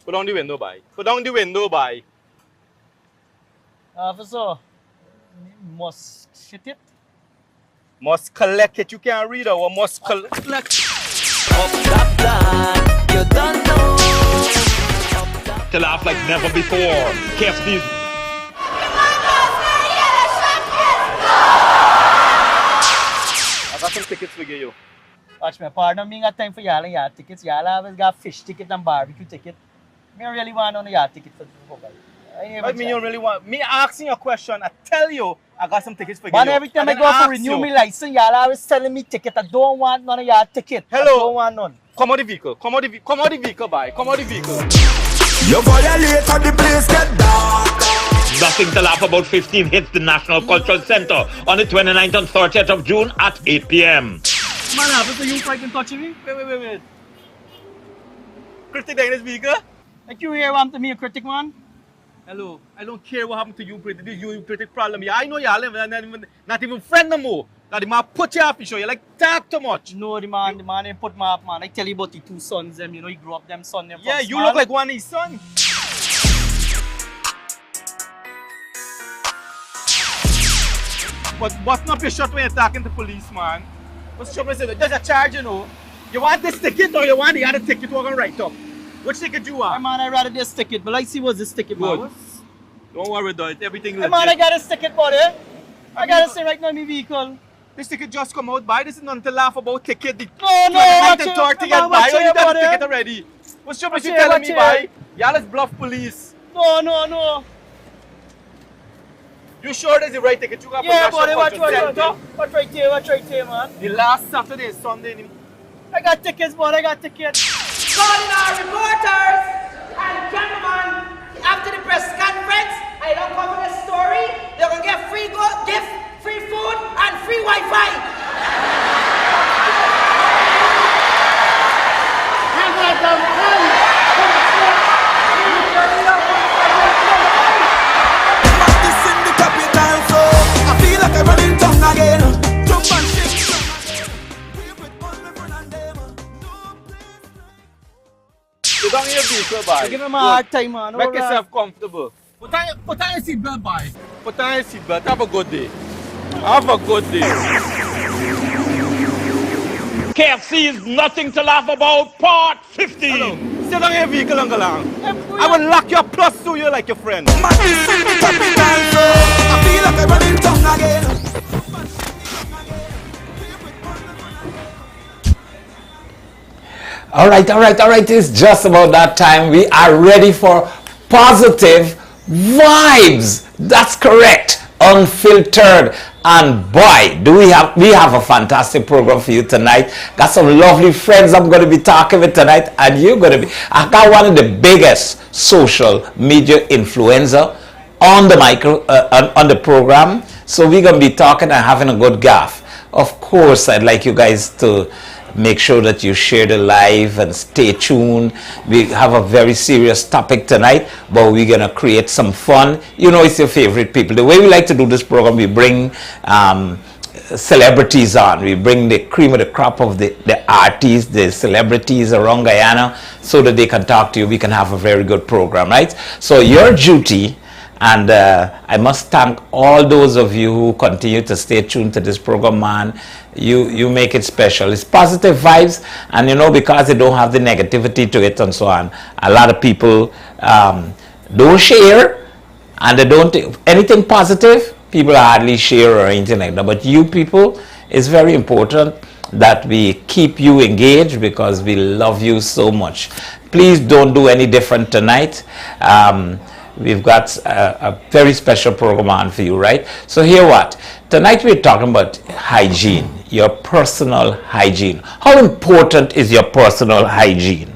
Put down the window, boy. Put down the window, boy. Officer, must shit it. Must collect it. You can't read or must collect. Up that plan, you don't know. To laugh like never before. KFC's. I got some tickets for you. Watch me, pardon me, got time for y'all and y'all tickets. Y'all always got fish ticket and barbecue ticket. Me really want on y'all ticket for the I mean, you really want me asking a question. I tell you, I got some tickets for you. Man, every time I go for renew my license, y'all always telling me ticket. I don't want none of y'all ticket. Hello. I don't want none. Come out the vehicle. Come out the vehicle, boy. Come out the vehicle. You violate and the place get dark. Nothing to laugh about 15 hits the National Cultural Center on the 29th and 30th of June at 8 p.m. Man, officer, you fucking touching me? Wait. Critic in this vehicle? Like you here want to me a critic, man? Hello, I don't care what happened to you, Critic. This is you Critic problem. Yeah, I know y'all not even friend no more. Now the man put you off the show. You like talk too much. No, the man ain't put me up, man. I tell you about the two sons, them. You know, he grew up them son. Them Yeah, from you small. look like one of his sons. But button up your shot when you're talking to police, man. What's the trouble? There's a charge, you know. You want this ticket or you want the other ticket we're going to write up? Which ticket you want? Hey, man, I rather this ticket, but let's see what's this ticket, man. Good. Don't worry about it. Everything Hey, legit. man, I got this ticket, buddy. I got to say right now in my vehicle. This ticket just come out by. This is nothing to laugh about. Ticket. The No, watch it. watch Ticket it, buy. You watch got the it. ticket already. What's the trouble? Watch You it, telling watch me, it. boy? Y'all is bluff police. No. You sure there's the right ticket? You got Yeah, from buddy, National watch Cultural Center? watch right here, man. The last Saturday, Sunday. I got tickets, buddy, I got tickets. Calling our reporters and cameraman after the press conference. I don't cover the story. They're gonna get free gift, free food, and free Wi-Fi. I got them This in the capital, so I feel like I'm running tongue again. Jump and shake. We with all my friend and them. Sit down in your vehicle, boy. Give him a hard time, man. Make Alright. yourself comfortable. Put on your seatbelt, boy. Put on your seatbelt. Have a good day. Have a good day. KFC is nothing to laugh about, part 15. Hello. Sit down in your vehicle, Uncle Lang. I will lock your plus to you like your friend. Man, this in the capital, so I feel like I'm running tongue again. All right. It's just about that time. We are ready for positive vibes. That's correct. Unfiltered. And boy, do we have a fantastic program for you tonight. Got some lovely friends I'm going to be talking with tonight, and you're going to be. I got one of the biggest social media influencer on the on the program. So we're going to be talking and having a good gaffe. Of course, I'd like you guys to make sure that you share the live and stay tuned. We have a very serious topic tonight, but we're gonna create some fun. You know, it's your favorite people. The way we like to do this program, we bring celebrities on. We bring the cream of the crop of the artists, the celebrities around Guyana, so that they can talk to you. We can have a very good program, right? So your duty, and I must thank all those of you who continue to stay tuned to this program, man. You make it special. It's positive vibes, and you know, because they don't have the negativity to it and so on, a lot of people don't share, and they don't anything positive. People hardly share or anything like that. But you people, it's very important that we keep you engaged because we love you so much. Please don't do any different tonight. We've got a very special program on for you, right? So here what? Tonight we're talking about hygiene, your personal hygiene. How important is your personal hygiene?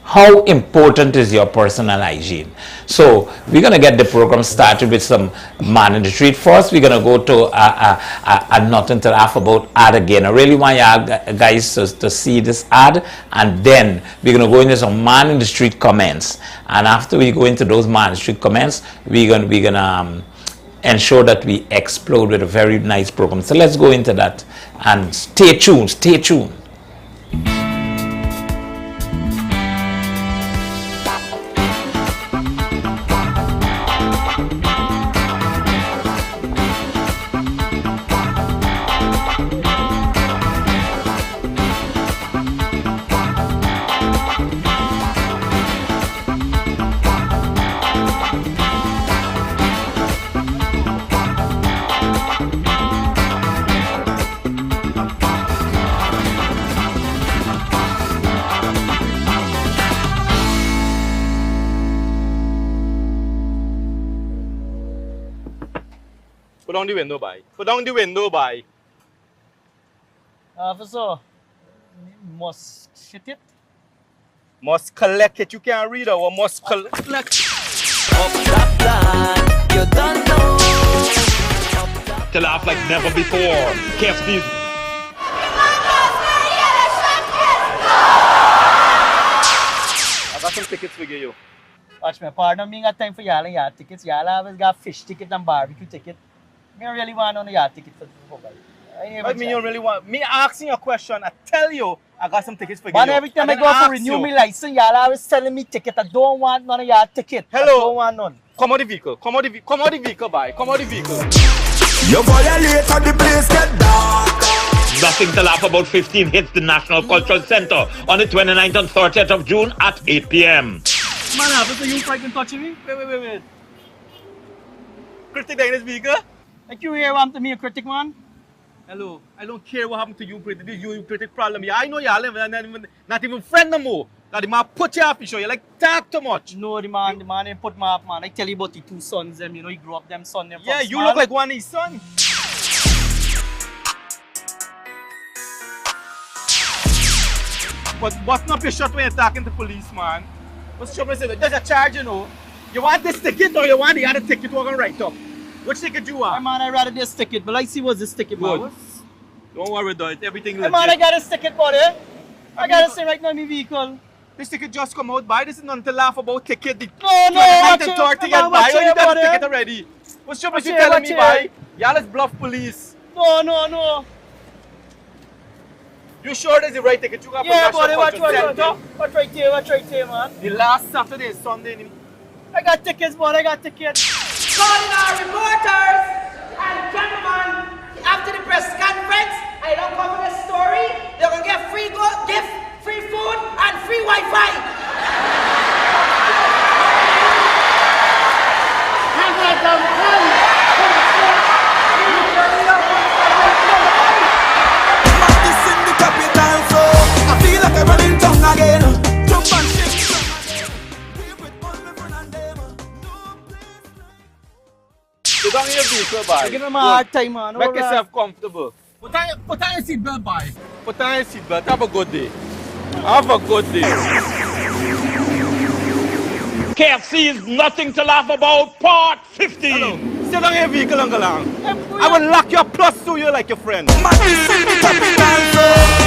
How important is your personal hygiene? So we're going to get the program started with some man in the street. First, we're going to go to a nothing to laugh about ad again. I really want you guys to see this ad, and then we're going to go into some man in the street comments. And after we go into those man in the street comments, we're going to ensure that we explode with a very nice program. So let's go into that and stay tuned. Stay tuned. Put down the window, boy. Put down the window, boy. Officer, must shit it. Must collect it. You can't read or must collect. Up that line, you don't know. To laugh like never before. KFC's I got some tickets for you. Watch me, pardon me, got time for y'all and y'all tickets. Y'all always got fish ticket and barbecue ticket. Me really want on y'all ticket for football. But me, you really want me asking you a question. I tell you, I got some tickets for you. Man, every time I go to renew my license, y'all always telling me ticket. I don't want none of y'all ticket. Hello. I don't want none. Come out the vehicle. Come out the vehicle, boy. Come out the vehicle. You violate and the place get dark. Nothing to laugh about 15 hits the National Cultural Center on the 29th and 30th of June at 8 p.m. Man, officer, you fucking touching me? Wait. Critic in this vehicle? Like you here want to me a critic, man? Hello, I don't care what happened to you, Critic. This is you critic problem. Yeah, I know y'all not even friend no more. That the man put you off the show. You like talk too much. No, the man ain't put my up, man. I tell you about the two sons, them. You know, he grew up them son them. Yeah, from you small. look like one of his son. But button up your shirt when you're talking to police, man. What's trouble? There's a charge, you know. You want this ticket or you want the other ticket we're gonna write up? Which ticket you Hey, want? man, I rather this ticket, but I see what's this ticket, man. Good. Don't worry about it. Everything Hey, legit. man, I got this ticket, buddy. I got to say right now in my vehicle. This ticket just come out by. This is nothing to laugh about. Ticket. The No, watch it, get man, by. watch You it, got the buddy. ticket already. What's trouble? Watch You it, telling watch me, it. by? Y'all is bluff police. No. You sure there's the right ticket? You got Yeah, from buddy, National watch Cultural Center? watch right here, man. The last Saturday and Sunday. I got tickets, buddy, I got tickets. Calling our reporters and gentlemen, after the press conference, I don't cover the story. They're gonna get free gift, free food, and free Wi-Fi. Madness in the capital, so I feel like I'm running tongue again. Jump and shake. We with all my friend and them. No place like. Sit down in your vehicle, boy. Give him a hard time, man. Make Alright. yourself comfortable. Put on your seatbelt, boy. Put on your seatbelt. Have a good day. Have a good day. KFC is nothing to laugh about, part 15. Hello. Sit down in your vehicle, Uncle Lang. I will lock your plus to you like your friend. Madness in the capital, so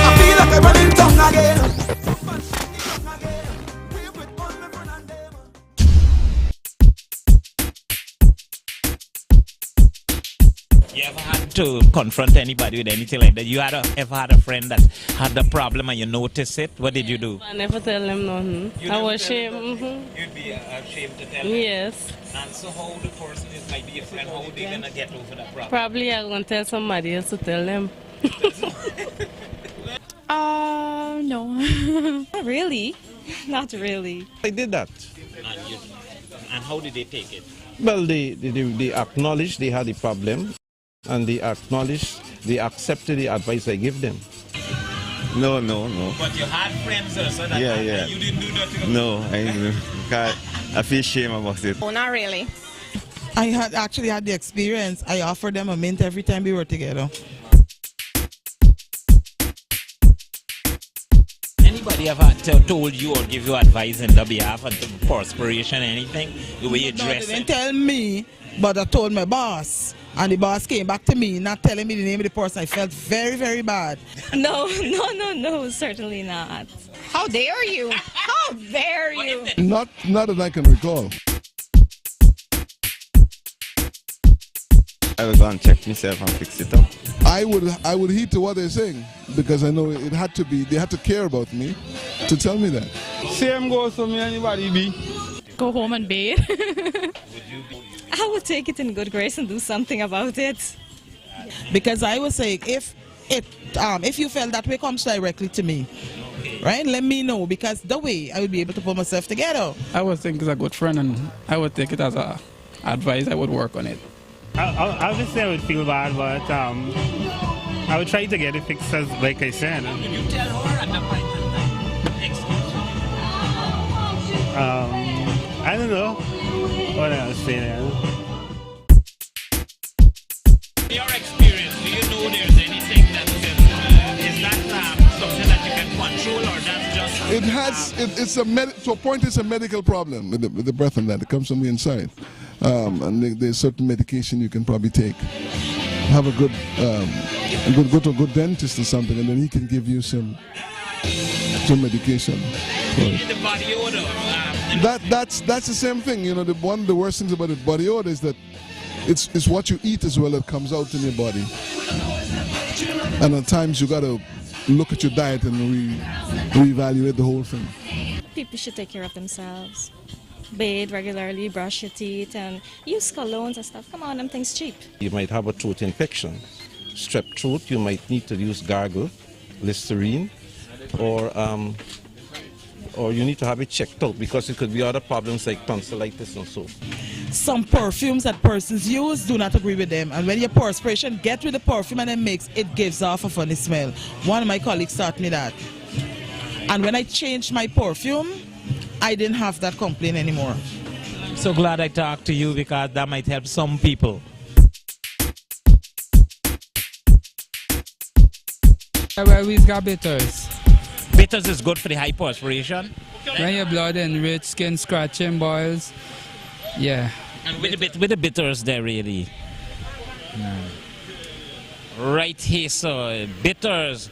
I feel like I'm running tongue again. Jump and shake the tongue again. We with all my friend and them. You ever had to confront anybody with anything like that? You ever had a friend that had the problem and you noticed it? What did you do? I never tell them nothing. I was ashamed. You'd be ashamed to tell Yes. And so how the person is might be a friend, how they gonna get over that problem? Probably I'm going to tell somebody else to tell them. No. Not really. Not really. I did that. And how did they take it? Well, they acknowledged they had the problem, and they acknowledged, they accepted the advice I give them. No. But you had friends also that Yeah. you didn't do nothing. No, I didn't. I feel shame about it. Oh, not really. I had actually had the experience. I offered them a mint every time we were together. Anybody ever told you or give you advice in the behalf of the perspiration, anything? The way you No, dress? they didn't tell me, but I told my boss. And the boss came back to me, not telling me the name of the person. I felt very, very bad. No, certainly not. How dare you? How dare you? Not that I can recall. I will go and check myself and fix it up. I would heed to what they're saying because I know it had to be. They had to care about me to tell me that. Same goes for me. Anybody be? Go home and bathe. I would take it in good grace and do something about it. Because I was saying, if you felt that way, comes directly to me. Right? Let me know, because the way I would be able to put myself together. I would think it's a good friend, and I would take it as a advice. I would work on it. Obviously, I would feel bad, but I would try to get it fixed, as like I said. Did you tell her at the point in time? Excuse me. I don't know what else say there. your experience, do you know there's anything that is that something that you can control, or that's just It has, to a point, it's a medical problem with the breath and that. It comes from the inside. And there's certain medication you can probably take. Have a good, go to a good dentist or something, and then he can give you some medication. the body odor? That's the same thing. You know, one of the worst things about the body odor is that it's what you eat as well that comes out in your body. And at times you gotta look at your diet and reevaluate the whole thing. People should take care of themselves. Bathe regularly, brush your teeth, and use colognes and stuff. Come on, them things cheap. You might have a throat infection, strep throat. You might need to use gargle, Listerine, or you need to have it checked out because it could be other problems like tonsillitis and so. Some perfumes that persons use, do not agree with them. And when your perspiration get with the perfume and then mix, it gives off a funny smell. One of my colleagues taught me that. And when I changed my perfume, I didn't have that complaint anymore. I'm so glad I talked to you because that might help some people. Well, we've got bitters. Bitters is good for the hyperspiration. When your blood enrich, skin scratching, boils. Yeah. And with the bitters there really. Right here, so bitters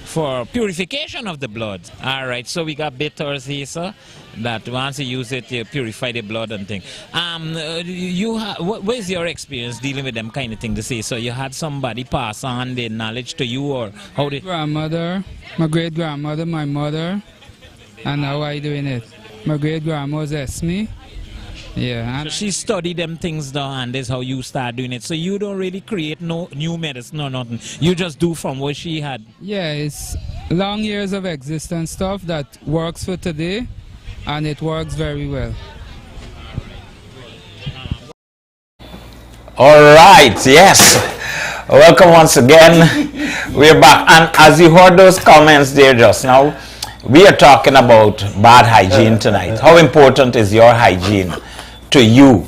for purification of the blood. All right, so we got bitters here, sir, that once you use it, you purify the blood and thing. What is your experience dealing with them kind of thing to say? So you had somebody pass on the knowledge to you, or how did? Grandmother, my great grandmother, my mother, and how I doing it. My great grandma was Esme. Yeah, so she studied them things down, and that's how you start doing it. So you don't really create no new medicine or nothing. You just do from what she had. Yeah, it's long years of existence stuff that works for today, and it works very well. All right, yes. Welcome once again. We're back, and as you heard those comments there just now, we are talking about bad hygiene tonight. How important is your hygiene to you?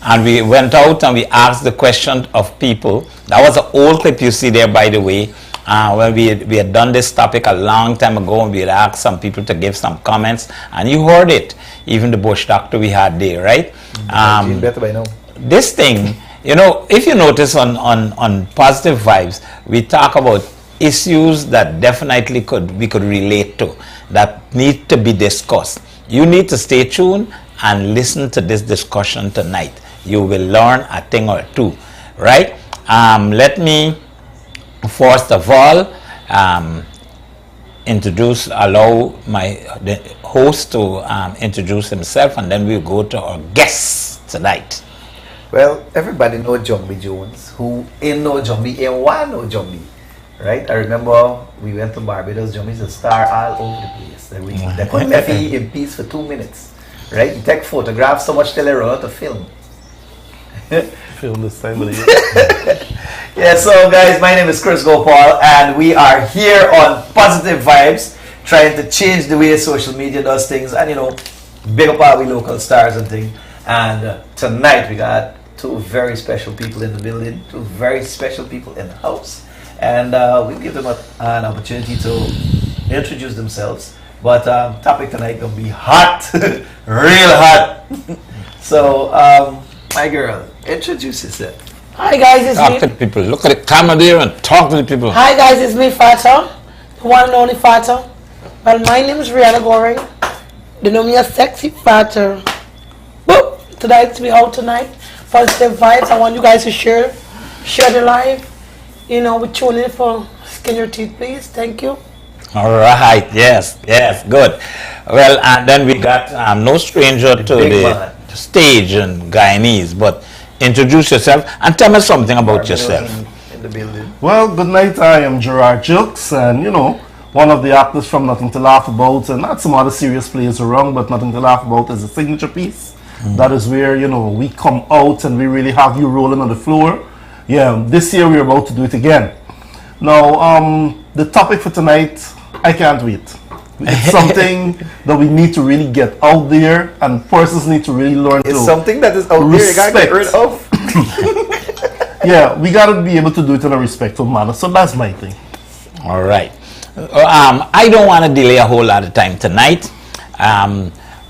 And we went out and we asked the question of people. That was an old clip you see there, by the way. When we had done this topic a long time ago, and we had asked some people to give some comments, and you heard it. Even the bush doctor we had there, right? Better by now. This thing, you know, if you notice on Positive Vibes, we talk about issues that definitely we could relate to, that need to be discussed. You need to stay tuned and listen to this discussion tonight. You will learn a thing or two, right? Let me first of all allow the host to introduce himself, and then we'll go to our guests tonight. Well, everybody know Jumbie Jones. Who ain't know Jumbie, ain't want know Jumbie. Right? I remember we went to Barbados. Jumbie's a star all over the place. They couldn't let me in peace for 2 minutes. Right? You take photographs so much till they run out of film. Film this time of the year. Yeah, so guys, my name is Chris Gopaul, and we are here on Positive Vibes, trying to change the way social media does things, and you know, big up all we local stars and things. And tonight we got two very special people in the building, two very special people in the house. And we'll give them an opportunity to introduce themselves. But topic tonight gonna be hot, real hot. So, my girl, introduce yourself. Hi guys, it's Talk me. to the people. Look at the camera there and talk to the people. Hi guys, it's me, Fatta, the one and only Fatta. Well, my name is Rihanna Goring. They know me as Sexy Fatta. Boop! Tonight we out tonight. Positive Vibes. I want you guys to share the live. You know, we tune in for Skin Your Teeth, please. Thank you. All right. Yes. Good. Well, and then we got no stranger to the stage and Guyanese, but introduce yourself and tell me something about yourself. In the building. Well, good night. I am Gerard Jukes, and you know, one of the actors from Nothing to Laugh About, and not some other serious plays around, but Nothing to Laugh About is a signature piece. That is where, you know, we come out and we really have you rolling on the floor. Yeah, this year we're about to do it again. Now, the topic for tonight, I can't wait. It's something that we need to really get out there, and persons need to really learn it's to something that is out respect. there you gotta get rid of. Yeah, we gotta be able to do it in a respectful manner. So that's my thing. All right. I don't want to delay a whole lot of time tonight.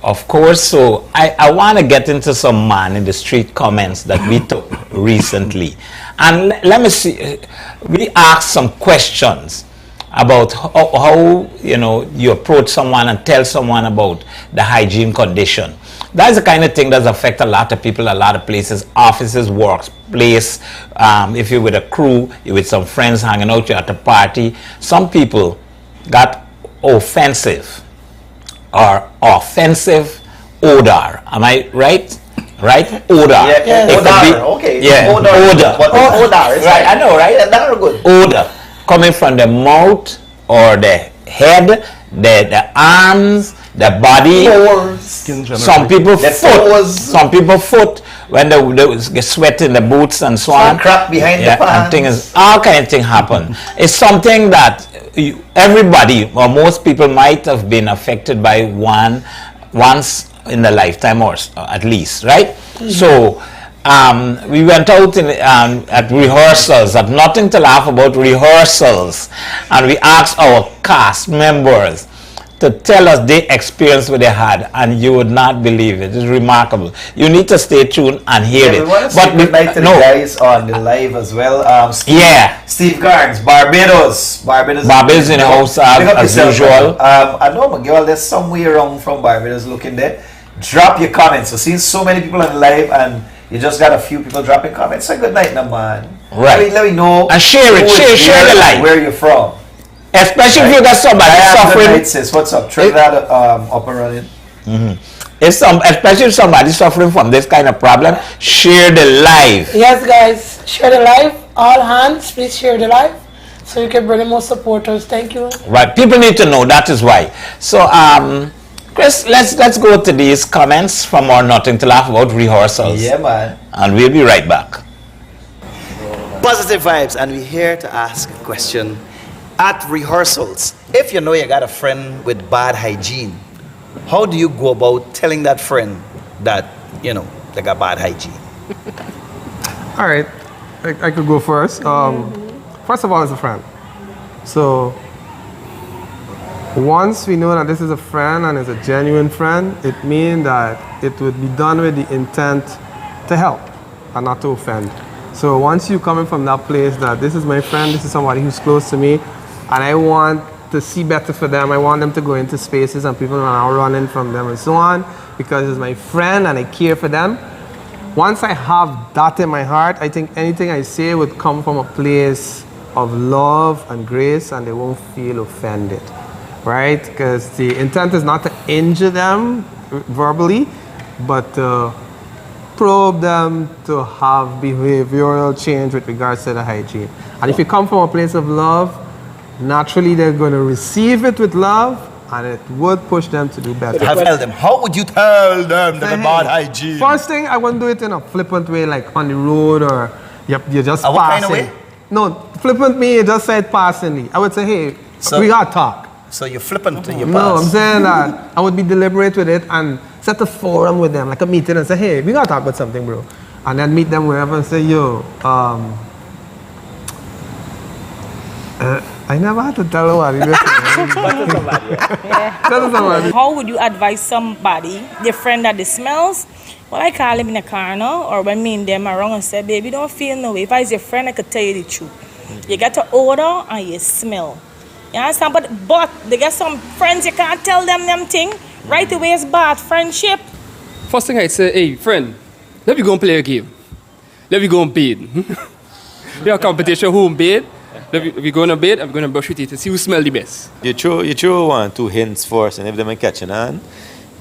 Of course, so I want to get into some man in the street comments that we took recently. And let me see, we asked some questions about how you approach someone and tell someone about the hygiene condition. That's the kind of thing that affects a lot of people, a lot of places, offices, workplace. If you're with a crew, you're with some friends hanging out, you're at a party. Some people got offensive or offensive odor. Am I right? Right? Odor. Yeah, odor. Okay. Yeah, odor. But odor is right. I know, right? Yeah, that's good. Odor coming from the mouth or the head, the arms, the body. Some people foot. Some people foot when they get sweat in the boots and so on. Crap behind the and pants. things, all kind of things happen. It's something that everybody or most people might have been affected by once in the lifetime or at least, right? So we went out at rehearsals, at Nothing to Laugh About rehearsals, and we asked our cast members to tell us their experience what they had, and you would not believe it. It's remarkable. You need to stay tuned and hear it. We want to say good night to the guys on the live as well. Steve Garnes, Barbados in the house as usual. I know my girl, there's somewhere around from Barbados looking there. Drop your comments. So seeing so many people on the live and you just got a few people dropping comments. Say good night now, man. Right. Let me know. And share it. Share the live. Where you're from. Especially if you got somebody suffering. Night, sis. What's up? Trinidad up and running. Especially if somebody's suffering from this kind of problem, share the live. Yes, guys, share the live. All hands, please share the live, so you can bring in more supporters. Thank you. Right, people need to know. That is why. So, Chris, let's go to these comments from our Nothing to Laugh About rehearsals. Yeah, man. And we'll be right back. Positive vibes, and we're here to ask a question. At rehearsals, if you know you got a friend with bad hygiene, how do you go about telling that friend that, they got bad hygiene? All right, I could go first. First of all, it's a friend. So once we know that this is a friend and it's a genuine friend, it means that it would be done with the intent to help and not to offend. So once you coming from that place that this is my friend, this is somebody who's close to me, and I want to see better for them, I want them to go into spaces and people are now running from them and so on, because it's my friend and I care for them. Once I have that in my heart, I think anything I say would come from a place of love and grace, and they won't feel offended, right? Because the intent is not to injure them verbally, but to probe them to have behavioral change with regards to the hygiene. And if you come from a place of love, naturally they're going to receive it with love, and it would push them to do better. Tell them. How would you tell them that the bad hygiene? First thing, I wouldn't do it in a flippant way, like on the road or you're just passing. What kind of way? No, flippant me, you just said passingly. I would say, hey, we got to talk. So you're flippant to your No, pass. I'm saying that I would be deliberate with it and set a forum with them, like a meeting, and say, hey, we got to talk about something, bro. And then meet them wherever and say, yo, I never had to tell nobody. How would you advise somebody, their friend that they smells? Well, I call him in the car now, or when me and them are wrong and say, baby, don't feel no way. If I was your friend, I could tell you the truth. You got to odor and you smell. You understand? But they got some friends, you can't tell them thing. Right away is bad friendship. First thing I say, hey, friend, let me go and play a game. Let me go and bathe. We have a competition who bathe. We go to bed and we're going to brush your teeth and see who smells the best. You throw 1, 2 hints first, and if them are catching on,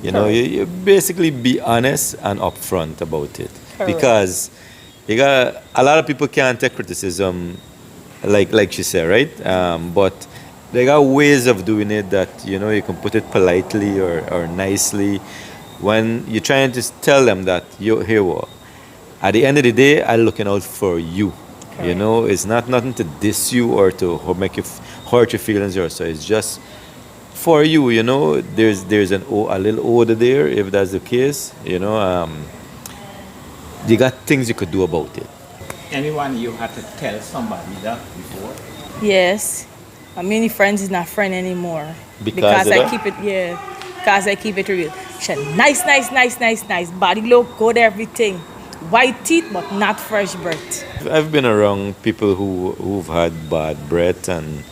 you basically be honest and upfront about it. Correct. Because you got a lot of people can't take criticism, like she said, right? But they got ways of doing it that you can put it politely or nicely. When you're trying to tell them that here what, at the end of the day, I'm looking out for you. Correct. It's not nothing to diss you or to make you hurt your feelings or so. It's just for you. There's a little odor there if that's the case. You got things you could do about it. Anyone you had to tell somebody that before? Yes. Many friends is not friend anymore. Because of I that? keep it, yeah. Because I keep it real. She nice, nice, nice, nice, nice. Body look, good, everything. White teeth, but not fresh breath. I've been around people who've had bad breath, and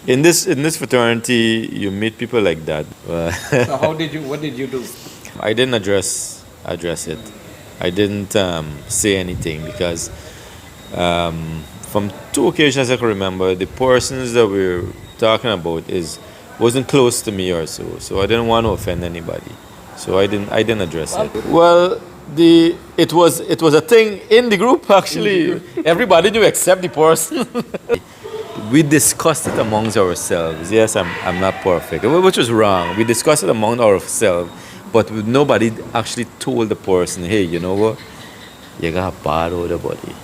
in this fraternity, you meet people like that. So what did you do? I didn't address it. I didn't say anything because from 2 occasions I can remember, the persons that we're talking about wasn't close to me or so. So I didn't want to offend anybody. So I didn't address it. Well, it was a thing in the group actually. Everybody knew except the person. We discussed it amongst ourselves. Yes, I'm not perfect, which was wrong. We discussed it among ourselves, but nobody actually told the person, hey, you know what? You got a bad odor, buddy.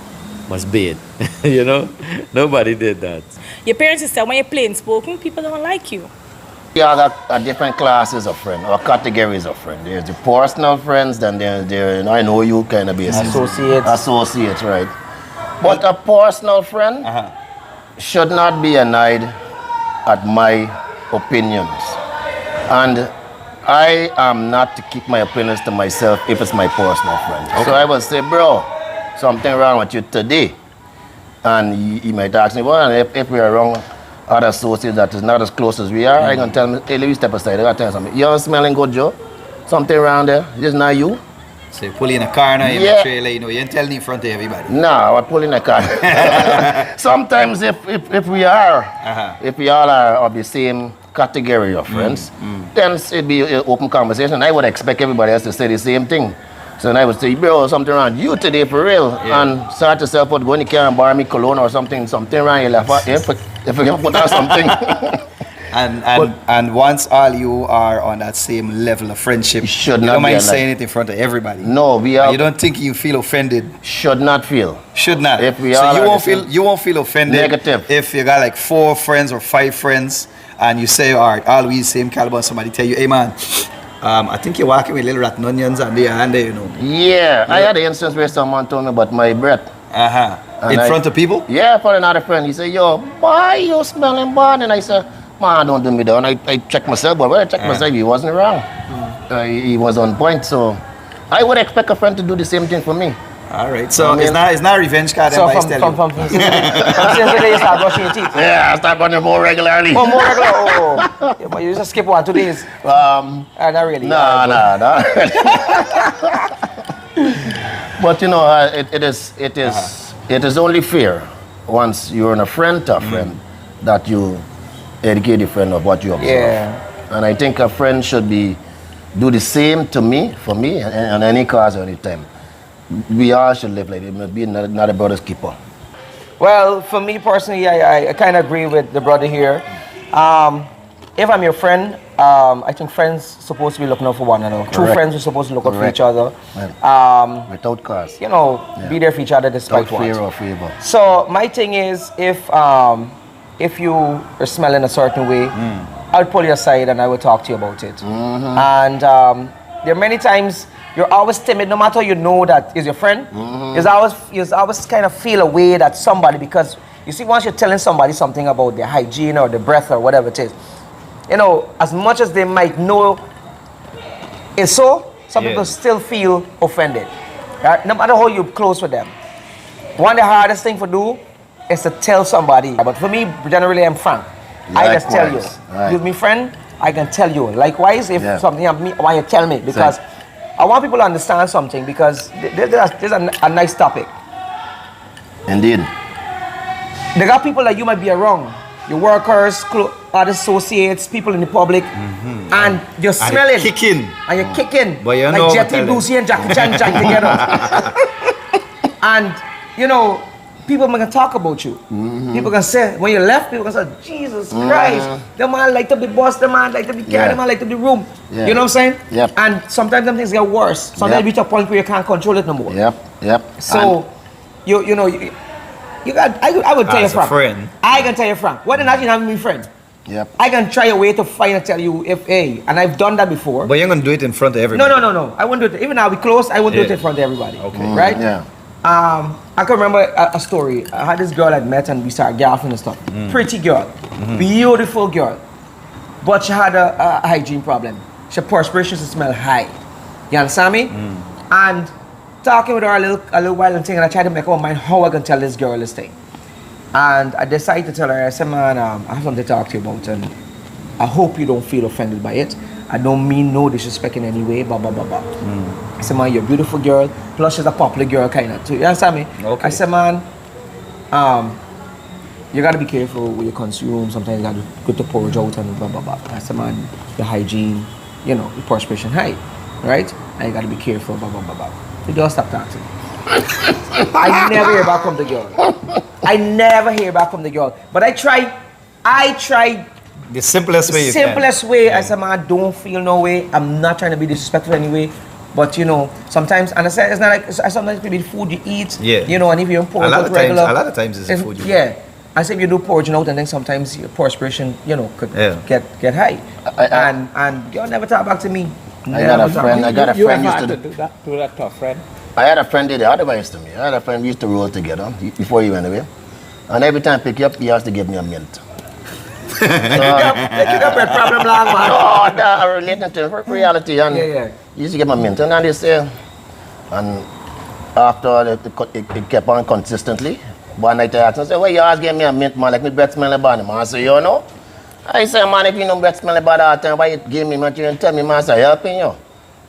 Must be it. You know? Nobody did that. Your parents say when you're plain spoken, people don't like you. We all got different classes of friends or categories of friends. There's the personal friends, then there's I know you kind of basis. Associates, right. But a personal friend should not be annoyed at my opinions. And I am not to keep my opinions to myself if it's my personal friend. Okay. So I will say, bro, something wrong with you today. And he might ask me, well, if we are wrong, other associates that is not as close as we are, I can tell him, hey, let me step aside. I got to tell you something. You're smelling good, Joe. Something around there. This not you. So you pull in a car now, in a trailer, you ain't telling in front of everybody. No, I pull in a car. Sometimes if we all are of the same category of friends, then it'd be an open conversation. I would expect everybody else to say the same thing. So then I would say, bro, something wrong you today for real. And start yourself out, go in the car and borrow me cologne or something wrong, you laugh if you can put out something. And once all you are on that same level of friendship, you don't mind saying it in front of everybody. No, we are. And you don't think you feel offended? Should not feel. Should not. If we so are you won't feel offended. Negative. If you got like 4 friends or 5 friends, and you say, all right, all we same caliber, and somebody tell you, hey man, I think you're walking with little rotten onions and there, you know. Yeah, I had an instance where someone told me about my breath. In front of people? Yeah, for another friend. He said, yo, boy, you smelling bad. And I said, man, don't do me down. I checked myself, but when I checked myself, he wasn't wrong. He was on point, so I would expect a friend to do the same thing for me. All right, so it's not a revenge card. So from since you start brushing your teeth? Yeah, I start brushing more regularly. Oh, more regular? Oh. Yeah, but you just skip 1-2 days? Not really. No. But you know, it is only fair once you're in a friend to a friend that you educate a friend of what you observe. Yeah. And I think a friend should do the same to me, for me, on any cause or any time. We all should live like it. Must be not a brother's keeper. Well, for me personally, I kind of agree with the brother here. If I'm your friend, I think friends supposed to be looking out for one another. True friends are supposed to look out for each other. Without cause. You know, be there for each other despite without what. fear or favor. So my thing is, if you are smelling a certain way, I'll pull you aside and I will talk to you about it. And there are many times you're always timid, no matter you know that is your friend. You always kind of feel a way that somebody, because you see, once you're telling somebody something about their hygiene or their breath or whatever it is, you know, as much as they might know it's so, some people still feel offended. Right? No matter how you're close with them. One of the hardest thing to do is to tell somebody. But for me, generally, I'm frank. I just tell you. Right. You're my friend, I can tell you. Likewise, if something happened to me, why you tell me? Because I want people to understand something, because there's a nice topic. Indeed. There got people that you might be around. Your workers, other associates, people in the public, and you're smelling. And you're kicking. But you like know Jetty, Lucy, and Jackie Chan together. And, you know, people can talk about you. People can say, when you left, people can say, Jesus Christ, the man like to be boss, the man like to be carried, the man like to be room. You know what I'm saying? Yep. And sometimes them things get worse. Sometimes reach a point where you can't control it no more. Yep. So, you know, you got, I would tell you, Frank. Friend. I can tell you, Frank. What not you have me friend? Yep. I can try a way to find and tell you if and I've done that before. But you're gonna do it in front of everybody. No. I wouldn't do it. Even now we close, I wouldn't do it in front of everybody. Okay. Right? Yeah. I can remember a story. I had this girl I'd met and we started gaffing and stuff. Pretty girl, beautiful girl, but she had a hygiene problem. She perspiration smell high. You understand me? And talking with her a little while and thing, and I tried to make up my mind how I can tell this girl this thing. And I decided to tell her, I said, man, I have something to talk to you about, and I hope you don't feel offended by it. I don't mean no disrespect in any way, blah, blah, blah, blah. I said, man, you're a beautiful girl, plus she's a popular girl, kind of, too. You understand me? Okay. I said, man, you gotta be careful with your consume. Sometimes you gotta go to porridge out and blah, blah, blah. I said, man, your hygiene, you know, your perspiration high, right? And you gotta be careful, blah, blah, blah, blah. The girl stopped talking. I never hear back from the girl. I never hear back from the girl. But I tried the simplest way. I said, man, I don't feel no way. I'm not trying to be disrespectful anyway. But you know, sometimes, and I said, it's not like, sometimes maybe the food you eat, you know, and if you don't porridge out regular. A lot of times it's the food you eat. Yeah. I said, if you do porridge out, and then sometimes your perspiration, you know, could get high. And girl never talk back to me. I got a friend used to do that to a friend. I had a friend did the advice to me. I had a friend we used to roll together before he went away. And every time I pick you up, he has to give me a mint. You got a problem long, man. No, that I'm relating to reality. And he used to give me a mint. And then they say, and after it kept on consistently, one night I asked him, I said, well, you always give me a mint, man, like me breath smell about him. I said, you know? I said, man, if you know breath smell about all the time, why you give me mint? You tell me, man, I say, helping you.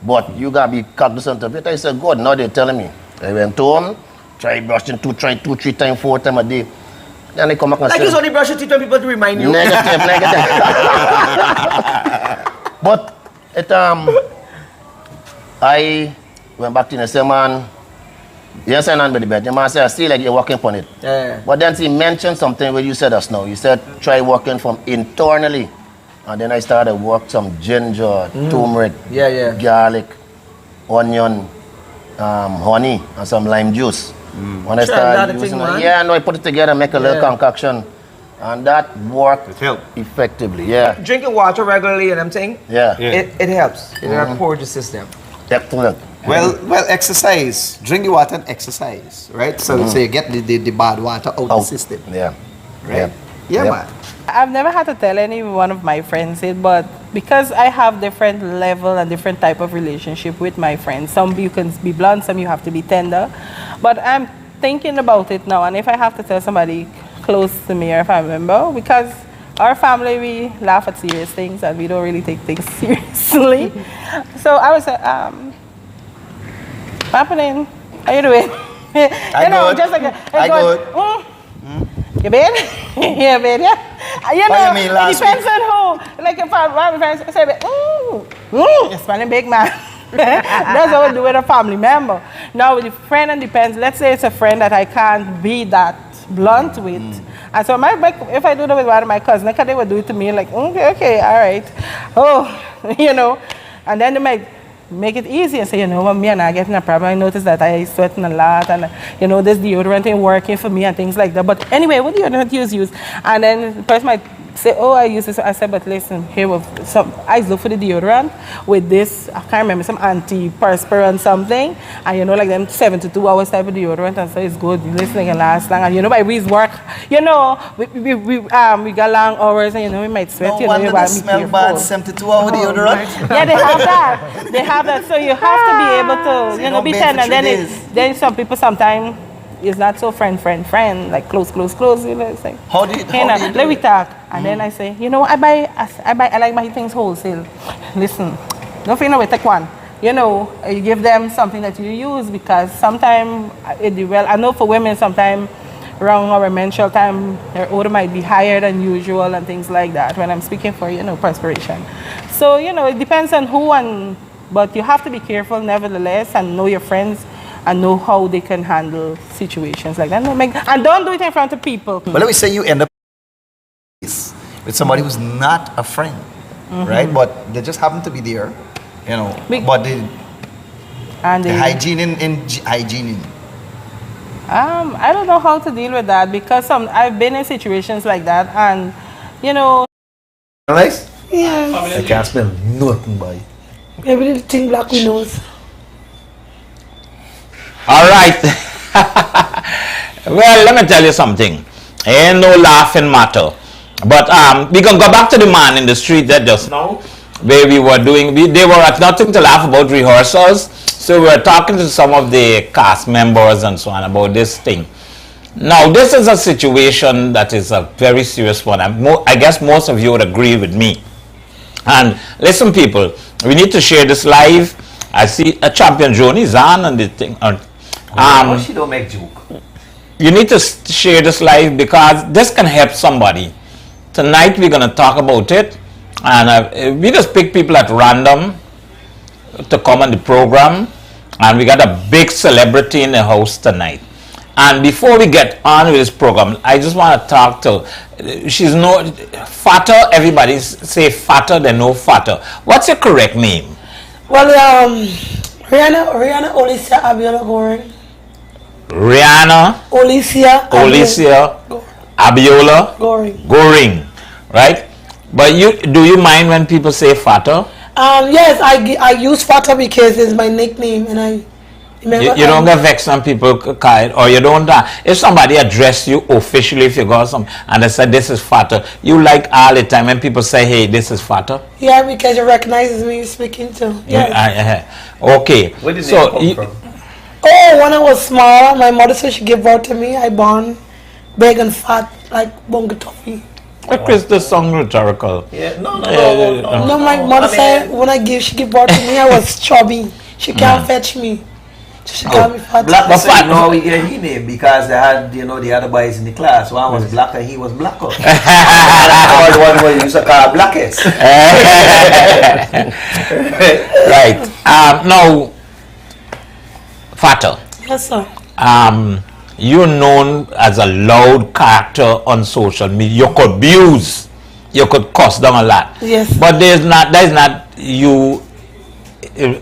But you gotta be cognizant of it. I said, good, now they're telling me. I went home, try brushing 2, 3 times, 4 times a day. Then they come back and say, like you only brush your teeth when people to remind you. Negative. But I went back to him and said, man, you ain't saying nothing about the bed. The man said, I see like you're working upon it. Yeah. But then he mentioned something where you said us now. You said, try working from internally. And then I started work some ginger, turmeric, garlic, onion, honey, and some lime juice. When I started using it, I put it together, make a little concoction, and that worked effectively. Yeah. Drinking water regularly and everything. It helps. It helps purge the system. Excellent. Well, exercise. Drink the water and exercise, right? So you get the bad water out the system. Yeah. Right? Yeah, man. I've never had to tell any one of my friends it, but because I have different level and different type of relationship with my friends, some you can be blunt, some you have to be tender. But I'm thinking about it now, and if I have to tell somebody close to me or if I remember, because our family, we laugh at serious things and we don't really take things seriously. So I was happening? How you doing? Just like you been? Yeah, been, yeah. You know, it depends on who. Like if I'm friends, I say, you're smelling big, man. That's what we do with a family member. Now with a friend, it depends. Let's say it's a friend that I can't be that blunt with. And so if I do that with one of my cousins, they would do it to me like, okay, all right. Oh, you know. And then they might make it easy and say, you know what, me and I getting a problem. I noticed that I sweating a lot and, you know, this deodorant ain't working for me and things like that. But anyway, what deodorant you use? And then the person might say, oh, I use this. I said, but listen, here with some, I look for the deodorant with this, I can't remember, some antiperspirant something. And you know, like them 72 hours type of deodorant, and so it's good. Listening can last long. And you know, by we's work, you know, we got long hours and you know, we might sweat. No you know, wonder they smell bad, 72-hour deodorant. Yeah, they have that. They have that. So you have to be able to, you know, be tender. And then some people sometimes it's not so friend, like close, you know, it's like, how do you let me talk. And then I say, you know, I like my things wholesale. Listen, don't feel no way, take one. You know, you give them something that you use because sometimes, I know for women sometimes around our menstrual time, their odor might be higher than usual and things like that when I'm speaking for, you know, perspiration. So, you know, it depends on who but you have to be careful nevertheless and know your friends and know how they can handle situations like that. And don't do it in front of people. But let me say you end up with somebody who's not a friend, right? But they just happen to be there, you know. But the hygiene in hygiene. I don't know how to deal with that because I've been in situations like that, and you know. Nice? Yeah. I can't smell nothing, boy. Every little thing black we knows. All right. Well, let me tell you something. Ain't no laughing matter. But we can go back to the man in the street that just now, where we were doing, they were at Nothing to Laugh about rehearsals. So we were talking to some of the cast members and so on about this thing. Now, this is a situation that is a very serious one. I guess most of you would agree with me. And listen, people, we need to share this live. I see a champion Joni is on and the thing. She don't make joke. You need to share this live because this can help somebody. Tonight we're going to talk about it. And we just pick people at random to come on the program. And we got a big celebrity in the house tonight. And before we get on with this program, I just want to talk to, Fatta, everybody say Fatta, they know Fatta. What's your correct name? Well, Rihanna Olicia Abiola Goring. Rihanna Olicia Abiola Goring. Right? But do you mind when people say Fatta? Yes, I use Fatta because it's my nickname, and you don't get vexed when people call it, or you don't. If somebody address you officially, if you got some and they said this is Fatta, you like all the time when people say, "Hey, this is Fatta." Yeah, because it recognizes me speaking to. Yeah. Okay. Where did it come from? Oh, when I was small, my mother said she gave birth to me. I born big and fat like Bonga Toffee. Chris, the song rhetorical. Yeah, no. My mother said when she gave birth to me, I was chubby. She can't fetch me. She called me Fatta. Black so you know we get his name because they had the other boys in the class. One was black and he was blacker. And one was used to call blackest. Right. Now, Fatta. Yes, sir. You're known as a loud character on social media. You could abuse, you could cuss down a lot. Yes. But that is not you.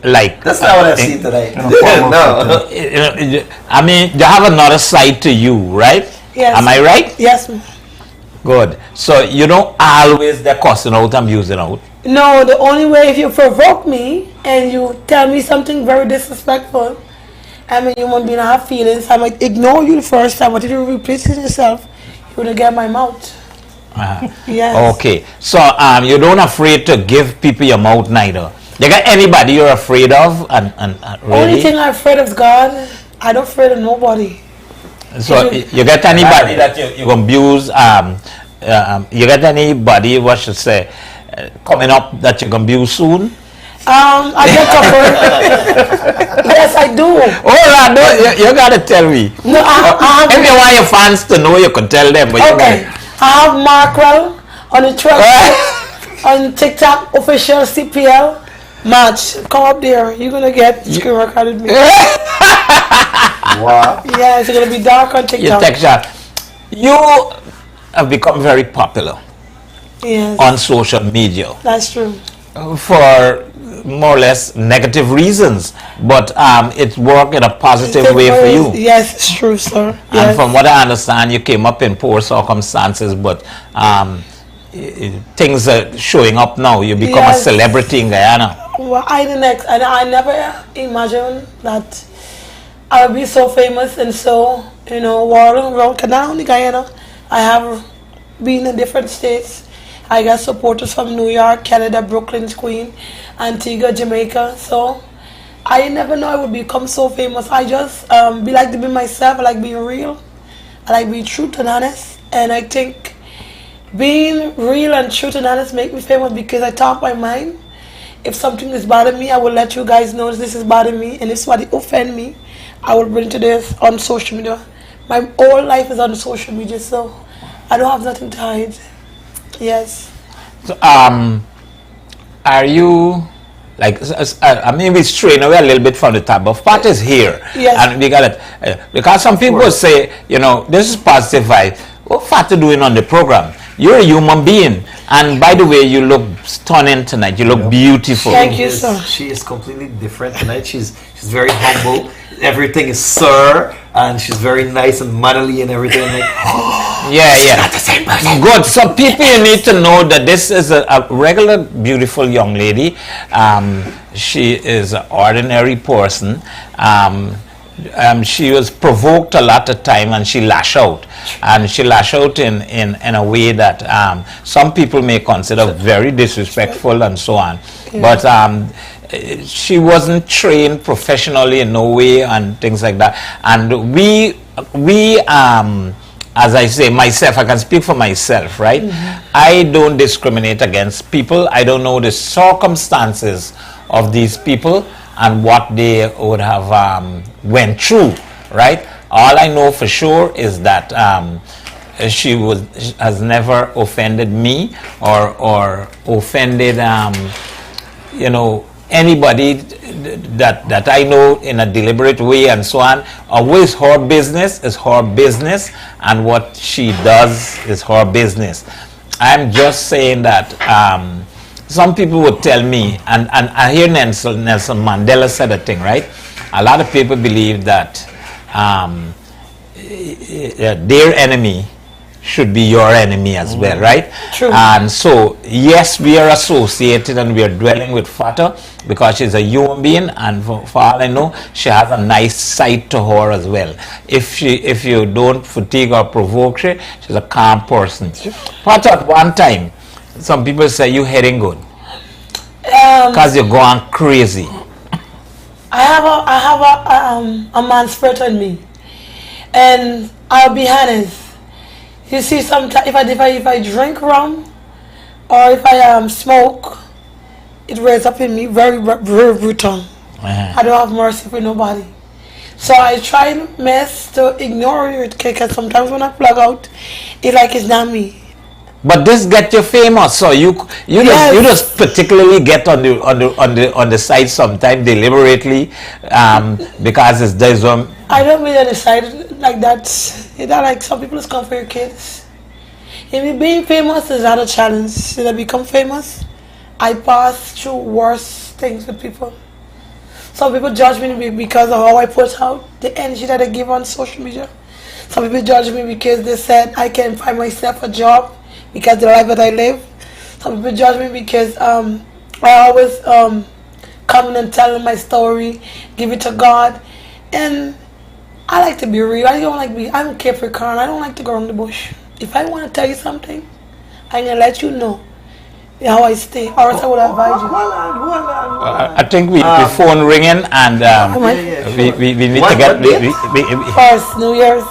Like that's not what I see today. No. I mean, you have another side to you, right? Yes. Am I right? Yes. Good. So you don't always the cussing out and abusing out. No, the only way if you provoke me and you tell me something very disrespectful, I'm a human being, I have feelings. I might ignore you the first time, but if you repeat it yourself, you would get my mouth. Yes. Okay. So you don't afraid to give people your mouth neither. You got anybody you're afraid of and really? Only thing I'm afraid of is God. I don't afraid of nobody. So you got anybody that you abuse? You got anybody, what should say, coming up that you can abuse soon? I get couple. Yes, I do. Oh, no, you gotta tell me. No, if you want your fans to know, you can tell them. But okay. I have Markwell on the track on TikTok official CPL. Match, come up there. You're gonna get screen recorded me. Wow. Yeah, it's gonna be dark on TikTok. You have become very popular. Yes. On social media. That's true. For more or less negative reasons, but it worked in a positive way for you. Yes, it's true, sir. Yes. And from what I understand, you came up in poor circumstances, but things are showing up now. You become a celebrity in Guyana. Well, I never imagined that I would be so famous and so, world around. Not only Guyana, I have been in different states. I got supporters from New York, Canada, Brooklyn, Queen, Antigua, Jamaica. So I never know I would become so famous. I just like to be myself. I like being real. I like being true and honest. And I think being real and true and honest make me famous because I talk my mind. If something is bothering me, I will let you guys know this is bothering me. And if somebody offend me, I will bring to this on social media. My whole life is on social media, so I don't have nothing to hide. Yes. So, are you like? I mean, we strain away a little bit from the top, but Fatta is here, and we got it because some people say, this is positive vibe. What Fatta doing on the program? You're a human being, and by the way, you look stunning tonight. You look beautiful. Thank you, sir. She is completely different tonight. She's very humble. Everything is sir, and she's very nice and mannerly and everything. Yeah. Not the same person. Good. So people need to know that this is a regular, beautiful young lady. She is an ordinary person. she was provoked a lot of time, and she lash out, and she lash out in a way that some people may consider very disrespectful and so on. But she wasn't trained professionally in no way and things like that. And we as I say, myself, I can speak for myself, right? I don't discriminate against people. I don't know the circumstances of these people and what they would have went through, right? All I know for sure is that she has never offended me or offended, you know, anybody that I know in a deliberate way and so on. Always her business is her business, and what she does is her business. I'm just saying that some people would tell me, and I hear Nelson Mandela said a thing, right? A lot of people believe that their enemy should be your enemy as well, right? True. And so, yes, we are associated and we are dwelling with Fatta because she's a human being, and for all I know, she has a nice side to her as well. If you don't fatigue or provoke her, she's a calm person. Fatta, at one time, some people say you heading good because you're going crazy. I have a man spirit on me, and I'll be honest. You see, sometimes if I drink rum or if I smoke, it raises up in me very brutal. I don't have mercy for nobody. So I try to ignore it, because sometimes when I plug out, it's like it's not me. But this get you famous, so you just particularly get on the side sometime deliberately because there's one. I don't really decide like that. It's not like some people just come for your kids. If being famous is not a challenge. Since I become famous, I pass through worse things with people. Some people judge me because of how I put out the energy that I give on social media. Some people judge me because they said I can find myself a job because of the life that I live. Some people judge me because I always come in and tell my story, give it to God, and I like to be real. I don't care for Capricorn. I don't like to go around the bush. If I want to tell you something, I'm going to let you know how I stay, or else I would advise you. I think the phone ringing, and we need to get... First, New Year's.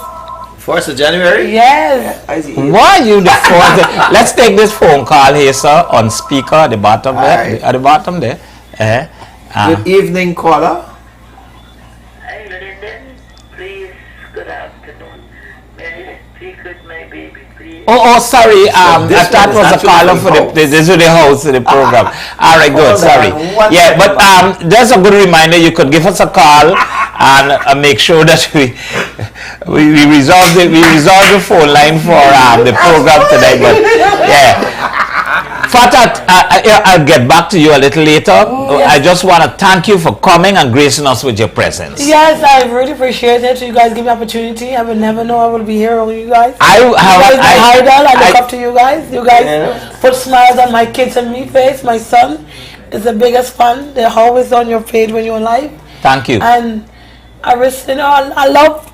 1st of January? Yes. Why you the phone? Let's take this phone call here, sir, on speaker at the bottom there. Right. At the bottom there. Good evening, caller. Hi, Lyndon. Please, good afternoon. May I speak with my baby, please? Oh, sorry. That was a caller for the host of the program. All right, good. Sorry. Yeah, but there's a good reminder. You could give us a call and make sure that we resolve the phone line for the program tonight. But yeah. Fatta, I'll get back to you a little later. Yes. I just want to thank you for coming and gracing us with your presence. Yes, I really appreciate it. You guys give me opportunity. I would never know I will be here with you guys. I look up to you guys. You guys put smiles on my kids and me face. My son is the biggest fun. They're always on your page when you're live. Thank you. And I love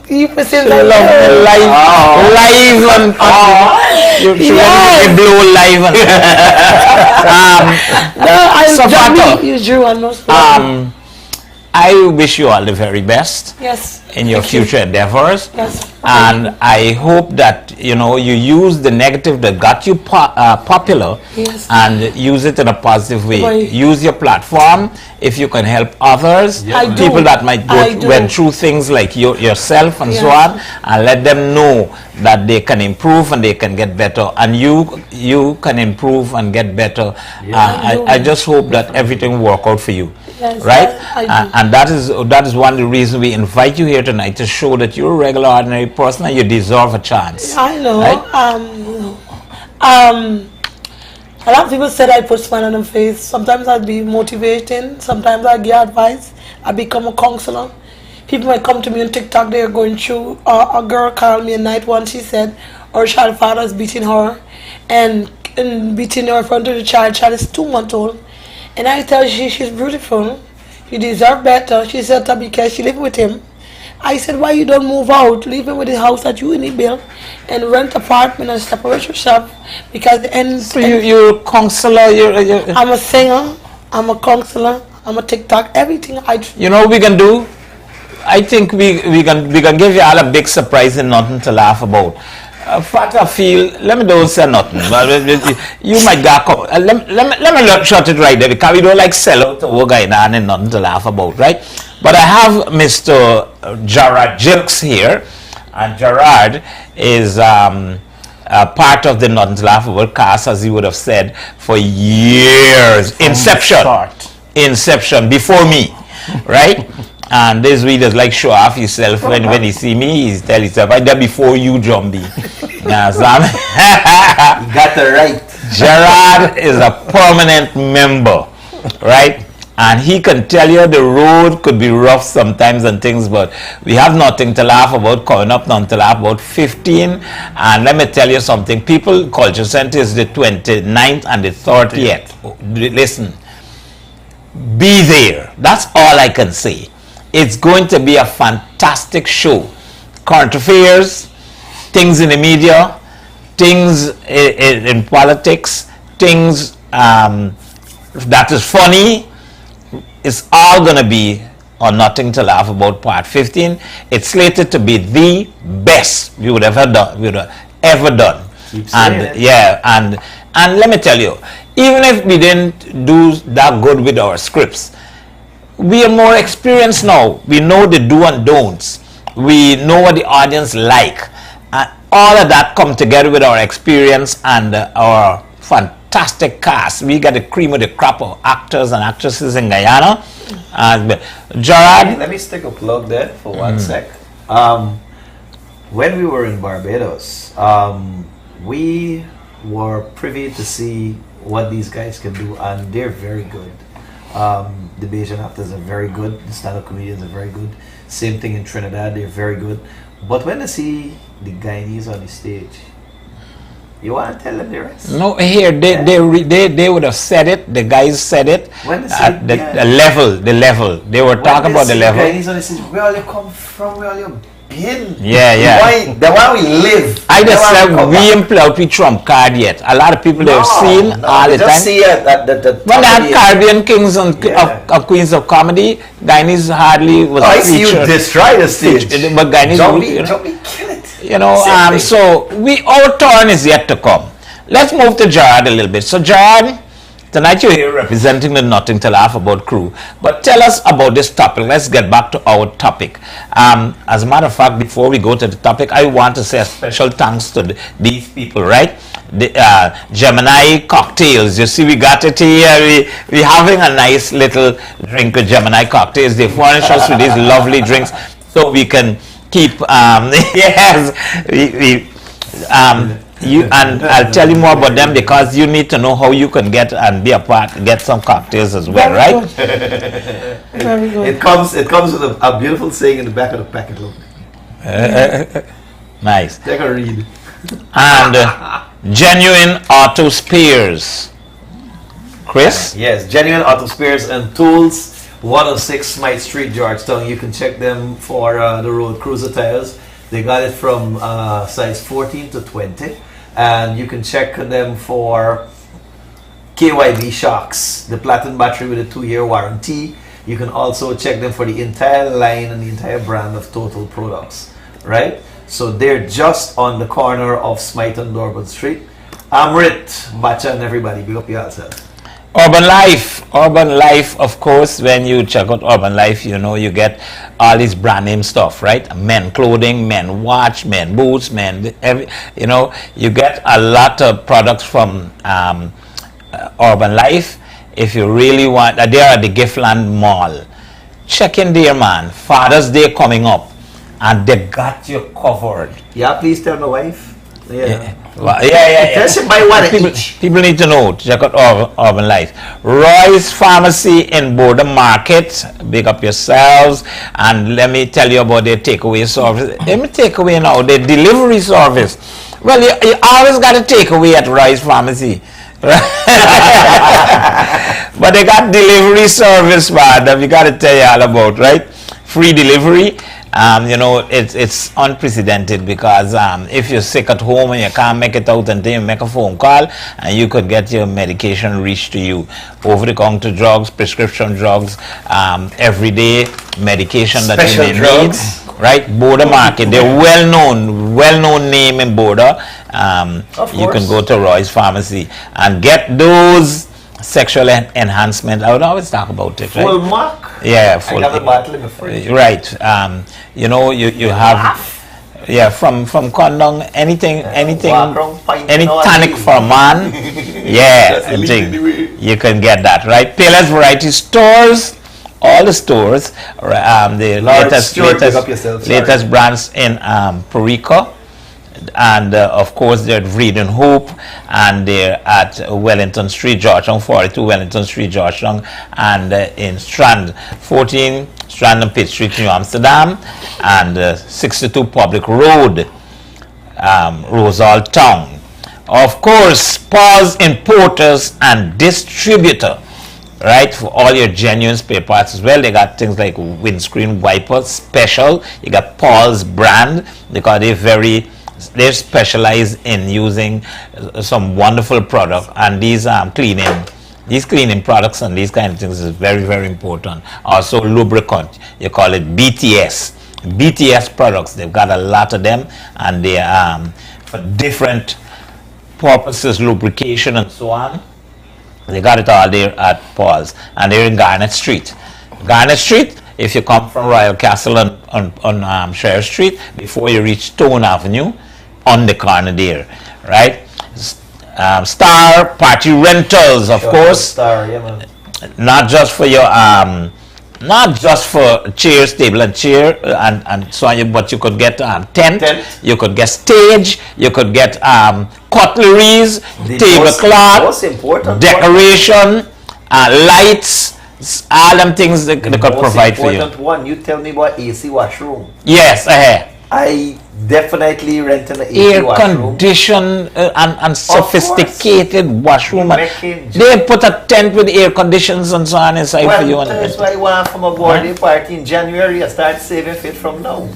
you for saying live on you blow live on you drew on those I wish you all the very best in your future endeavors. And I hope that you use the negative that got you popular and use it in a positive way. Use your platform if you can help others, people that might went through things like yourself and so on, and let them know that they can improve and they can get better, and you can improve and get better. I just hope that everything work out for you. Right? And that is one of the reasons we invite you here tonight, to show that you're a regular ordinary person and you deserve a chance. I know. Right? A lot of people said I put smile on their face. Sometimes I'd be motivating. Sometimes I give advice. I become a counselor. People might come to me on TikTok. They're going through. A girl called me a night once. She said her child father is beating her and beating her in front of the child. Child is 2 months old. And I tell her she's beautiful. He deserved better. She said that because she lived with him. I said, why you don't move out? Leave him with the house that you in the bill and rent apartment and separate yourself because the end. So you're a counselor. I'm a singer. I'm a counselor. I'm a TikTok. Everything I. You know what we can do? I think we can give you all a big surprise and nothing to laugh about. Fatta feel, let me don't say nothing. You might get let me shut it right there because we don't like sell out to what going on and nothing to laugh about, right? But I have Mr. Gerard Jilks here, and Gerard is part of the Nothing to Laugh About cast, as he would have said, for years. Inception, before me, right? And this we just like show off himself when he see me, he tell himself, I did before you, Jumbie. Now, Sam. You got it right. Gerard is a permanent member, right? And he can tell you the road could be rough sometimes and things, but we have nothing to laugh about coming up, nothing to laugh about 15. And let me tell you something, People Culture Center is the 29th and the 30th. Listen, be there. That's all I can say. It's going to be a fantastic show. Current affairs, things in the media, things in politics, things that is funny. It's all going to be on Nothing to Laugh About Part 15. It's slated to be the best we would have ever done. And yeah, and let me tell you, even if we didn't do that good with our scripts, we are more experienced now. We know the do and don'ts. We know what the audience like. All of that come together with our experience and our fantastic cast. We got the cream of the crop of actors and actresses in Guyana. Gerard, let me stick a plug there for 1 sec. When we were in Barbados, we were privy to see what these guys can do, and they're very good. The Bayesian actors are very good. The stand-up comedians are very good. Same thing in Trinidad, they're very good. But when they see the Guyanese on the stage, you want to tell them the rest? No, here they would have said it. The guys said it at the level. They were talking about the level. Guyanese on the stage, where all you come from? Where all you been? Yeah. The one we live. I just said we employed we trump card yet. A lot of people they've seen all the time. See the when they had Caribbean kings and queens of comedy, Guyanese hardly was I featured. see you destroy the stage. But Guyanese, Jumbie, kill it. You know, so our turn is yet to come. Let's move to Gerard a little bit. So Gerard, tonight you're here representing the Nothing to Laugh About crew. But tell us about this topic. Let's get back to our topic. As a matter of fact, before we go to the topic, I want to say a special thanks to these people, right? The Gemini cocktails. You see, we got it here. We're having a nice little drink with Gemini cocktails. They furnish us with these lovely drinks so we can keep and I'll tell you more about them because you need to know how you can get and be a part, get some cocktails as well, right? Very good. It comes with a beautiful saying in the back of the packet. Look. Nice. Take a read. And genuine auto spares. Chris? Yes, genuine auto spares and tools. 106 Smythe Street, Georgetown. You can check them for the road cruiser tires. They got it from size 14 to 20. And you can check them for KYB shocks, the platinum battery with a 2-year warranty. You can also check them for the entire line and the entire brand of Total products, right? So they're just on the corner of Smythe and Dorban Street. Amrit, Bacha, and everybody, big up yourself. Urban Life, of course. When you check out Urban Life, you know you get all this brand name stuff, right? Men clothing, men watch, men boots, you know, you get a lot of products from Urban Life. If you really want, they're at the Giftland Mall. Check in there, man. Father's Day coming up, and they got you covered. Yeah, please tell my wife. Yeah. People need to know. Check out Urban Life. Roy's Pharmacy in Border Market. Big up yourselves. And let me tell you about their takeaway service. Let me take away now. Their delivery service. Well, you always got a takeaway at Roy's Pharmacy. But they got delivery service, man, that we got to tell you all about, right? Free delivery. You know, it's unprecedented because if you're sick at home and you can't make it out until you make a phone call, and you could get your medication reached to you. Over-the-counter drugs, prescription drugs, everyday medication that you may need. Right, Border Market. They're well-known name in Border. You can go to Roy's Pharmacy and get those sexual enhancement. I would always talk about it, right? Full mark? Yeah, full. I have a bottle in the fridge. Right. You know, you have, yeah, from condom, anything, any tonic for a man. Yeah, I think you can get that, right? Payless Variety Stores. All the stores, the latest brands in Perico, and of course they're at Vreeden Hope, and they're at Wellington Street, Georgetown, 42 Wellington Street, Georgetown, and in Strand, 14 Strand and Pitt Street, New Amsterdam, and 62 Public Road, Rosal Town. Of course, Paul's Importers and Distributor. Right, for all your genuine spare parts as well. They got things like windscreen wipers, special. You got Paul's brand because they specialize in using some wonderful product, and these cleaning products and these kind of things is very, very important. Also lubricant, you call it BTS products. They've got a lot of them, and they for different purposes, lubrication and so on. They got it all there at Paul's, and they're in Garnet Street. Garnet Street, if you come from Royal Castle on Sheriff Street, before you reach Stone Avenue, on the corner there, right? Star Party Rentals, of course. Star, yeah, man. Not just for your not just for chairs, table and chair and so on, but you could get tent, you could get stage, you could get cutleries, tablecloth, decoration, lights, all them things they could provide for you. One, you tell me about AC washroom. Yes, I definitely rent an AC air washroom. conditioned and sophisticated washroom. They put a tent with air conditions and so on inside for you. That's why I want from a birthday party in January. I start saving for it from now.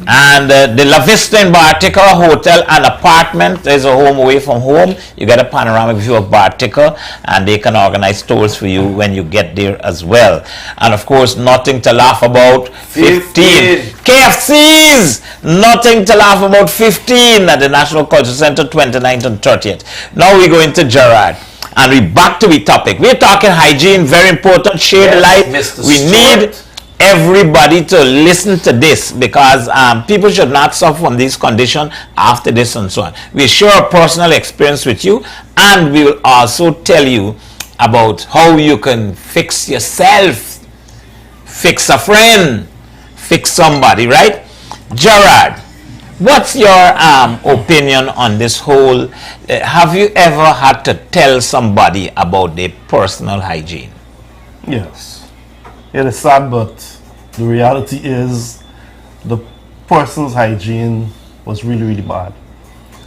And the La Vista in Bartica Hotel and Apartment, there's a home away from home. You get a panoramic view of Bartica, and they can organize tours for you when you get there as well. And of course, nothing to laugh about, 15. KFCs! Nothing to laugh about, 15 at the National Culture Center, 29th and 30th. Now we go into Gerard. And we back to the topic. We're talking hygiene, very important, share the light. We need everybody to listen to this because people should not suffer from this condition after this and so on. We share a personal experience with you, and we will also tell you about how you can fix yourself, fix a friend, fix somebody, right? Gerard, what's your opinion on this whole, have you ever had to tell somebody about their personal hygiene? Yes. It is sad, but the reality is the person's hygiene was really, really bad.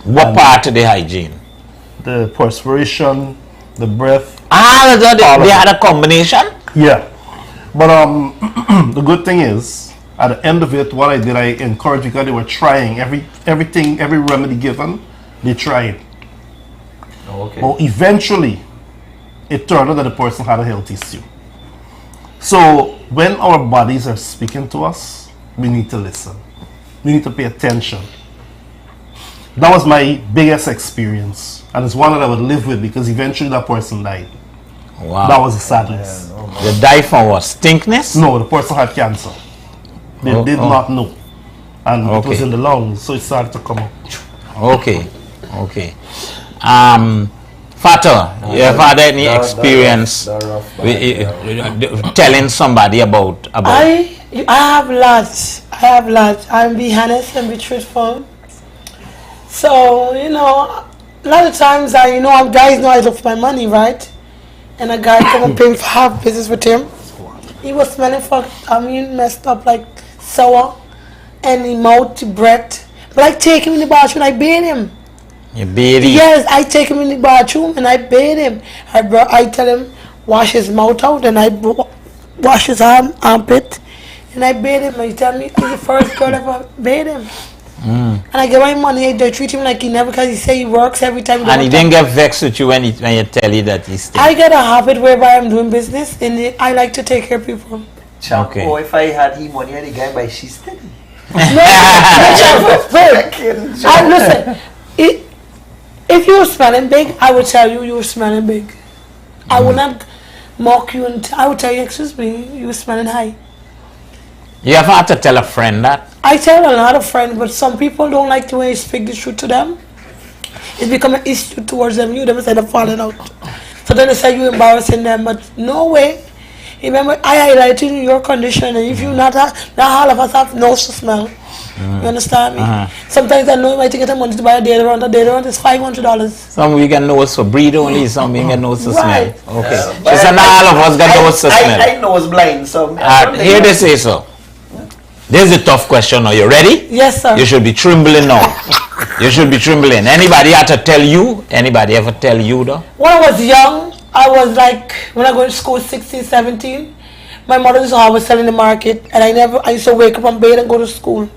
What part of the hygiene? The perspiration, the breath. They had a combination? Yeah. But the good thing is, at the end of it, what I did, I encouraged because they were trying everything, every remedy given, they tried. Okay. But eventually, it turned out that the person had a health issue. So when our bodies are speaking to us, we need to listen. We need to pay attention. That was my biggest experience, and it's one that I would live with because eventually that person died. Wow. That was the sadness. They died from what? Stinkness? No, the person had cancer. They did not know, and it was in the lungs, so it started to come up. Okay. Fatta, you have had any experience telling somebody about? I have lots. I'll be honest and be truthful. So, you know, a lot of times guys know I look for my money, right? And a guy come and pay me for half business with him. He was smelling messed up like sour and he mouth breath. But I take him in the bathroom and I bathe him. You bathe him? Yes, I take him in the bathroom and I bathe him. I tell him, wash his mouth out, and I wash his armpit, and I bathe him. And he tell me he's the first girl ever bathe him. And I give my money. They treat him like he never, because he say he works every time. And he didn't get vexed with you when you tell you that he's still. I get a habit whereby I'm doing business, and I like to take care of people. Okay. Oh, if I had him money, and the guy buy she's steady. Listen, if you were smelling big, I would tell you were smelling big. I would not mock you, and I would tell you, excuse me, you were smelling high. You ever had to tell a friend that? I tell a lot of friends, but some people don't like the way you speak the truth to them. It's become an issue towards them. You never said I'm falling out. So then they say you're embarrassing them, but no way. Remember, I highlighted your condition, and if you not all of us have nose to smell. You understand me? Sometimes I know you might get money to buy a deodorant. A deodorant is $500. Some we get nose for breed only, some we get nose to Right. smell. Okay. She said not all of us get nose to smell. I nose blind, so... Here they say so. This is a tough question. Are you ready? Yes, sir. You should be trembling now. You should be trembling. Anybody had to tell you? Anybody ever tell you though? When I was young, I was like, when I go to school 16, 17, my mother used to always sell in the market, and I used to wake up on bed and go to school.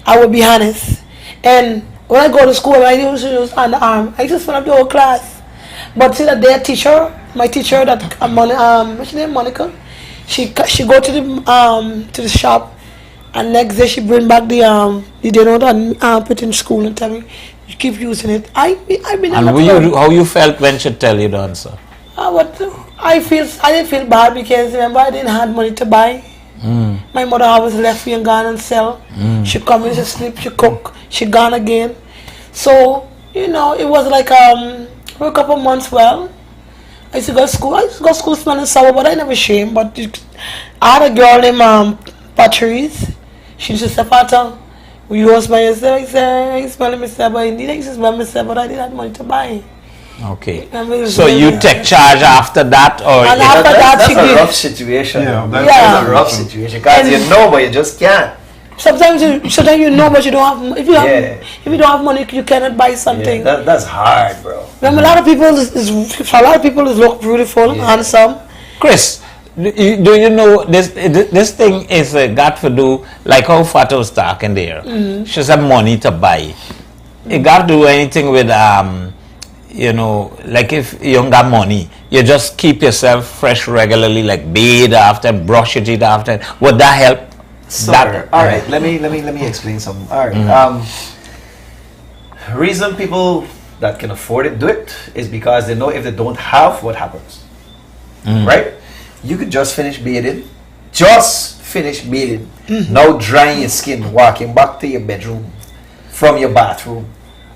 I would be honest. And when I go to school, I used to use underarm. I used to fill up the whole class. But see that their teacher, my teacher, that what's her name, Monica, she go to the shop, and next day she bring back the deodorant and put in school and tell me, you keep using it. I've been. And how you felt when she tell you the answer? I didn't feel bad, because remember I didn't have money to buy. My mother always left me and gone and sell. She come in, she sleep, she cook, she gone again. So it was like for a couple months. Well, I used to go to school. I used to go to school smelling sour, but I never shame. But I had a girl named Patrice. She used to say, Fatta, you always smell yourself. I said, I smell myself, but indeed I used to smell myself, but I didn't have money to buy. Okay. So you take charge after that, or and after that's a rough situation. Yeah, that's a rough situation, because you know, but you just can't. Sometimes you know, but you don't have. If you don't have money, you cannot buy something. Yeah, that's hard, bro. Remember, a lot of people look beautiful, handsome. Chris, do you know this thing is got to do like how Fatta was talking there. She said money to buy. It got to do anything with like if you don't got money, you just keep yourself fresh regularly, like bathe after, brush your teeth after. Would that help? All right, let me explain something. All right. Reason people that can afford it do it is because they know if they don't have, what happens. Right? You could just finish bathing. Now drying your skin, walking back to your bedroom from your bathroom,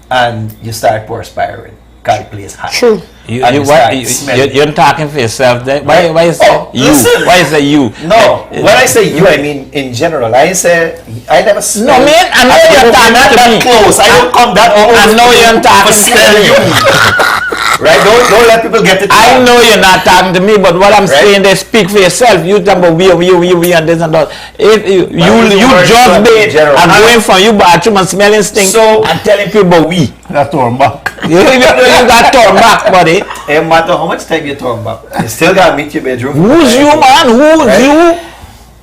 and you start perspiring. God, the place hot. True. You're talking for yourself there. Why is that you? Listen. Why is that you? No, when I say you, I mean in general. I never smell. No, man, I know you're talking to me. Close. I don't come that close. I know you're talking to me. Right? Don't let people get it. I know you're not talking to me, but what I'm saying, they speak for yourself. You talk about we and this and that. If you just bathe and going from you bathroom and smelling stink and telling people about we. That's torn back. You got torn back, buddy. No matter how much time you turn back, you still gotta meet your bedroom. Who's you, man? Who's you?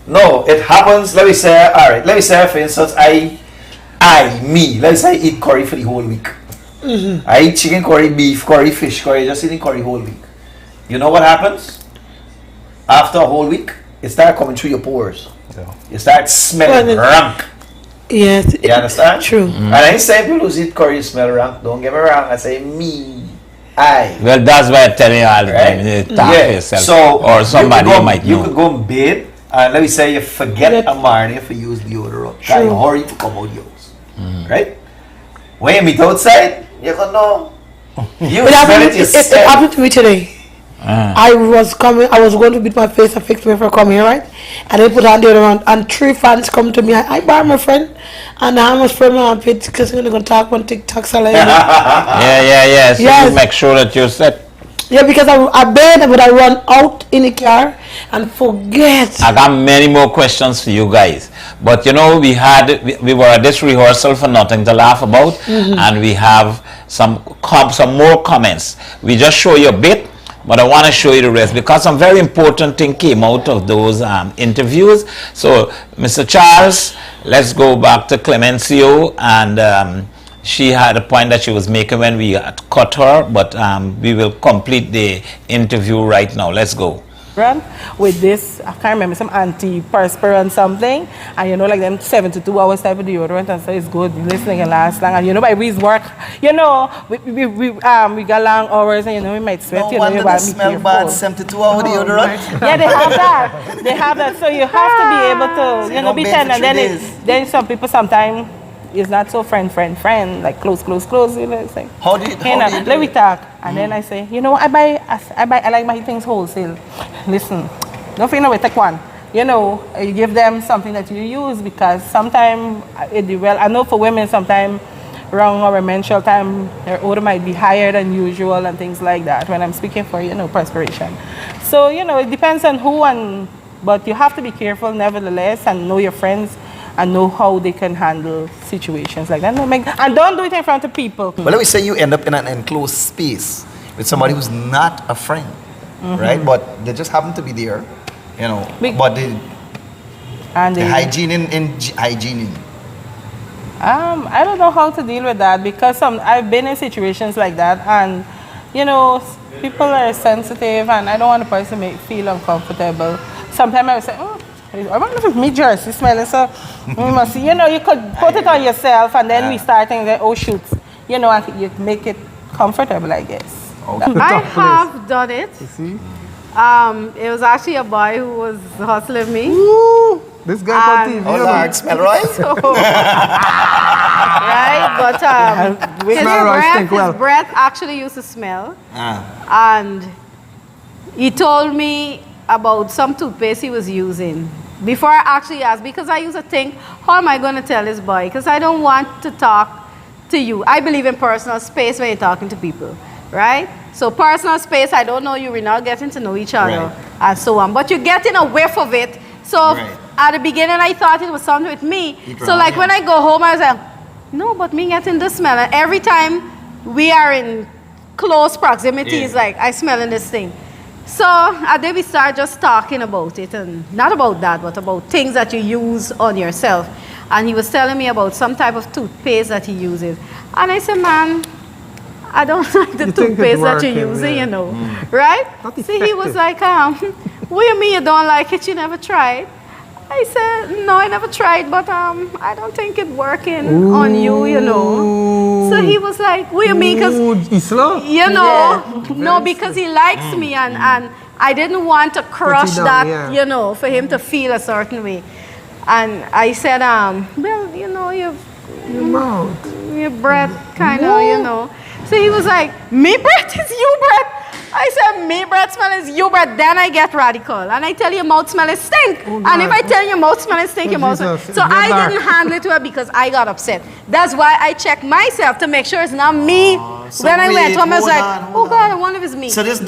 No, it happens. Let me say, for instance, let me say I eat curry for the whole week. I eat chicken curry, beef curry, fish curry, just eating curry whole week. You know what happens? After a whole week, it starts coming through your pores. You start smelling rank. Yes. You understand? True. And I say people who eat curry smell rank. Don't get me wrong. I say Well, that's why I'm telling you all the time. You talk for yourself. So or somebody you might know. You could go and bathe, and let me say you forget a morning if you use deodorant. You hurry to come out yours. Right? When you meet outside, you can know. You smell it yourself. It happened to me today. I was going to beat my face and fix me for coming here, right? And they put on deodorant, and 3 fans come to me. I borrowed my friend, and I almost spread my armpit because we're going to talk on TikTok. So like, yeah. So you make sure that you're set. Yeah, because I bathe, but I run out in the car and forget. I got many more questions for you guys, but we were at this rehearsal for Nothing to Laugh About, and we have some more comments. We just show you a bit, But I want to show you the rest because some very important thing came out of those interviews. So, Mr. Charles, let's go back to Clemencio, and she had a point that she was making when we cut her, but we will complete the interview right now. Let's go. With this, I can't remember, some antiperspirant something, and you know, like them 72 hours type of deodorant, and so it's good. Listening can last long, and you know, by we's work, you know, we got long hours, and you know, we might sweat. No you wonder know, they smell bad. 72-hour deodorant. Yeah, they have that. They have that. So you have to be able to, you know, be tender. And then some people sometimes it's not so friend, like close. You know, it's like how do you let me talk, and then I say, you know, I like my things wholesale. Listen, don't feel no way, take one. You know, you give them something that you use because sometimes I know for women sometimes around our menstrual time their odor might be higher than usual and things like that. When I'm speaking for, you know, perspiration. So you know, it depends on who but you have to be careful nevertheless and know your friends and know how they can handle situations like that. And don't do it in front of people. Well, let me say you end up in an enclosed space with somebody who's not a friend, right? But they just happen to be there, you know. But the hygiene in hygiene. I don't know how to deal with that because I've been in situations like that, and you know, people are sensitive, and I don't want the person to feel uncomfortable. Sometimes I would say, I wonder if me jersey smelling so. We must see, you know, you could put it on yourself, and then we start thinking, oh shoot, you know, and you make it comfortable, I guess. Okay. I have done it. You see? It was actually a boy who was hustling me. Ooh, this guy on TV. Oh, Lord, smell right? So, right, but his breath actually used to smell. And he told me about some toothpaste he was using. Before I actually asked, because I used to think, how am I going to tell this boy? Because I don't want to talk to you. I believe in personal space when you're talking to people, right? So personal space, I don't know you, we're not getting to know each other, and so on. But you're getting a whiff of it. So at the beginning, I thought it was something with me. So like when I go home, I was like, no, but me getting the smell. And every time we are in close proximity, it's like, I smelling this thing. So then we start just talking about it, and not about that, but about things that you use on yourself. And he was telling me about some type of toothpaste that he uses. And I said, man, I don't like the toothpaste that you're using, you know, right? So he was like, what do you mean you don't like it? You never tried? I said, no, I never tried, but I don't think it's working on you, you know. So he was like, what do you mean? Because, you know, no, because he likes me, and I didn't want to crush that, you know, for him to feel a certain way. And I said, well, you know, your breath kind of, you know. So he was like, me breath is you breath? I said, me breath smell is you breath. Then I get radical. And I tell you, mouth smell is stink. And if I tell you mouth smell is stink, your mouth smell. So I didn't handle it well because I got upset. That's why I checked myself to make sure it's not me. So when I went home, I was like, oh God, I wonder if it's me. So this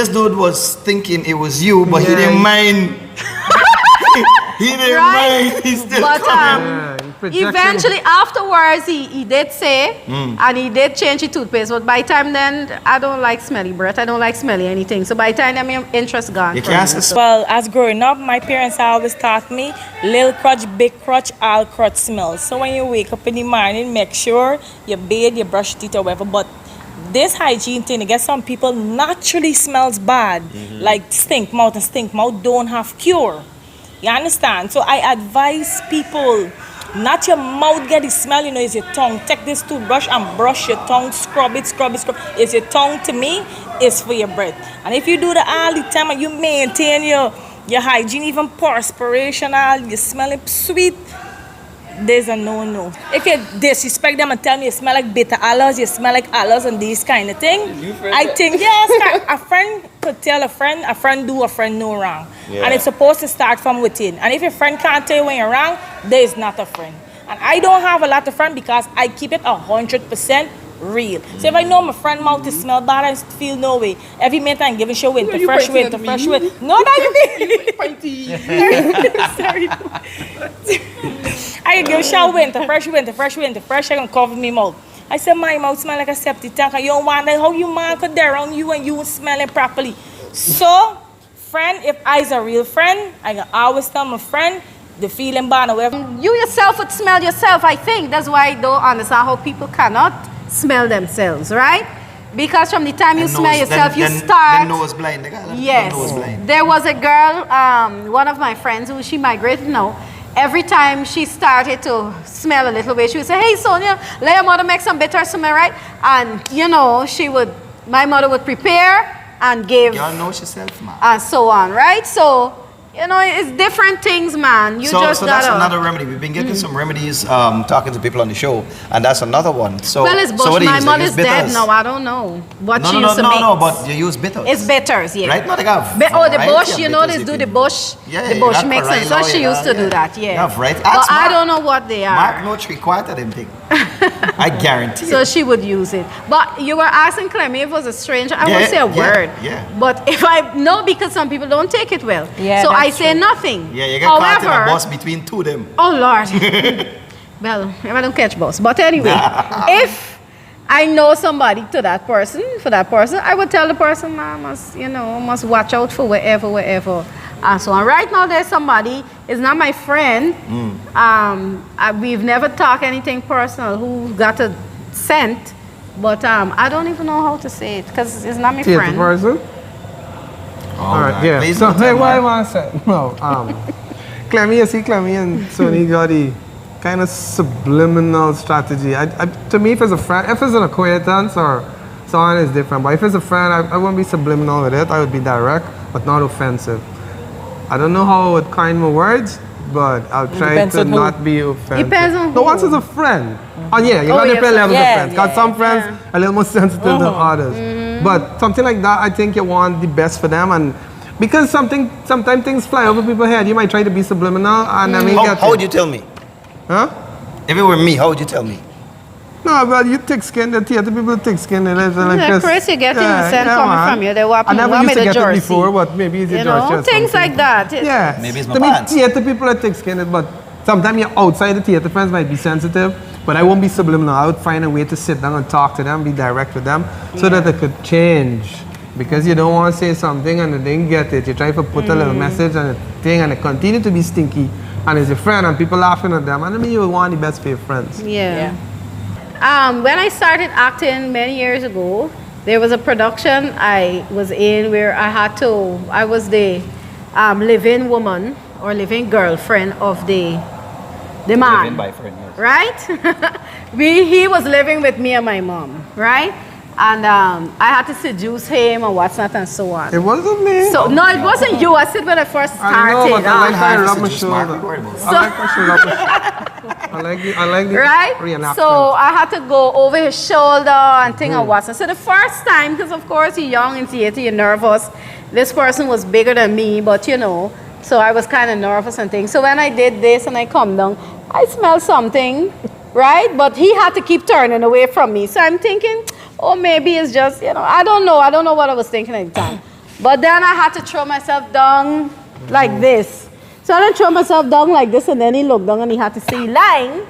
dude was thinking it was you, but he didn't mind. He didn't mind. He still coming. Eventually, afterwards, he did say, and he did change the toothpaste. But by the time then, I don't like smelly breath. I don't like smelly anything. So by the time then, my interest gone. Well, as growing up, my parents always taught me, little crutch, big crutch, all crutch smells. So when you wake up in the morning, make sure you bathe, you brush your teeth or whatever. But this hygiene thing, I guess some people naturally smells bad, like stink mouth, and stink mouth don't have cure. You understand? So I advise people, not your mouth get the smell, you know, it's your tongue. Take this toothbrush and brush your tongue, scrub it. It's your tongue, to me, is for your breath. And if you do that all the time and you maintain your hygiene, even perspiration, you smell it sweet, there's a no-no. If you disrespect them and tell me you smell like bitter aloes, you smell like aloes and these kind of thing, I think, yes, a friend could tell a friend do, a friend no wrong. And it's supposed to start from within. And if your friend can't tell you when you're wrong, there is not a friend. And I don't have a lot of friends because I keep it 100% real. So if I know my friend mouth to smell bad, I feel no way. Every minute I'm giving show winter, fresh winter. No, you mean. Sorry. I give shower winter, fresh, I can cover me mouth. I said, my mouth smell like a septic tank. And you wonder how you man could there on you and you smelling properly. So, friend, if I's a real friend, I can always tell my friend the feeling bad or whatever. You yourself would smell yourself, I think. That's why I don't understand how people cannot smell themselves, right? Because from the time you smell yourself, you start. The nose blind. Yes. The nose blind. There was a girl, one of my friends, who she migrated now. Every time she started to smell a little bit, she would say, "Hey, Sonia, let your mother make some bitter smell, right?" And you know, my mother would prepare and give. Y'all know herself, man. And so on, right? So, you know, it's different things, man. You so just that's gotta. another remedy. We've been getting some remedies, talking to people on the show, and that's another one. So, well, it's bush. so what do you My use? mother's dead now. I don't know what she used to make. No, but you use bitters. It's bitters, yeah. Right? Not like a the bush, you know, they do the bush. Yeah, the bush mixing. So she used to do that, yeah. Yeah, right. But I don't know what they are. Mark no 3/4 of them thing. I guarantee. So she would use it. But you were asking Clemmy if it was a stranger. I won't say a word. Yeah. But if I know, because some people don't take it well. Yeah, so I say nothing. Yeah, you get caught in a bus between two of them. Oh Lord. Well, I don't catch bus. But anyway, if I know somebody for that person, I would tell the person, I must watch out for wherever. And so on. Right now there's somebody, it's not my friend. We've never talked anything personal who got a scent, but I don't even know how to say it because it's not my friend. Person? All right, yeah. Please so, don't hey, tell why me. am I saying? No, Clemmy and Sonny got the kind of subliminal strategy. To me, if it's a friend, if it's an acquaintance or someone, is different. But if it's a friend, I wouldn't be subliminal with it. I would be direct, but not offensive. I don't know how I would coin my words, but I'll try to not be offensive. Depends on who. No, once it's a friend. Oh yeah, you got different levels of friends. Because some friends are a little more sensitive than others. But something like that, I think you want the best for them, and because sometimes things fly over people's head. You might try to be subliminal, and I mean, How would you tell me? Huh? If it were me, how would you tell me? No, but you thick skin, the theater people thick skin, and like Chris, you're getting a scent coming from you. They want I never used to get jersey. it before, but maybe it's a jersey or things like that. Yeah. Maybe it's my To me, pants. theater people are thick skinned, but sometimes you're outside the theater friends might be sensitive, but I won't be subliminal. I would find a way to sit down and talk to them, be direct with them, so that they could change. Because you don't want to say something and they didn't get it. You try to put a little message on a thing and they continue to be stinky. And it's your friend and people laughing at them. And I mean, you would want the best for your friends. Yeah. When I started acting many years ago, there was a production I was in where I was the live-in woman or live-in girlfriend of the man. Live-in by friend, yes. Right? He was living with me and my mom, right? And I had to seduce him and what's not and so on. It wasn't me. So no, it wasn't you. I said when I first started. I know, but I like how you rub my Just shoulder. Mark Incredible. I like how she rub my shoulder. I like the Right? reenactment. So I had to go over his shoulder and thing and what's not. So the first time, because of course you're young in theater, you're nervous. This person was bigger than me, but you know, so I was kind of nervous and things. So when I did this and I come down, I smelled something, right? But he had to keep turning away from me. So I'm thinking, oh, maybe it's just, I don't know what I was thinking at the time. But then I had to throw myself down like this. So I throw myself down like this, and then he looked down and he had to see lying.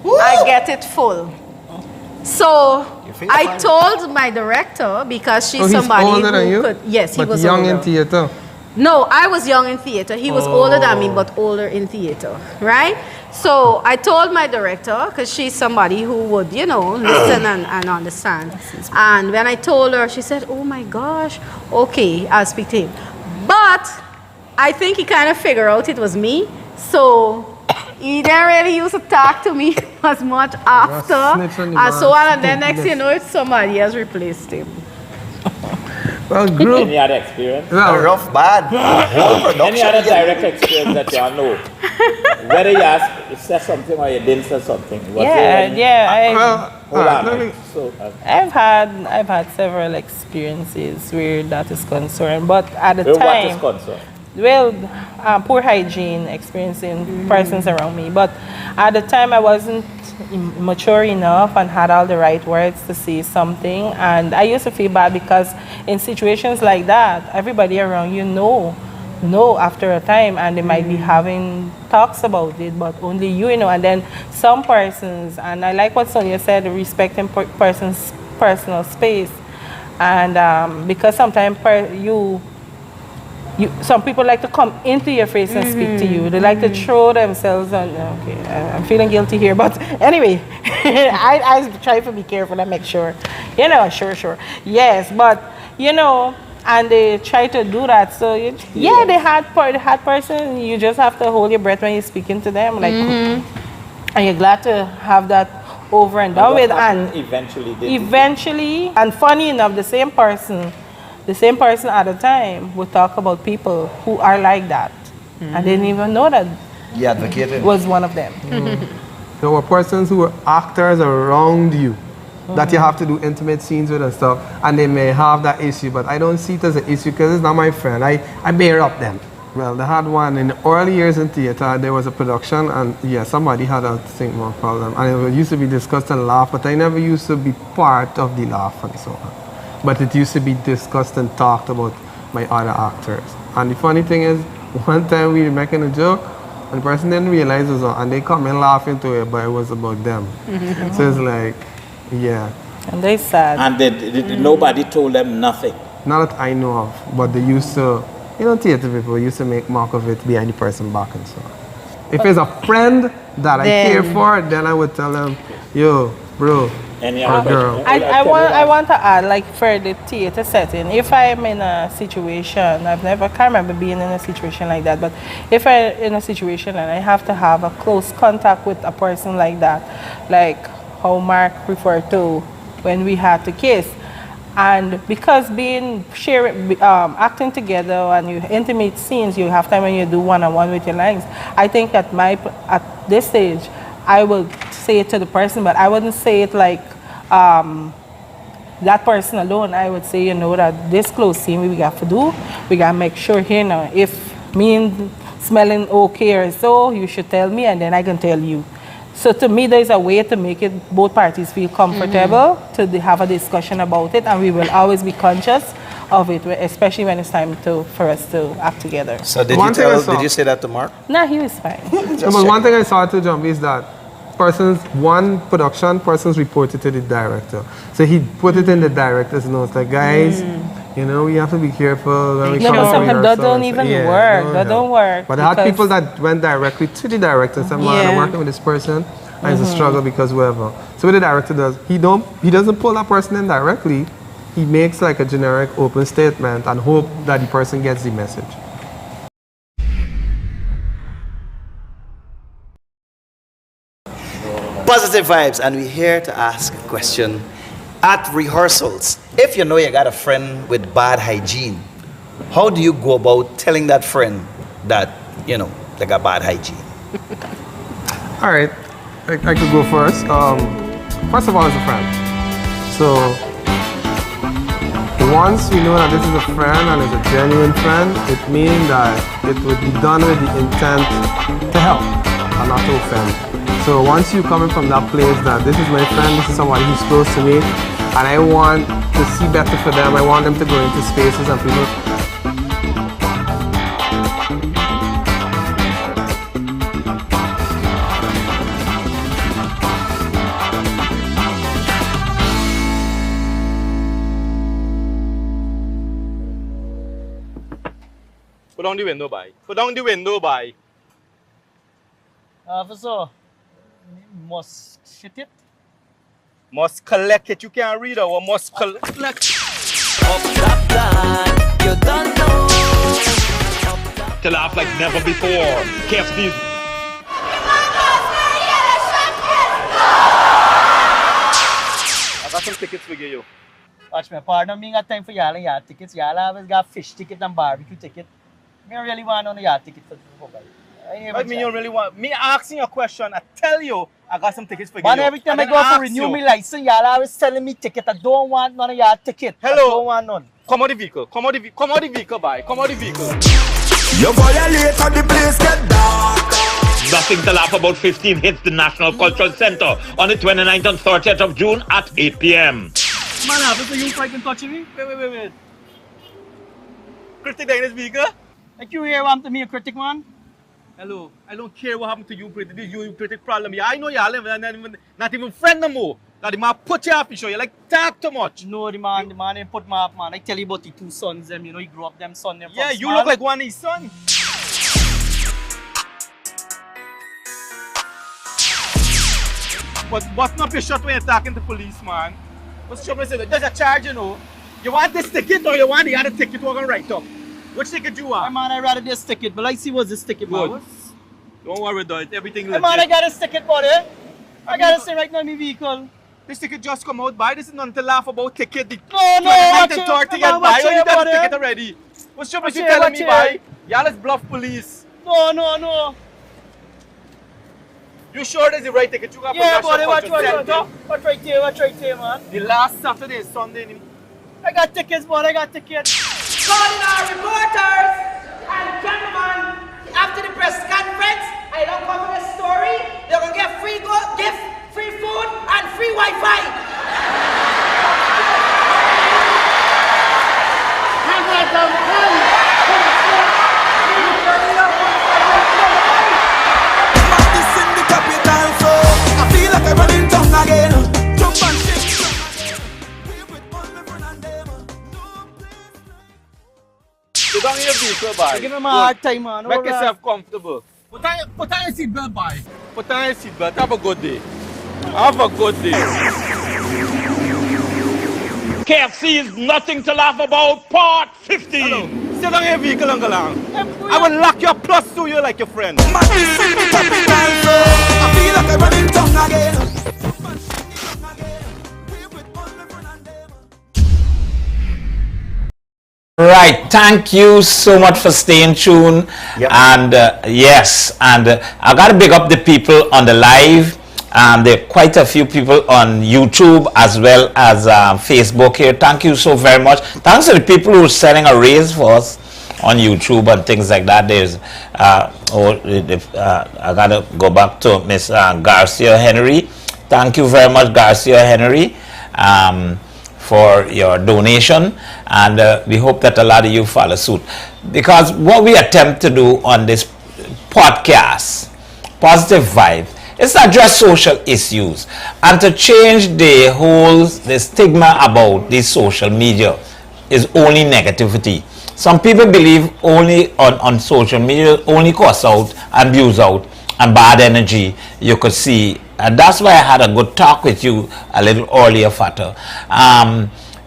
I get it full. So I told my director, because she's somebody older than who you? could, yes, he but was young older. in theater. No, I was young in theater. He was older than me, but older in theater, right? So I told my director, because she's somebody who would, listen and understand. And when I told her, she said, oh my gosh, okay, I'll speak to him. But I think he kind of figured out it was me. So he didn't really used to talk to me as much after. And so on. And then next thing you know, it's somebody else replaced him. Well, group. Any other experience? A rough, bad. Whole production. Any other direct experience that you all know? Whether you said something or you didn't say something. I've had several experiences where that is concerned, but at the time, what is concerned? Well, poor hygiene, experiencing persons around me. But at the time, I wasn't mature enough and had all the right words to say something. And I used to feel bad because in situations like that, everybody around you know after a time, and they might be having talks about it, but only you know. And then some persons, and I like what Sonia said, respecting person's personal space. And because sometimes some people like to come into your face and speak to you. They like to throw themselves on. Okay, I'm feeling guilty here, but anyway, I try to be careful and make sure, sure. Yes, but and they try to do that. So the hard person, you just have to hold your breath when you're speaking to them, like, and you're glad to have that over and done with. And eventually, and funny enough, the same person at a time would talk about people who are like that. I didn't even know that you advocated was one of them. There were persons who were actors around you that you have to do intimate scenes with and stuff, and they may have that issue, but I don't see it as an issue because it's not my friend. I bear up them. Well, they had one in the early years in theater. There was a production, and somebody had a more problem, and it used to be discussed and laughed, but I never used to be part of the laugh and so on. But it used to be discussed and talked about by other actors. And the funny thing is, one time we were making a joke, and the person didn't realize it was on, and they come in laughing to it, but it was about them. So it's like, and they sad. And nobody told them nothing? Not that I know of, but they used to, theater people used to make mock of it behind the person back and so on. If it's a friend that I care for, then I would tell them, yo, bro, or girl. I want to add, like, for the theater setting, if I'm in a situation, can't remember being in a situation like that, but if I'm in a situation and I have to have a close contact with a person like that, like how Mark referred to when we had to kiss, and because acting together and you intimate scenes, you have time when you do one-on-one with your lines. I think at this stage, I will say it to the person, but I wouldn't say it like that person alone. I would say, that this close scene we got to do, we got to make sure here, if me smelling okay or so, you should tell me, and then I can tell you. So to me, there's a way to make it both parties feel comfortable to have a discussion about it, and we will always be conscious of it, especially when it's time for us to act together. So did you say that to Mark? No, he was fine. But one thing I saw to Jumbie is that persons reported to the director. So he put it in the director's notes, like, guys, we have to be careful when we come to rehearsals. That don't even work. That don't work. But I had people that went directly to the director and said, man, I'm working with this person, and it's a struggle because whoever. So what the director does, he doesn't pull that person in directly. He makes like a generic open statement and hope that the person gets the message. Positive vibes, and we're here to ask a question. At rehearsals, if you know you got a friend with bad hygiene, how do you go about telling that friend that, they got bad hygiene? All right, I could go first. First of all, it's a friend. So once we know that this is a friend and it's a genuine friend, it means that it would be done with the intent to help and not to offend. So once you coming from that place that this is my friend, this is somebody who's close to me, and I want to see better for them, I want them to go into spaces and people. Put down the window, bye. Put down the window, bye. Officer, must shit it. Must collect it. You can't read or must collect. Up that line, you don't know. To laugh like never before. KFC's. I got some tickets for you. Watch me, pardon me, got time for y'all and y'all tickets. Y'all always got fish ticket and barbecue ticket. Me really want on y'all ticket for What mean you really want? Me asking a question, I tell you, I got some tickets for you. Man, every time I go to renew my license, y'all always selling me ticket. I don't want none of y'all ticket. Hello. I don't want none. Come on the vehicle. Come on the vehicle, bye. Come on the vehicle. You violate and the place get dark. Nothing to laugh about 15 hits the National Cultural Center on the 29th and 30th of June at 8 p.m. Man, officer, you fighting touching me? Wait. Critic in this vehicle? Like you here want to me a critic, man? Hello, I don't care what happened to you, critic. This is you critic problem. Yeah, I know y'all not even friend no more. Cause the man put you off the show. You like talk too much. No, the man ain't put me off, man. I tell you about the two sons, them. You know, he grew up them son them. Yeah, from you small. look like one of his sons. But button up your shot when you're talking to police, man. What's the trouble? There's a charge, you know. You want this ticket or you want the other ticket we're gonna write up? Which ticket you want? Hey, man, I'd rather this ticket, but let's see what's this ticket, man. Good. Don't worry about it. Everything Hey, legit. man, I got this ticket, buddy. I got this thing right now in my vehicle. This ticket just come out by. This is nothing to laugh about. Ticket. The No, watch it. 30 Man, get by. watch You it, need that buddy. ticket already. What's trouble? Watch You it, telling watch me it. by? Y'all let's bluff police. No. You sure there's the right ticket? You got Yeah, from buddy, National watch Control Center? right here, man. The last Saturday is Sunday. I got tickets, buddy, I got tickets. Calling our reporters and gentlemen, after the press conference, I don't cover the story. They're gonna get free gift, free food, and free Wi-Fi. I feel like I'm running tongue again. Jump and shake. Sit down in your vehicle, boy. Give him a hard time, man. Make Alright. yourself comfortable. Put on your seatbelt, boy. Put on your seatbelt. Have a good day. Have a good day. KFC is nothing to laugh about, part 15. Hello. Sit down in your vehicle, Uncle Lang. I will lock your plus to you like your friend. I feel like I'm running tongue again. Right, thank you so much for staying tuned. And yes, and I got to big up the people on the live. There are quite a few people on YouTube as well as Facebook here. Thank you so very much. Thanks to the people who are sending a raise for us on YouTube and things like that. There's I got to go back to Miss Garcia Henry. Thank you very much, Garcia Henry, for your donation, and we hope that a lot of you follow suit, because what we attempt to do on this podcast, Positive Vibe, is to address social issues and to change the stigma about this social media is only negativity. Some people believe only on social media, only cuss out and abuse out and bad energy you could see. And that's why I had a good talk with you a little earlier, Fatta.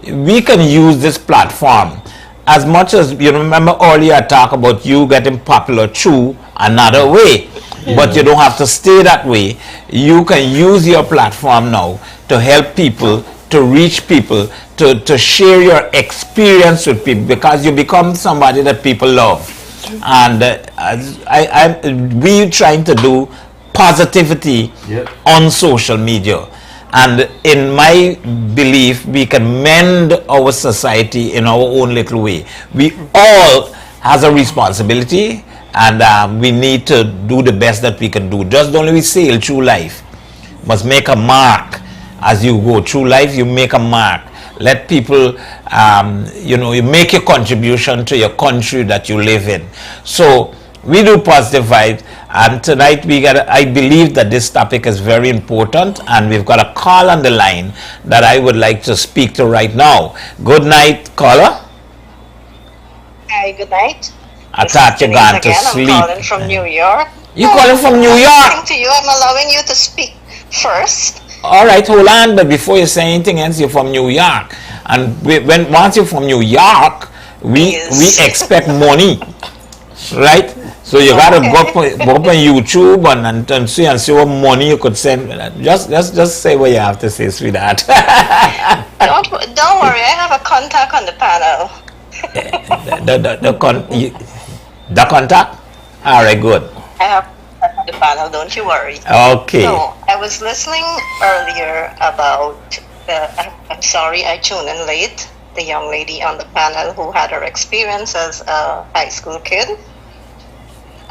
We can use this platform as much as, you remember earlier I talked about you getting popular through another way. But you don't have to stay that way. You can use your platform now to help people, to reach people, to share your experience with people, because you become somebody that people love. And we trying to do positivity on social media, and in my belief we can mend our society in our own little way. We all has a responsibility, and we need to do the best that we can do. Just don't let me sail through life. Must make a mark. As you go through life, you make a mark. Let people, you make a contribution to your country that you live in. So we do Positive Vibes, and tonight I believe that this topic is very important, and we've got a call on the line that I would like to speak to right now. Good night, caller. Hi, good night. I thought you're going to sleep. I'm calling from New York. You calling from New York? I'm to you. I'm allowing you to speak first. All right, hold on, but before you say anything else, you're from New York, and once you're from New York, we expect money, right? So you gotta go up on YouTube and see what money you could send. Just say what you have to say, sweetheart. Don't worry, I have a contact on the panel. The contact? All right, good. I have the panel, don't you worry. Okay. So I was listening earlier about I'm sorry I tuned in late, the young lady on the panel who had her experience as a high school kid,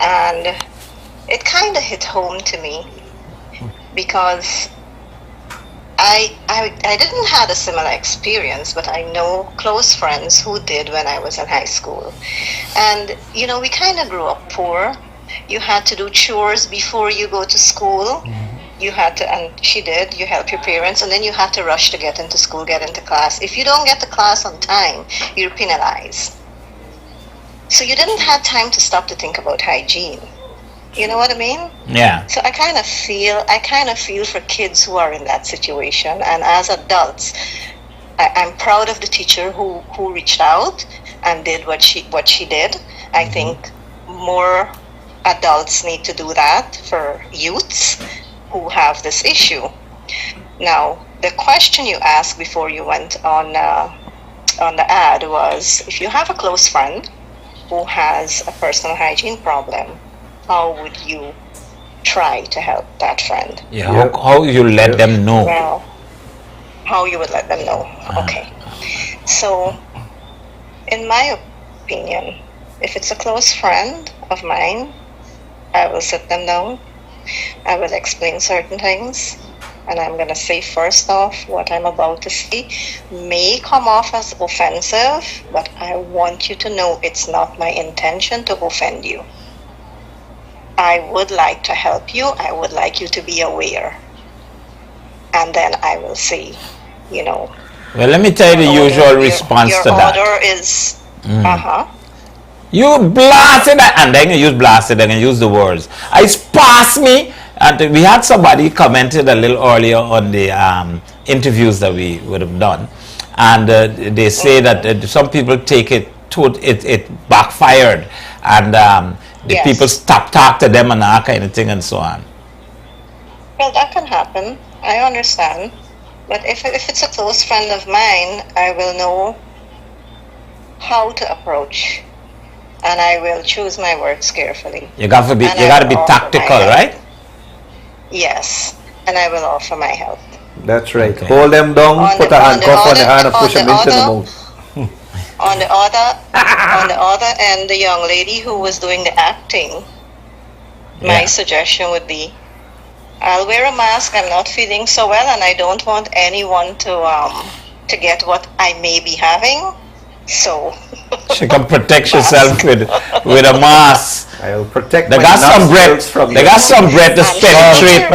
and it kind of hit home to me because I didn't have a similar experience, but I know close friends who did when I was in high school. And we kind of grew up poor. You had to do chores before you go to school. you had to, and she did, you help your parents, and then you had to rush to get into school, get into class. If you don't get to class on time, you're penalized. So you didn't have time to stop to think about hygiene. You know what I mean? Yeah. So I kind of feel for kids who are in that situation, and as adults, I'm proud of the teacher who reached out and did what she did. I think more adults need to do that for youths who have this issue. Now, the question you asked before you went on the ad was, if you have a close friend who has a personal hygiene problem, how would you try to help that friend? Yeah. How you let them know? Well, how you would let them know. Okay. So, in my opinion, if it's a close friend of mine, I will sit them down. I will explain certain things, and I'm going to say first off, what I'm about to say may come off as offensive, but I want you to know it's not my intention to offend you. I would like to help you. I would like you to be aware. And then I will say, you know. Well, let me tell you the usual response to that. Your order is, You blasted that, and then you use blasted, and you use the words. It's past me. And we had somebody commented a little earlier on the interviews that we would have done, and they say that some people take it backfired, and the people stop talk to them and that kind of thing and so on. Well, that can happen. I understand. But if it's a close friend of mine, I will know how to approach, and I will choose my words carefully. You got to be tactical, right? Yes, and I will offer my help. That's right. Okay. Hold them down, put a handcuff on the hand and push them into the mouth. On the other end, the young lady who was doing the acting, my suggestion would be, I'll wear a mask. I'm not feeling so well, and I don't want anyone to get what I may be having. So she can protect herself with a mask. I'll protect. They got some bread. They got some bread to penetrate.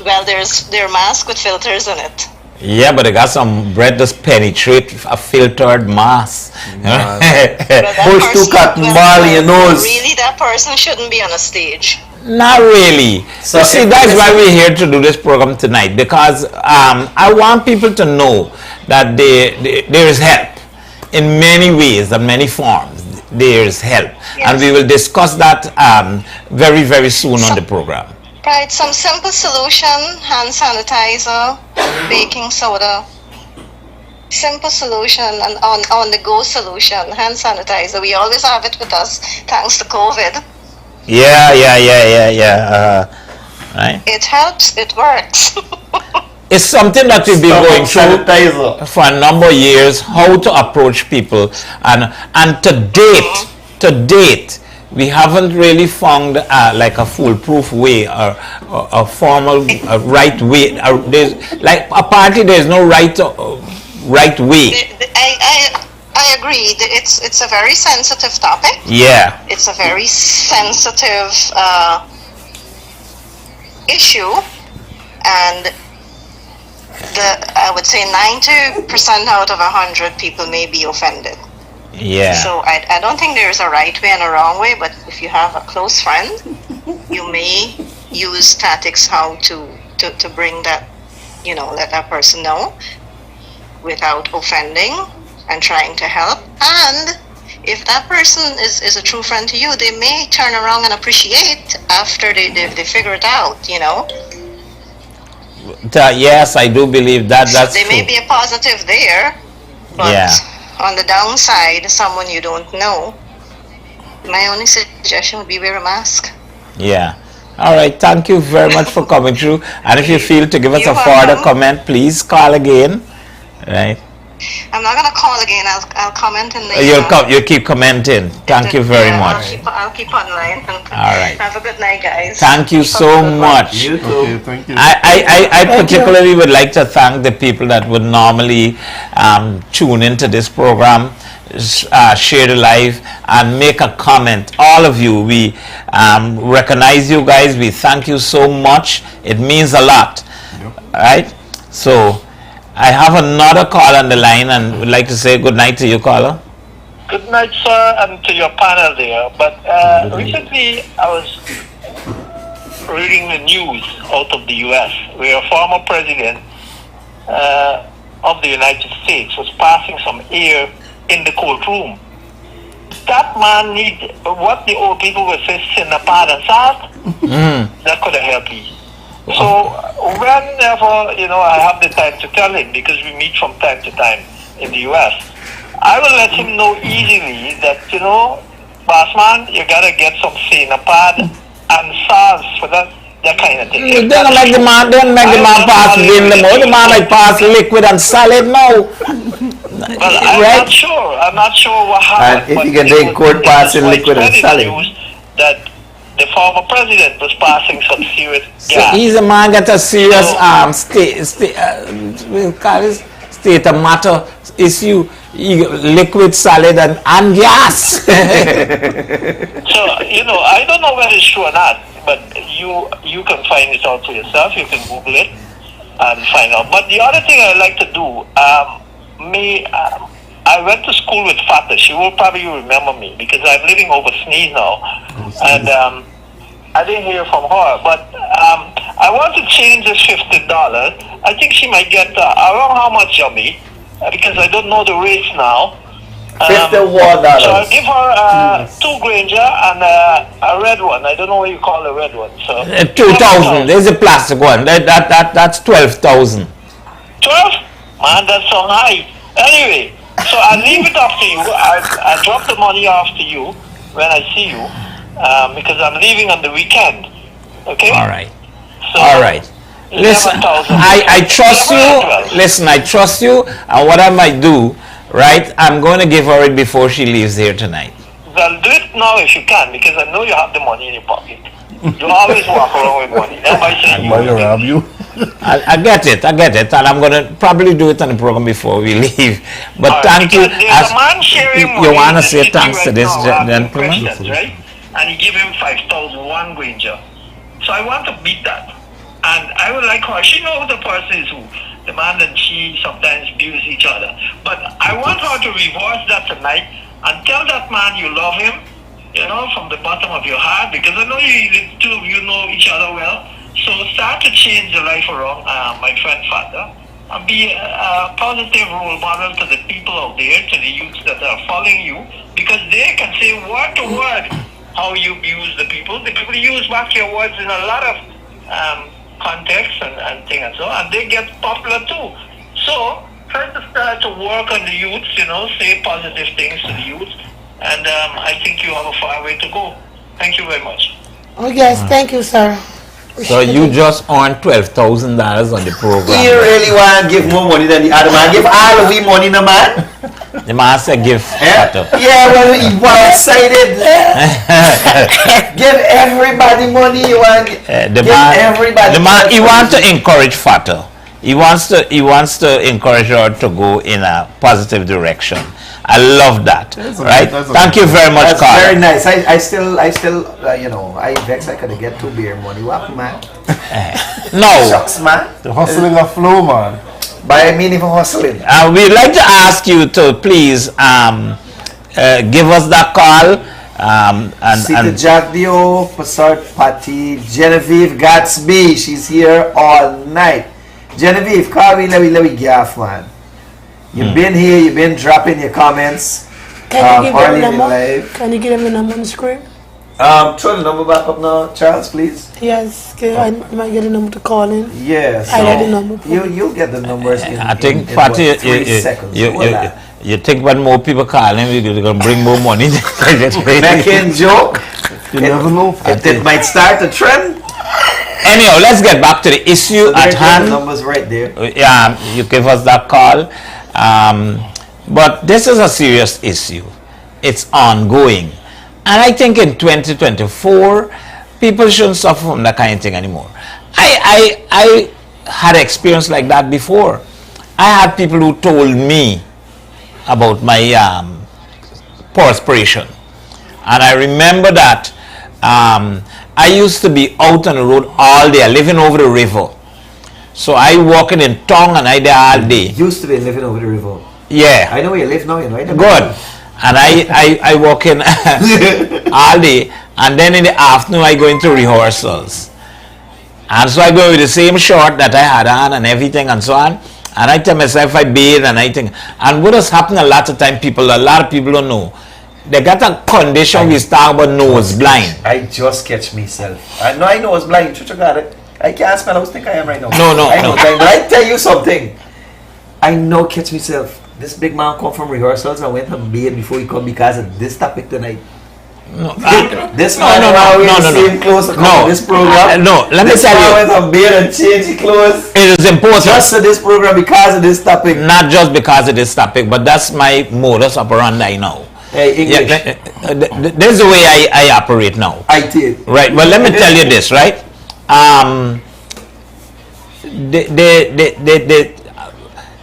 Well, there's their mask with filters in it. Yeah, but they got some bread to penetrate a filtered mask. Push two cotton ball in your nose. Really, that person shouldn't be on a stage. Not really. So you see, that's why we're here to do this program tonight, because I want people to know that there is help in many ways and many forms. There is help, and we will discuss that very, very soon on the program. Right, some simple solution: hand sanitizer, baking soda. Simple solution and on the go solution: hand sanitizer. We always have it with us, thanks to COVID. Yeah. Right. It helps. It works. It's something that we've been going through for a number of years, how to approach people, and to date, we haven't really found like a foolproof way or a formal right way. Apparently there's no right way. I agree. It's a very sensitive topic. Yeah. It's a very sensitive issue, and I would say 90% out of 100 people may be offended. Yeah. So I don't think there's a right way and a wrong way, but if you have a close friend, you may use tactics how to bring that, let that person know without offending and trying to help. And if that person is a true friend to you, they may turn around and appreciate after they figure it out, Yes, I do believe that. That's there may be a positive there, but on the downside, someone you don't know, my only suggestion would be wear a mask. Yeah. All right. Thank you very much for coming through. And if you feel to give us a further comment, please call again. Right. I'm not gonna call again. I'll comment in the. You keep commenting. Thank you very much. I'll keep online. All right. Have a good night, guys. Thank you so much. You too. Okay, thank you. I particularly would like to thank the people that would normally tune into this program. share the live and make a comment. All of you, we recognize you guys. We thank you so much. It means a lot. All right? So I have another call on the line and would like to say good night to you, caller. Good night, sir, and to your panel there. But recently I was reading the news out of the U.S. where a former president of the United States was passing some air in the courtroom. That man need what the old people would say, cinnamon and salt. That could have helped me. So whenever I have the time to tell him, because we meet from time to time in the U.S., I will let him know easily that boss man, you gotta get some cinnamon and salt for that kind of thing. They don't make the man pass vim the more. The man like pass liquid and solid now. Well, I'm not sure what happened. And if you can take court passing liquid and solid. That the former president was passing some serious So he's a man got a serious state of matter issue. Liquid, solid, and gas. So I don't know whether it's true or not, but you can find it out for yourself. You can Google it and find out. But the other thing I like to do, I went to school with Fatta. She will probably remember me because I'm living overseas now, and I didn't hear from her. But I want to change this $50. I think she might get around how much, Jumbie? Because I don't know the rates now. $51. So I'll give her 2 Granger and a red one. I don't know what you call the red one. So 2,000. There's a plastic one. That's 12,000. 12? Man, that's so high. Anyway, so I'll leave it up to you. I'll drop the money off to you when I see you, because I'm leaving on the weekend. Okay? All right. So, all right. Listen, I trust you. Listen, I trust you. And what I might do, right, I'm going to give her it before she leaves here tonight. Well, do it now if you can, because I know you have the money in your pocket. You always walk around with money. Nobody saying you. I get it, and I'm going to probably do it on the program before we leave. But thank you. You want to say thanks to this gentleman? Right? And he gave him 5,001 Granger. So I want to beat that. And I would like her, she knows the person is who. The man and she sometimes abuse each other. But I want her to reverse that tonight and tell that man you love him, from the bottom of your heart, because I know the two of you know each other well. So start to change your life around, my friend Fatta, and be a positive role model to the people out there, to the youths that are following you, because they can say word to word how you abuse the people. The people use back your words in a lot of context and things and so on, and they get popular too. So try to start to work on the youths, say positive things to the youths, and I think you have a far way to go. Thank you very much. Oh yes, thank you, sir. So you just earned $12,000 on the program. You really want to give more money than the other man? Give all of we money, no man. The man said give Fatta. Yeah, well, he one-sided. Give everybody money. You want give everybody. The man, he wants to encourage Fatta. He wants to encourage her to go in a positive direction. I love that. Right? Thank you very much, Carl. Very nice. I still, I vex. I could get 2 beer money. What, man? No. Shucks, man. The hustling of flow, man. By meaning for hustling. We'd like to ask you to please give us that call. And Jack Dio, Passart Patty, Genevieve Gatsby. She's here all night. Genevieve, call me, let me gyaff, man. You've been here, you've been dropping your comments. Can you give them the number? Can you give them the number on the screen? Throw the number back up now, Charles, please. Yes, I might get a number to call in. Yes. I got the number. You'll get the numbers in, I think, in Patty, 3 seconds. You think when more people call in, we're going to bring more money. Making joke. You never know. It might start a trend. Anyhow, let's get back to the issue at hand. The numbers right there. Yeah, you give us that call. But this is a serious issue. It's ongoing. And I think in 2024, people shouldn't suffer from that kind of thing anymore. I had experience like that before. I had people who told me about my perspiration. And I remember that I used to be out on the road all day, living over the river. So I walking in town and I there all day. Used to be living over the river. Yeah. I know where you live now, you know. Good. And I walk in all day, and then in the afternoon I go into rehearsals. And so I go with the same short that I had on and everything and so on. And I tell myself I bathe and I think. And what has happened a lot of time, a lot of people don't know. They got a condition we talk about nose blind. I just catch myself. I know I nose blind. You got it. I can't spell how think I am right now. No. But I tell you something. I know catch myself. This big man come from rehearsals and went and bathe before he come because of this topic tonight. This man same clothes to come to this program. Let me tell you. This man went and bathe and changed his clothes. It is important. Just for this program because of this topic. Not just because of this topic, but that's my modus operandi now. Hey, English. Yeah, this is the way I operate now. I did. Right. Well, let me tell you this, right?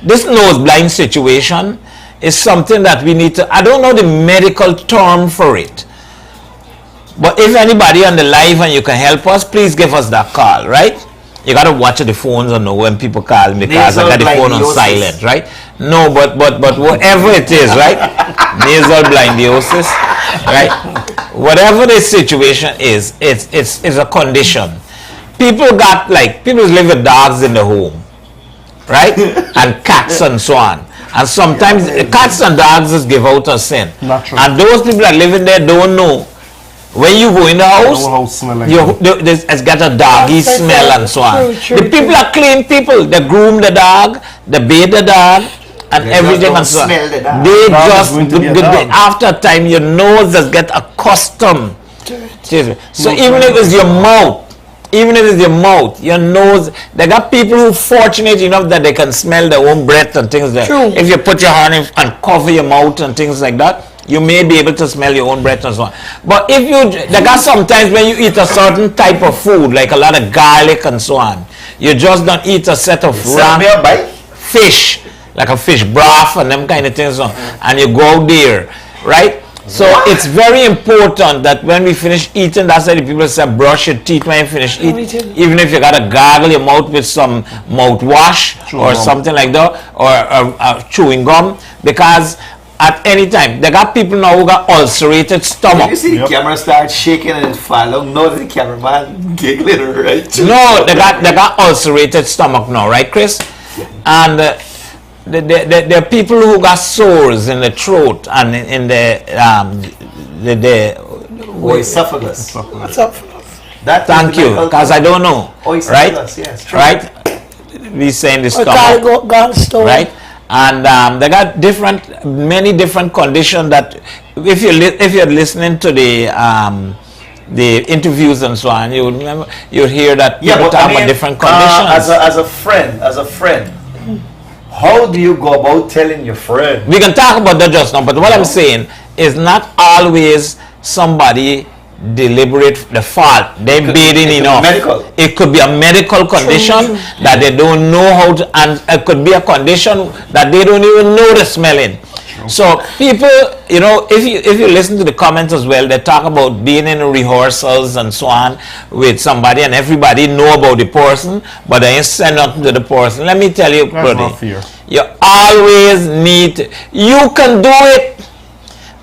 This nose blind situation is something that we need to, I don't know the medical term for it, but if anybody on the live and you can help us, please give us that call, right? You got to watch the phones and know when people call me because I got the phone on silent, right? No, but whatever it is, right? Nasal blindiosis, right? Whatever the situation is, it's a condition. People live with dogs in the home, right? And cats and so on. And sometimes cats and dogs just give out a scent. And those people that live in there don't know. When you go in the house, it's got a doggy smell and so on. The people are clean people. They groom the dog, they bathe the dog, and everything and so on. They just, after a time, your nose just get accustomed to it. So even if it's your mouth, your nose, they got people who fortunate enough that they can smell their own breath and things like that. If you put your hand in and cover your mouth and things like that, you may be able to smell your own breath and so on. But if they got sometimes when you eat a certain type of food, like a lot of garlic and so on, you just don't eat a set of fish, like a fish broth and them kind of things, and you go out there, right? So it's very important that when we finish eating, that's why the people say brush your teeth when you finish eating. Even if you got to gargle your mouth with some mouthwash or something like that, or chewing gum, because at any time, they got people now who got ulcerated stomach. You see the camera start shaking and it fall out. No, the cameraman giggling, right? No, they got ulcerated stomach now, right, Chris? And there are people who got sores in the throat and in the esophagus. Thank you, because I don't know, right? Yes, right? We saying the stomach, right? And they got many different conditions that if you're listening to the interviews and so on, you would remember, you'd hear that people talk about different conditions. As a friend, how do you go about telling your friend? We can talk about that just now, but what I'm saying is not always somebody deliberate the fault. They're bathing enough. It could be a medical condition that they don't know how to, and it could be a condition that they don't even know the smelling. So people, if you listen to the comments as well, they talk about being in rehearsals and so on with somebody, and everybody know about the person, but they ain't send nothing to the person. Let me tell you, buddy, you always you can do it.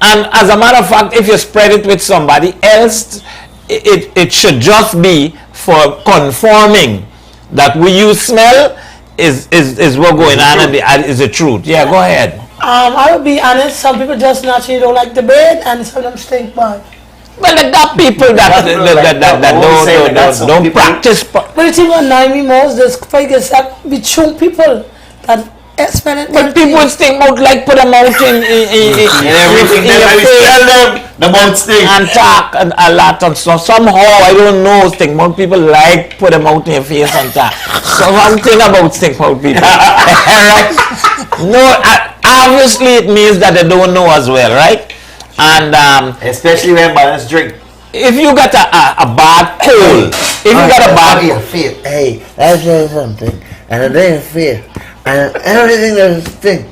And as a matter of fact, if you spread it with somebody else, it should just be for conforming that what you smell is what's going on and is the truth. Yeah, go ahead. I will be honest, some people just naturally don't like the bed and some of them stink bad. Well, there are people that don't practice. But the thing that annoys me most is with young people that smell it. But people stink out like put them out in everything. The mouth stink. And talk a lot and so somehow I don't know stink mouth people like put them out in your face and talk. So one thing about stink mouth people, right? No, obviously it means that they don't know as well, right? And especially when balance drink. If you got a bad cold, hey, I say something, and I didn't feel. And everything that stink.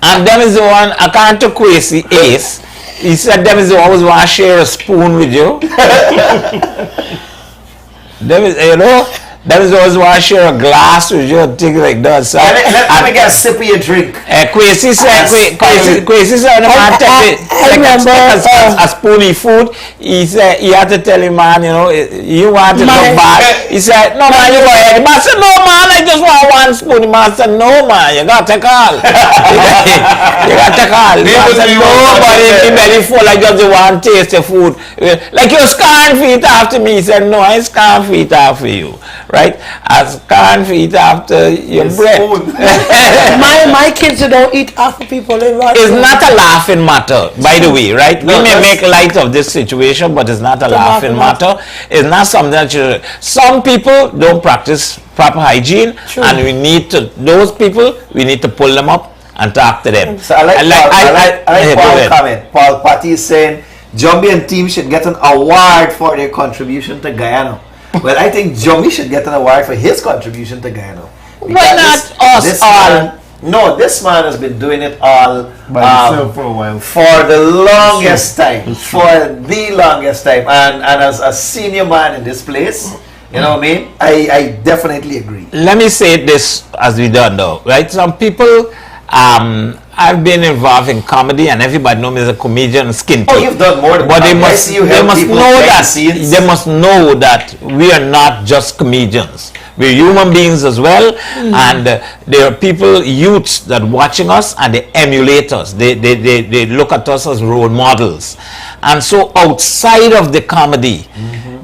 And them is the one, according to Crazy Ace, he said them is the one who want to share a spoon with you. Them is, you know, them is the ones who want to share a glass with you and things like that. So, let me get a sip of your drink. Crazy said, no man take a spoony food. He said, he had to tell him, man, you know, you want to look bad. He said, no man, you go ahead. The man said, no man, I just want one spoon. The man said, no man, you got to take all. You got to take all. The man said, no, but he belly full, I just want to taste the food. Like you're scarring feet after me. He said, no, I ain't scarring feet after you. Right? As can't eat after your breath. my kids don't eat after people. It's not a laughing matter, by the way, right? We may make light of this situation, but it's not a laughing matter. It's not something that you... Some people don't practice proper hygiene, and we need to... Those people, we need to pull them up and talk to them. So I like Paul's comment. Paul Patty is saying, Jumbie and team should get an award for their contribution to Guyana. Well, I think Jumbie should get an award for his contribution to Guyana. Why not us all? No, this man has been doing it all by himself for a while. For the longest time. For the longest time. And as a senior man in this place, you know what I mean? I definitely agree. Let me say this as we done though, right? Some people, I've been involved in comedy and everybody knows me as a comedian skin tight. Oh, you've done more than but that. They must know that we are not just comedians. We're human beings as well, and there are people, youths that watching us and they emulate us. They look at us as role models. And so outside of the comedy,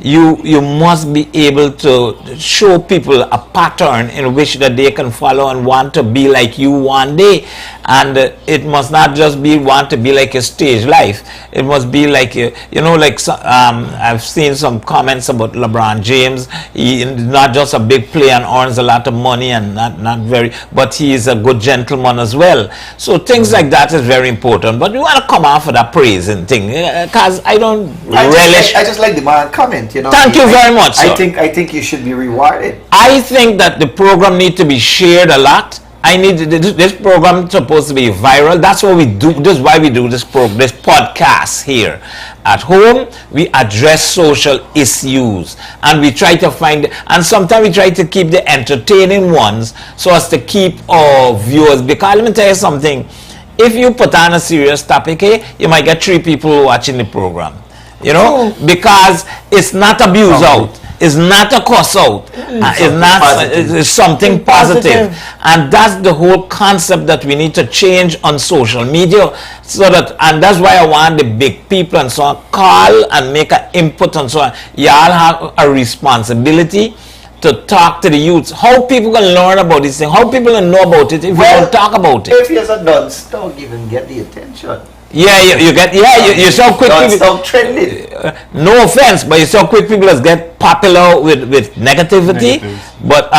you must be able to show people a pattern in which that they can follow and want to be like you one day. And it must not just be want to be like a stage life. It must be like, you know, like I've seen some comments about LeBron James. He's not just a big player and earns a lot of money and not very, but he is a good gentleman as well. So things like that is very important. But we want to come off of that praising thing, because I don't relish. I just like the man comment, you know. Thank you very much, sir. I think you should be rewarded. I think that the program needs to be shared a lot. This program is supposed to be viral. That's what we do. This is why we do this podcast here. At home, we address social issues and we try to find, and sometimes we try to keep the entertaining ones so as to keep our viewers. Because let me tell you something, if you put on a serious topic, you might get 3 people watching the program. You know, because it's not abuse out. It's not a cuss out. It's something positive. And that's the whole concept that we need to change on social media. So that, and that's why I want the big people and so on call and make an input and so on. Y'all have a responsibility to talk to the youths. How people can learn about this thing? How people can know about it if we don't talk about it? If you're a dunce, don't even get the attention. Yeah, you're so quick. Stop trending. No offense, but you're so quick. People just get popular with negativity. But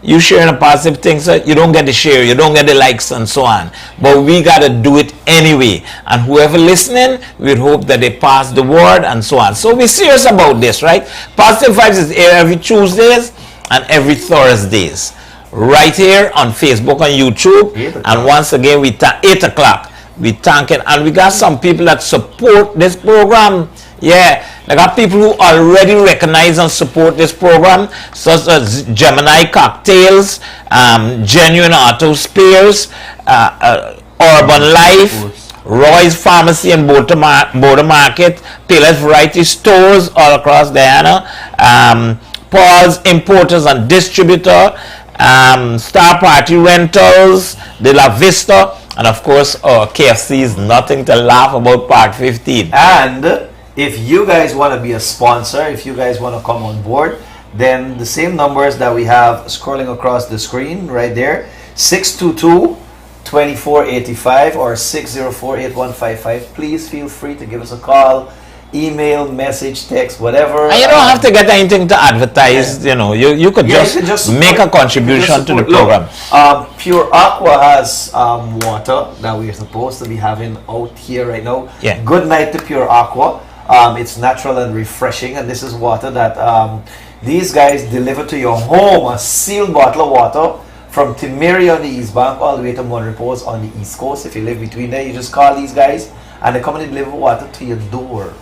you sharing a positive thing, so you don't get the share, you don't get the likes and so on. But we gotta do it anyway. And whoever listening, we hope that they pass the word and so on. So we're serious about this, right? Positive Vibes is aired every Tuesdays and every Thursdays, right here on Facebook and YouTube. And once again, we 8 o'clock. We thank it, and we got some people that support this program. Yeah, I got people who already recognize and support this program, such as Gemini Cocktails, Genuine Auto Spares, Urban Life, Roy's Pharmacy and Border Market, Payless Variety Stores all across Guyana, Paul's Importers and Distributor, Star Party Rentals, De La Vista, and of course, KFC is nothing to laugh about part 15. And if you guys want to be a sponsor, if you guys want to come on board, then the same numbers that we have scrolling across the screen right there, 622-2485 or 604-8155. Please feel free to give us a call, email, message, text, whatever. And you don't have to get anything to advertise, you know, you could just make a contribution to the program. Look, Pure Aqua has water that we're supposed to be having out here right now. Yeah. Good night to Pure Aqua. It's natural and refreshing, and this is water that these guys deliver to your home, a sealed bottle of water from Timeri on the East Bank all the way to Monrepose on the East Coast. If you live between there, you just call these guys and they come and deliver water to your door.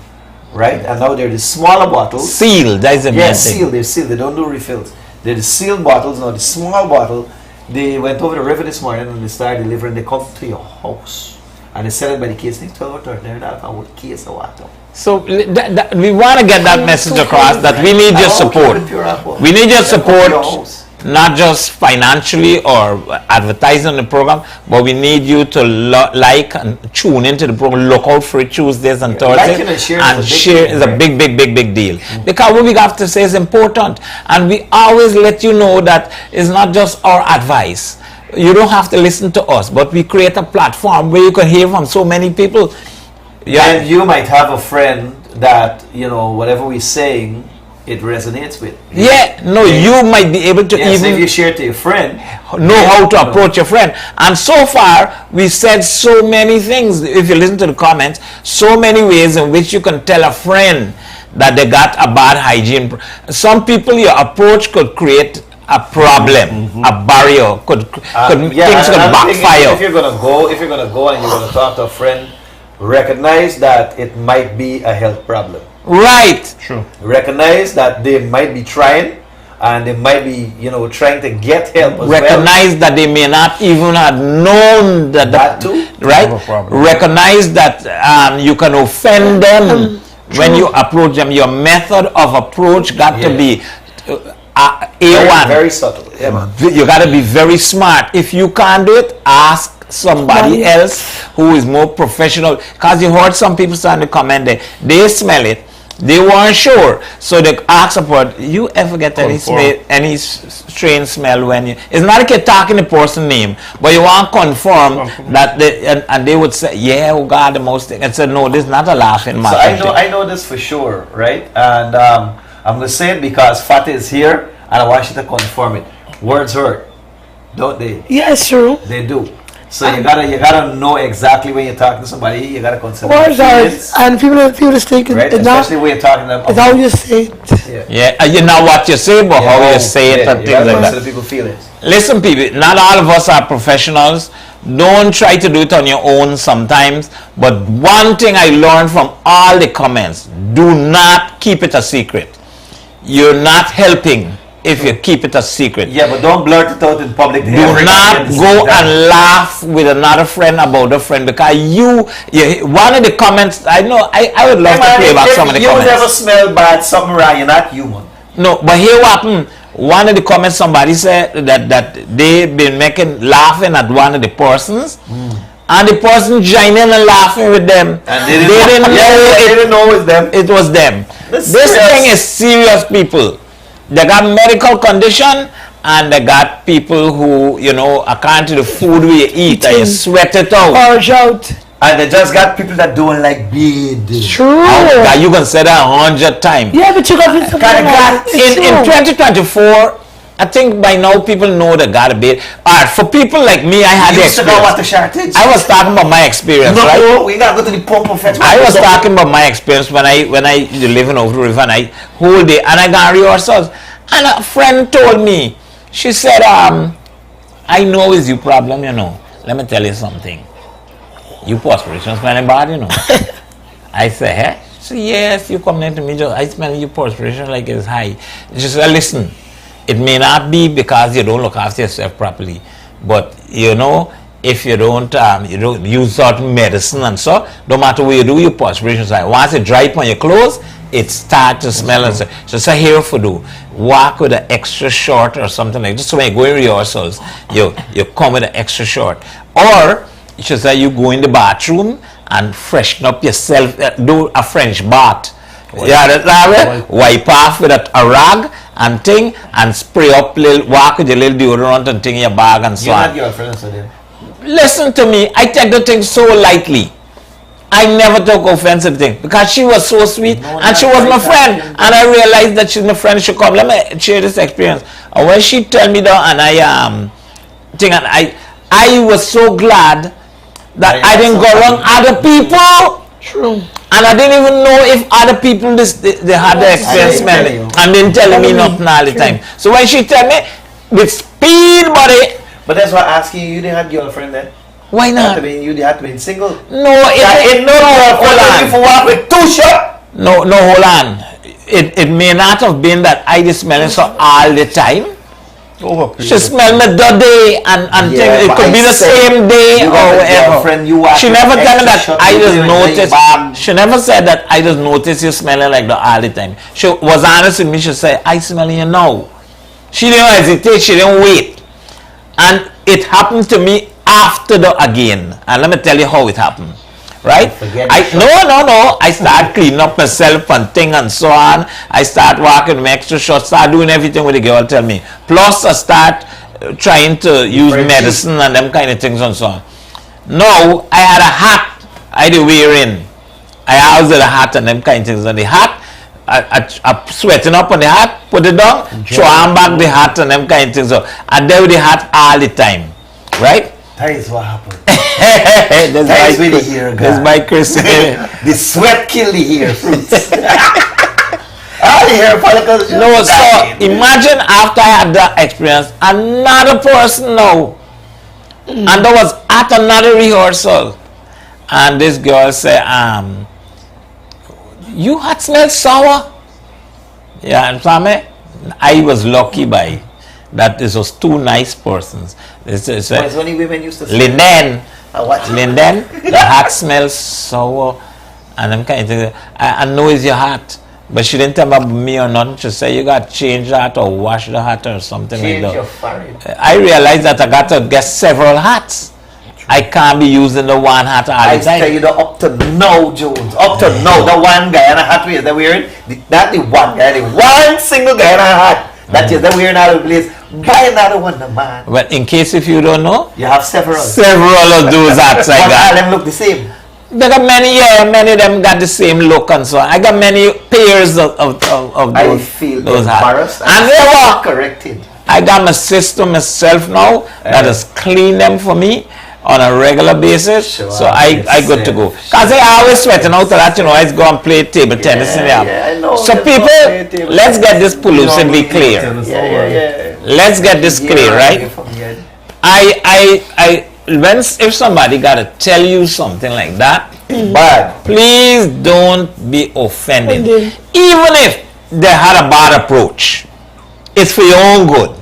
Right? And now they're the smaller bottles. Sealed, that's the main thing. Sealed. They're sealed. They don't do refills. They're the sealed bottles. Now the small bottle, they went over the river this morning and they started delivering. They come to your house and they sell it by the case. They 12 or 13 $1 case of water. So we want to get that message across that we need your support. We need your support, not just financially or advertising the program, but we need you to like and tune into the program. Look out for it Tuesdays and Thursdays. And share is a big deal. Because what we have to say is important. And we always let you know that it's not just our advice. You don't have to listen to us, but we create a platform where you can hear from so many people. And you might have a friend that, you know, whatever we're saying, it resonates with. You might be able to even... So if you share it to your friend... Know how to approach your friend. And so far, we said so many things. If you listen to the comments, so many ways in which you can tell a friend that they got a bad hygiene. Some people, your approach could create a problem, a barrier, things could backfire. If you're gonna go and you're gonna talk to a friend, recognize that it might be a health problem. Right. True. Recognize that they might be trying and they might be, you know, trying to get help as Recognize that they may not even have known that too. Right? Recognize that you can offend them when you approach them. Your method of approach got to be A1. Very subtle. Yeah, man. You got to be very smart. If you can't do it, ask somebody else who is more professional. Because you heard some people starting to comment there. They smell it. They weren't sure. So they asked about, you ever get any strange smell when you... It's not like you're talking the person's name, but you want to confirm that and they would say, yeah, oh God, the most thing. And said, no, this is not a laughing matter. So I know this for sure, right? And I'm going to say it because Fatta is here and I want you to confirm it. Words hurt, don't they? Yeah, it's true. They do. So you gotta know exactly when you're talking to somebody. You gotta consider words hurt, and people just think right? Especially when you're talking to them. It's how you say it. You know what you say, but how you say it and things like that. People feel it. Listen, people, not all of us are professionals. Don't try to do it on your own sometimes. But one thing I learned from all the comments: do not keep it a secret. You're not helping if you keep it a secret. Yeah, but don't blurt it out in public. Do not go and laugh with another friend about a friend, because one of the comments, I know, I would love to play back some of the comments. You never smell bad, something wrong, you're not human. No, but here what happened, one of the comments, somebody said that they've been laughing at one of the persons, and the person joined in and laughing with them. And they didn't know it was them. It was them. This thing is serious, people. They got medical condition and they got people who, you know, according to the food we eat, and you sweat it out. Purge out. And they just got people that don't like beard. True. You can say that 100 times. Yeah, but you got in 2024, I think by now people know they got a beard. Alright, for people like me, I had the experience. I was talking about my experience, right? We gotta go to the pump and fetch. I was talking about my experience when I living over the river, and I whole day and I got rehearsals. And a friend told me, she said, I know it's your problem, you know. Let me tell you something. You perspiration smelling bad, you know. I said, hey? She said, yes, you come to me, I smell your perspiration like it's high. She said, listen, it may not be because you don't look after yourself properly, but you know, if you don't use certain medicine and so, no matter what you do, your perspiration is high. Once it dry up on your clothes, it starts to smell and so. So say here for do. Walk with an extra short or something like this. So when you go in rehearsals, you come with an extra short. Or you should say you go in the bathroom and freshen up yourself, do a French bath. Wipe off with a rag and thing, and spray up walk with your little deodorant and thing in your bag and so on. Listen to me, I take the thing so lightly. I never took offense to the thing because she was so sweet and she was my friend, and I realized that she's my friend. She come, let me share this experience. And when she tell me that, and I was so glad that I didn't go around other people. True. And I didn't even know if other people they had the experience smelling and didn't tell me nothing all the time. So when she tell me, with speed, buddy. But that's why I'm asking you didn't have girlfriend then? Why not? You had to be single. No, hold on. For walk with 2 shots. No, hold on. It may not have been that I just smelling so all the time. She smelled me the day and it could be the same day or whatever. She never tell me that I just noticed. She never said that I just noticed you smelling like that all the time. She was honest with me. She said, I smell you now. She didn't hesitate. She didn't wait. And it happened to me after the again. And let me tell you how it happened. Right? No. I start cleaning up myself and thing and so on. I start walking with extra shots, start doing everything with the girl tell me. Plus I start trying to use medicine and them kind of things and so on. Now I had a hat I did wearing. I always had a hat and them kind of things. And the hat, I sweating up on the hat, put it down, throw on back the hat and them kind of things. So I deal with the hat all the time. Right? That is what happened. That's really here, guys. That's my Chris. The sweat kill the hair fruits. All the hair follicles. No, so imagine after I had that experience, another person now, and that was at another rehearsal, and this girl said, you had smelled sour. Yeah, and I was lucky by that this was 2 nice persons. It's only women used to say Lyndon. Lyndon, the hat smells sour. And I'm kind of thinking, I know it's your hat. But she didn't tell me or nothing. She said, you got to change the hat or wash the hat or something like that. Your forehead. I realized that I got to get several hats. I can't be using the one hat all the time. I tell you the up to now, Jones. Up to now, the one guy in a hat they're wearing, not the one guy, the one single guy in a hat. That is, they're wearing out of place. Buy another one, man. But in case if you don't know, you have several. Several of those hats I got. All them look the same. They got many, many of them got the same look and so on. I got many pairs of those, I feel those embarrassed. hats. And they were corrected. I got my sister myself now that has cleaned them for me on a regular basis. Sure, so I good to go. Because I always sweating out of that, I always go and play table tennis in there. I know. So people, let's get this pollution clear. Let's get this clear, right? If somebody got to tell you something like that, but please don't be offended. Even if they had a bad approach, it's for your own good.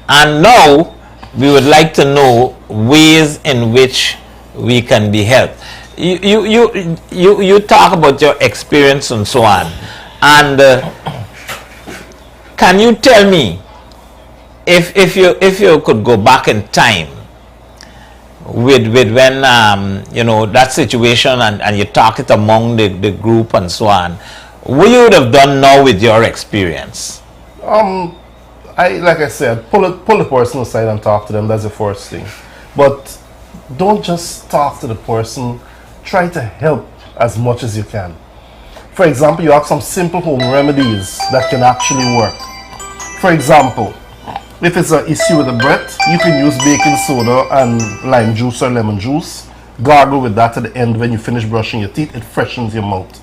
And now we would like to know ways in which we can be helped. You talk about your experience and so on, and can you tell me if you could go back in time with when that situation and you talk it among the group and so on, what you would have done now with your experience? Like I said, pull the person aside and talk to them. That's the first thing. But don't just talk to the person. Try to help as much as you can. For example, you have some simple home remedies that can actually work. For example, if it's an issue with the breath, you can use baking soda and lime juice or lemon juice. Gargle with that at the end when you finish brushing your teeth. It freshens your mouth.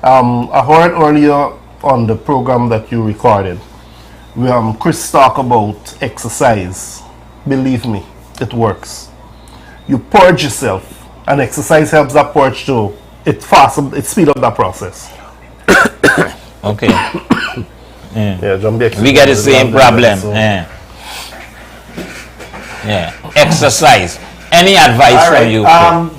I heard earlier on the program that you recorded, Chris talk about exercise. Believe me, it works. You purge yourself, and exercise helps that purge too. It speed up that process. Okay. Jumbie, we get the same problem. Exercise. Any advice from you?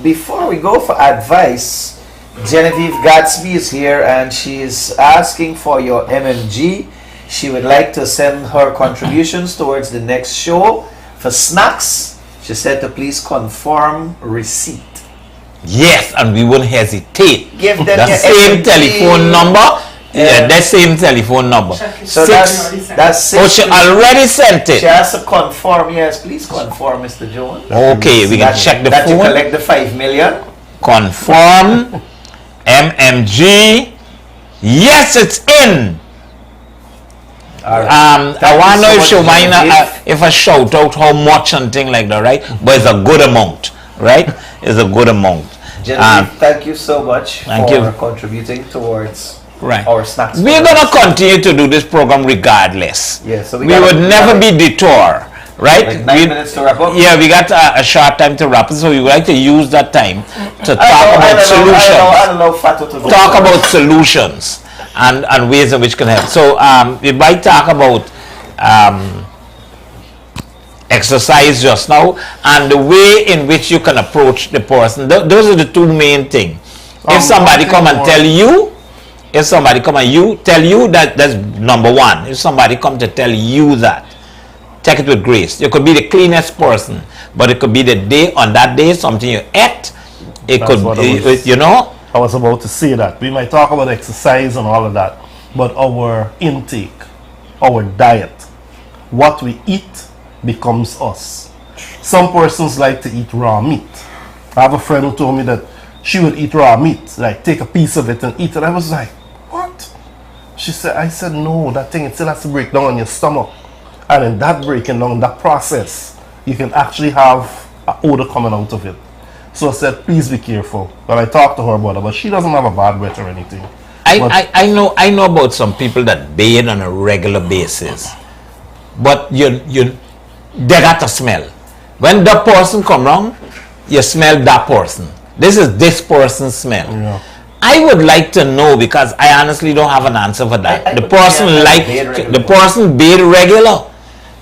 Before we go for advice, Genevieve Gatsby is here and she is asking for your MMG. She would like to send her contributions towards the next show. For snacks, she said to please confirm receipt. Yes, and we won't hesitate. Give them the same telephone number. Yeah, that same telephone number. So that's 6. Oh, she already sent it. She has to confirm. Yes, please confirm, Mr. Jones. Okay, we can check the that phone. You collect the 5 million. Confirm. MMG. Yes, it's in. I want to know if she mind if I shout out how much and thing like that, right? But it's a good amount, right? It's a good amount. Genevieve, thank you so much for contributing towards Right. our snacks. We're going to continue to do this program regardless. Yeah, so we would never be detoured, right? Like 9 minutes to wrap up? Yeah, we got a short time to wrap up, so we would like to use that time to talk about solutions. I don't know Fatta to Talk about solutions and ways in which can help. So we might talk about exercise just now and the way in which you can approach the person. Those are the two main things. If somebody come and tell you, tell you that, that's number one. If somebody come to tell you that, take it with grace. You could be the cleanest person, but it could be the day, on that day, something you ate. It That's could, what I was- you know. I was about to say that. We might talk about exercise and all of that, but our intake, our diet, what we eat becomes us. Some persons like to eat raw meat. I have a friend who told me that she would eat raw meat, like take a piece of it and eat it. I was like, what? I said, no, that thing, it still has to break down in your stomach. And in that breaking down, that process, you can actually have an odor coming out of it. So I said, please be careful. But I talked to her about it, but she doesn't have a bad breath or anything. I know about some people that bathe on a regular basis, but they got to smell. When that person come around, you smell that person. This is this person's smell. Yeah. I would like to know, because I honestly don't have an answer for that. The person bathe regular.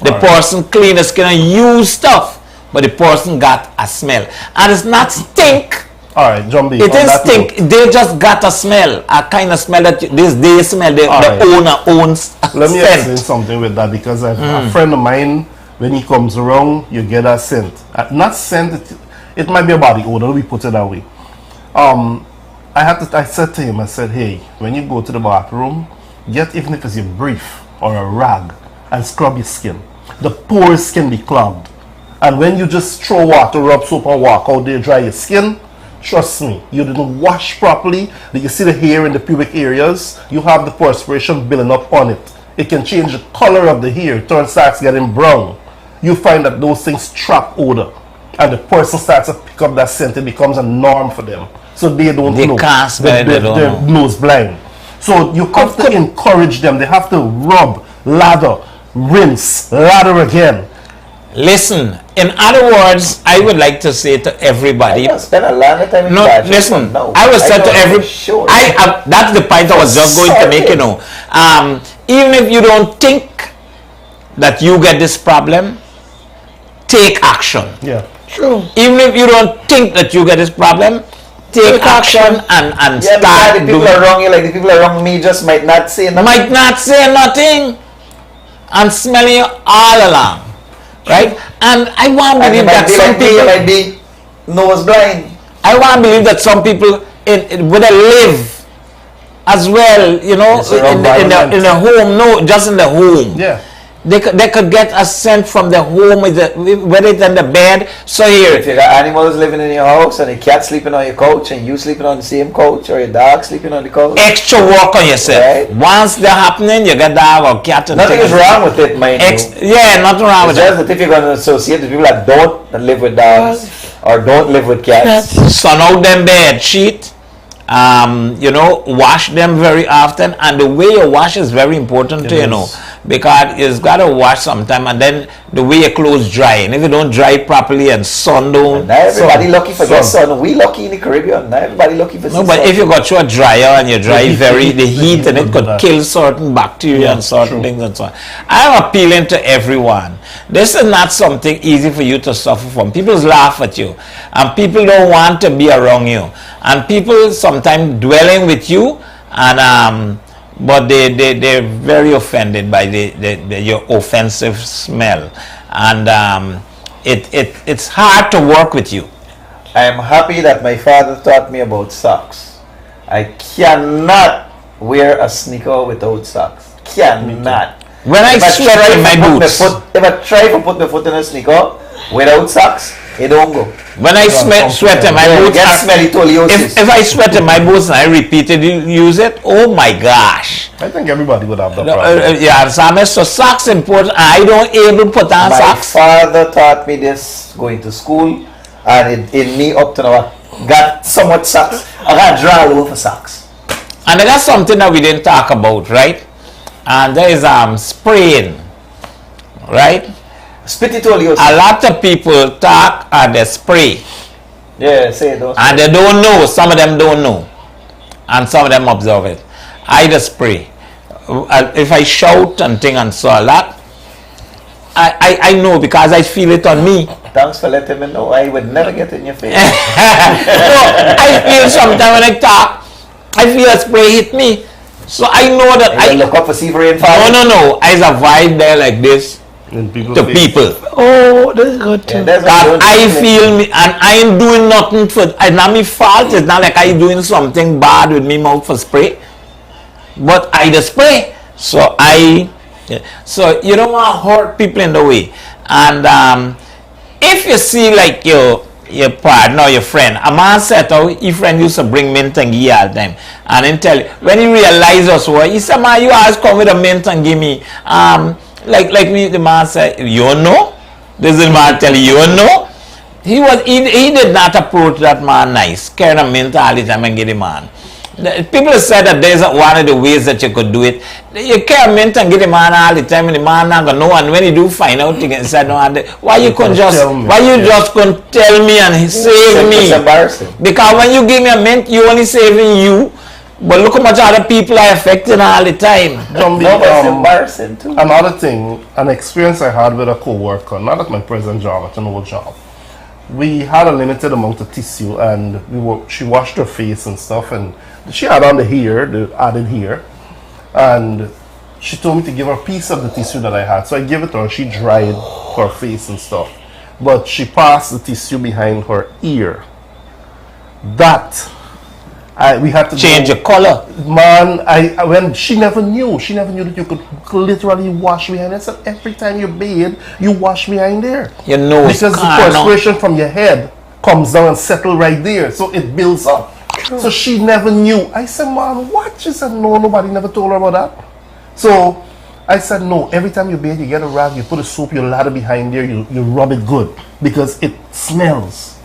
The person clean the skin and use stuff, but the person got a smell, and it's not stink. All right, Jumbie. It is stink. They just got a smell, a kind of smell that they smell. The owner owns. Let me explain something with that, because a friend of mine, when he comes around, you get a scent. Not scent. It might be a body odor. We put it that way. I said to him, I said, hey, when you go to the bathroom, get, even if it's your brief or a rag, and scrub your skin. The pores can be clogged. And when you just throw water, rub soap and walk out there, dry your skin, trust me, you didn't wash properly. You see the hair in the pubic areas, you have the perspiration building up on it. It can change the color of the hair, starts getting brown. You find that those things trap odor. And the person starts to pick up that scent, it becomes a norm for them. So they don't know. Can't smell it, they don't they're know. nose blind. So you have to encourage them. They have to rub, lather, rinse, lather again. Listen, in other words, I would like to say to everybody. Spend a lot of time in listen. I would say to every. That's the point I was just going to make. You know, even if you don't think that you get this problem, take action. Yeah. True. Even if you don't think that you get this problem, take action and start. The people around you, like the people around me, just might not say nothing. Might not say nothing, and smelling you all along, right? And I want to believe that some people might be nose blind. I want to believe that some people would live as well, you know, in the home. No, just in the home. Yeah. They could get a scent from the home, whether it's in the bed. So here, if you got animals living in your house and a cat sleeping on your couch and you sleeping on the same couch, or your dog sleeping on the couch, extra work on yourself. Right? Once they're happening, you get dog or cat. And nothing is wrong with it, mind you. Yeah, nothing wrong with it. Just that if you're going to associate with people that don't live with dogs or don't live with cats, sun out them bed sheet. You know, wash them very often, and the way you wash is very important too, you know, because you've got to wash sometime, and then the way your clothes dry, and if you don't dry it properly and sun don't. Not everybody lucky for get sun. We lucky in the Caribbean. Not everybody lucky for sun. No, but if you got your dryer and you dry the heat and it could kill certain bacteria and certain things and so on. I'm appealing to everyone. This is not something easy for you to suffer from. People laugh at you, and people don't want to be around you, and people sometimes dwelling with you, and but they're very offended by your offensive smell, and it's hard to work with you. I am happy that my father taught me about socks. I cannot wear a sneaker without socks. Cannot. When I sweat in my boots, if I try to put my foot in a sneaker without socks, it don't go. When I sweat in my boots, if I sweat in my boots and I repeatedly use it, oh my gosh! I think everybody would have that problem. Yeah, so socks important. I don't able to put on socks. My father taught me this going to school, and in me up to now, I got so much socks. I got draw all over socks. And that's something that we didn't talk about, right? And there is spraying, right? Spit it all, a lot of people talk and they spray. Yeah, say those. And they don't know. Some of them don't know. And some of them observe it. I just spray. If I shout and thing and so a lot, I know because I feel it on me. Thanks for letting me know. I would never get in your face. No, I feel sometimes when I talk, I feel a spray hit me. So I know that I look up for see rain. No. I have a vibe there like this to people. Oh, that's good too. That I feel me, and I ain't doing nothing for. It's not my fault. It's not like I doing something bad with me mouth for spray. But I just spray. So you don't want to hurt people in the way. And if you see like your partner or your friend, a man said, your friend used to bring mint and give all the time. And then tell you, when he realizes what, he said, man, you always come with a mint and give me. Like me, the man said, you know? This is the man tell you, you know? He did not approach that man nice, carrying a mint all the time and give the man. People said that there's one of the ways that you could do it. You carry a mint and give the man all the time and the man not gonna know, and when you do find out, you can say, no, why you just couldn't tell me and save me? It's embarrassing. Because when you give me a mint, you only saving you. But look how much other people are affecting all the time. Jumbie, it's embarrassing too. Another thing, an experience I had with a co-worker, not at my present job, at an old job. We had a limited amount of tissue, and she washed her face and stuff, and she had on the added hair, and she told me to give her a piece of the tissue that I had. So I gave it to her, and she dried her face and stuff. But she passed the tissue behind her ear. We had to change the color. Man, when she never knew that you could literally wash behind it. So every time you bathe, you wash behind there. You know, because the perspiration from your head comes down and settles right there, so it builds up. So she never knew. I said, man, what? She said, no, nobody never told her about that. So I said, no, every time you bathe, you get a rag, you put a soap, you lather behind there, you rub it good because it smells.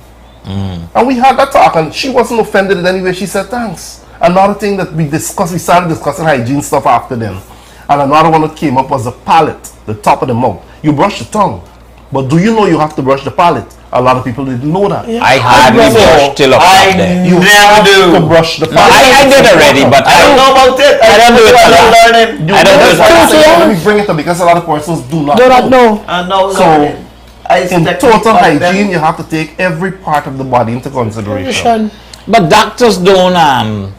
And we had that talk, and she wasn't offended in any way. She said, thanks. Another thing that we started discussing hygiene stuff after then. And another one that came up was the palate, the top of the mouth. You brush the tongue, but do you know you have to brush the palate? A lot of people didn't know that. Yeah. I hardly brush till up there. You never do. To brush the palate. I did already, but I don't know about it. I don't do it. I don't do it. Let me bring it up because a lot of persons do not know. So, in total hygiene, you have to take every part of the body into consideration. But doctors don't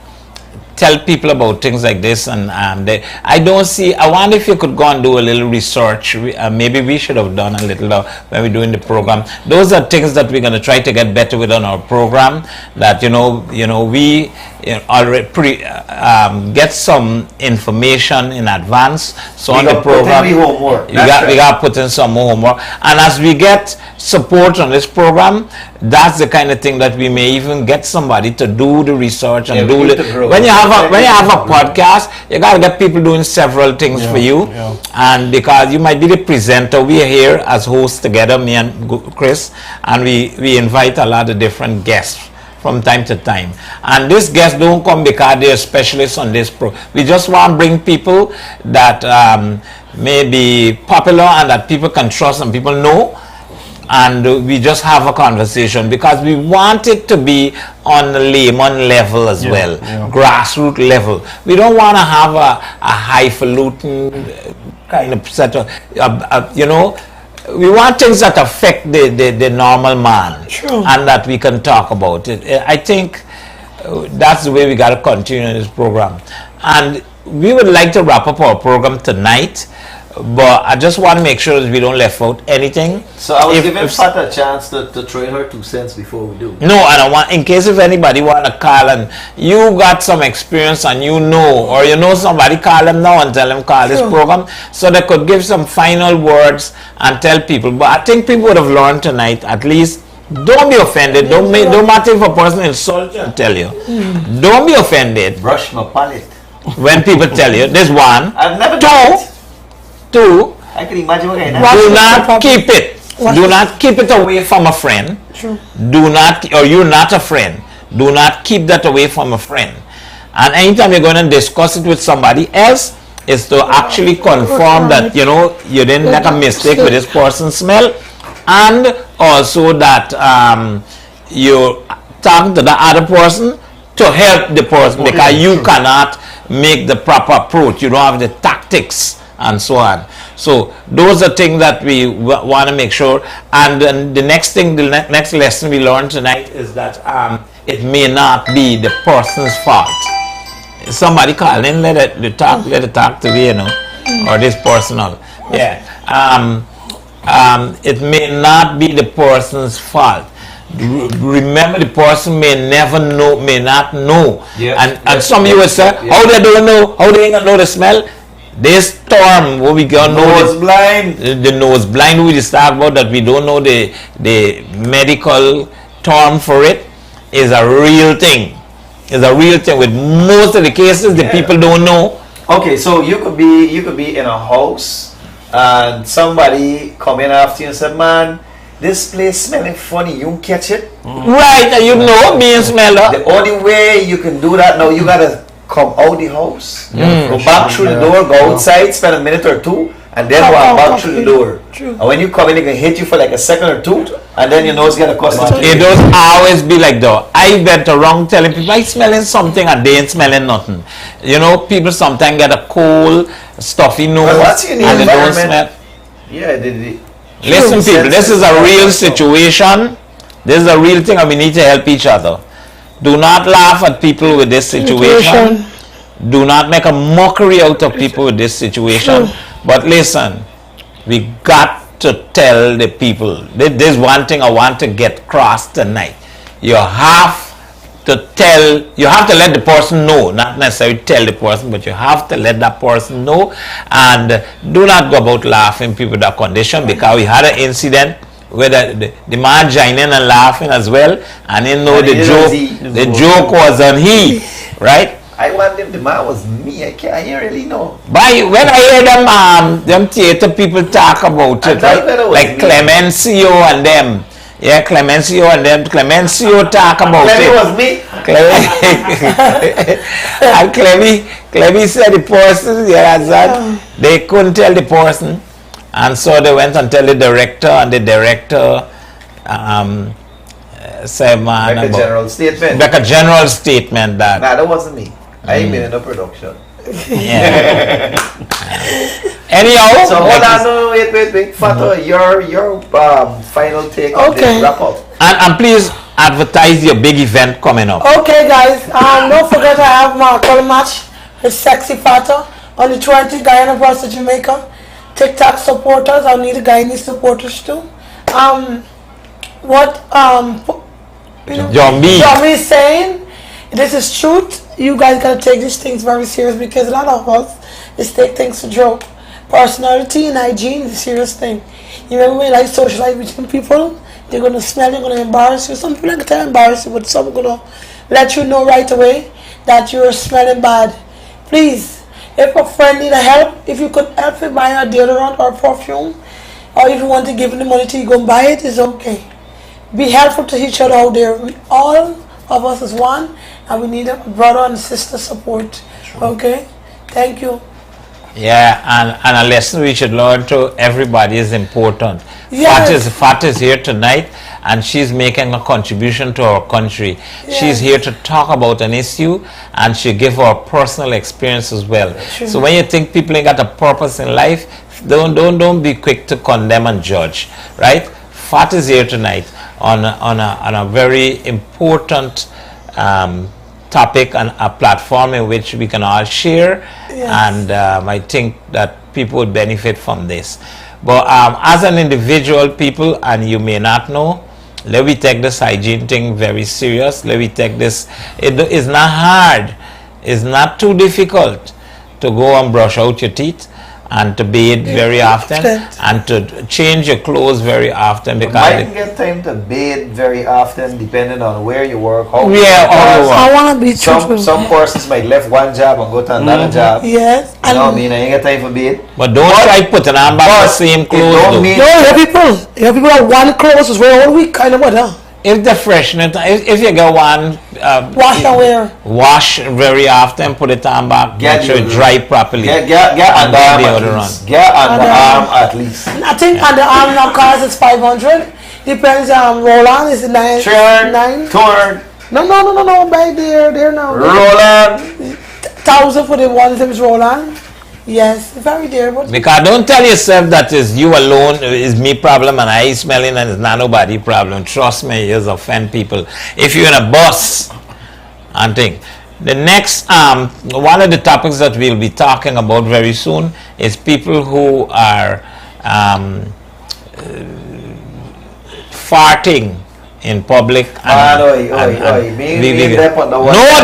tell people about things like this, and I don't see. I wonder if you could go and do a little research. Maybe we should have done a little when we're doing the program. Those are things that we're going to try to get better with on our program. That we already get some information in advance. So on the program, we got to put in some more homework. And as we get support on this program, that's the kind of thing that we may even get somebody to do the research and do it. When you have a podcast, you got to get people doing several things for you. And because you might be the presenter, we are here as hosts together, me and Chris, and we invite a lot of different guests from time to time. And these guests don't come because they're specialists on this program. We just want to bring people that may be popular and that people can trust and people know. And we just have a conversation because we want it to be on the layman level as well, grassroots level. We don't want to have a highfalutin kind of set of, we want things that affect the normal man. And that we can talk about it. I think that's the way we got to continue in this program. And we would like to wrap up our program tonight. But I just want to make sure that we don't left out anything. So I was giving Fatta a chance to throw in her 2 cents before we do. No, and I want, in case if anybody want to call and you got some experience and or you know somebody, call them now and tell them call this program so they could give some final words and tell people. But I think people would have learned tonight at least. Don't be offended. Don't matter if a person insults you and tell you. Don't be offended. Brush my palate. When people tell you, there's one. I've never done it. Two, I can imagine what kind of do not keep it. Do not keep it away from a friend. Do not, or you're not a friend. Do not keep that away from a friend. And anytime you're going to discuss it with somebody else, is to actually confirm that, you know, you didn't make a mistake with this person's smell, and also that you talk to the other person to help the person, because you cannot make the proper approach. You don't have the tactics and so on. So those are things that we want to make sure. And then the next thing, the next lesson we learned tonight is that it may not be the person's fault. Somebody call in, let it talk to me, you know, or this personal. Yeah. It may not be the person's fault. Remember, the person may not know. Yes. And some of you will say, how they don't know, how they ain't know the smell? This term, what we got nose blind. The nose blind we just talked about, that we don't know the medical term for it, is a real thing. It's a real thing. With most of the cases, the people don't know. Okay, so you could be in a house and somebody come in after you and say, man, this place smelling funny, you catch it? Right, and you know me and smell it. The only way you can do that now, you gotta come out the house, go back through the door, go outside, spend a minute or two, and then walk back through the door. And when you come in, it can hit you for like a second or two, and then your nose get accustomed to it. It doesn't always be like that. I went around telling people I smelling something and they ain't smelling nothing. You know, people sometimes get a cold, stuffy nose, and they don't smell. Yeah, listen, people, this is a real situation. This is a real thing, and we need to help each other. Do not laugh at people with this situation. Do not make a mockery out of people with this situation. But listen, we got to tell the people. There's one thing I want to get across tonight. You have to let the person know, not necessarily tell the person, but you have to let that person know. And do not go about laughing people with that condition, because we had an incident where the man joined in and laughing as well, and he know the joke was on he, right? I want them, the man was me, I can't really know. But when I hear them theater people talk about it, right? Like Clemencio and them. Yeah, Clemencio and them. Clemencio talk about it. Was me. And Clemmy said the person, they couldn't tell the person. And so they went and tell the director, and the director said, man, like a general statement. Like a general statement that. Nah, that wasn't me. I ain't been in the production. Yeah. Anyhow. So hold on, no, wait. Fatta, your final take on this wrap up. And please advertise your big event coming up. Okay, guys. Don't forget I have my color match with Sexy Fatta on the 20th, Guyana versus Jamaica. TikTok supporters, I need the Guyanese supporters too. Jumbie is saying, this is truth. You guys gotta take these things very serious, because a lot of us just take things to joke. Personality and hygiene is a serious thing. You remember when I socialize between people, they're gonna smell, they're gonna embarrass you. Some people are gonna embarrass you, but some are gonna let you know right away that you're smelling bad. Please, if a friend needs help, if you could help him buy a deodorant or perfume, or if you want to give him the money to go buy it, it's okay. Be helpful to each other out there. All of us is one, and we need a brother and sister support. Okay? Thank you. Yeah, and a lesson we should learn to everybody is important. Yes. Fatta is here tonight, and she's making a contribution to our country. Yes. She's here to talk about an issue, and she give her personal experience as well. True. So when you think people ain't got a purpose in life, don't be quick to condemn and judge, right? Fatta is here tonight on a very important topic and a platform in which we can all share. Yes. And I think that people would benefit from this. But as an individual people, and you may not know, let me take this hygiene thing very serious. Let me take this, it's not hard, it's not too difficult to go and brush out your teeth, and to bathe very often, and to change your clothes very often, because you might get time to bathe very often depending on where you work, how I want to be truthful. Some persons might left one job and go to another job. Yes. You know what I mean? I ain't got time for bathe. But don't try putting on back the same clothes. No, you have people have one clothes is wear all week, kind of what, huh? if the freshener, if you get one, wash and wear. Wash very often, put it on back, make sure it dry properly. Get underarm at least. I think underarm now cost is 500. Depends on roll on is 9. Turn. No. By there now. Roll on. 1,000 for the ones that was roll on. Yes, very dear. But because don't tell yourself that it's you alone, is me problem and I smelling and it's not nobody problem. Trust me, it's offend people. If you're in a bus and thing. The next, one of the topics that we'll be talking about very soon is people who are farting in public. No,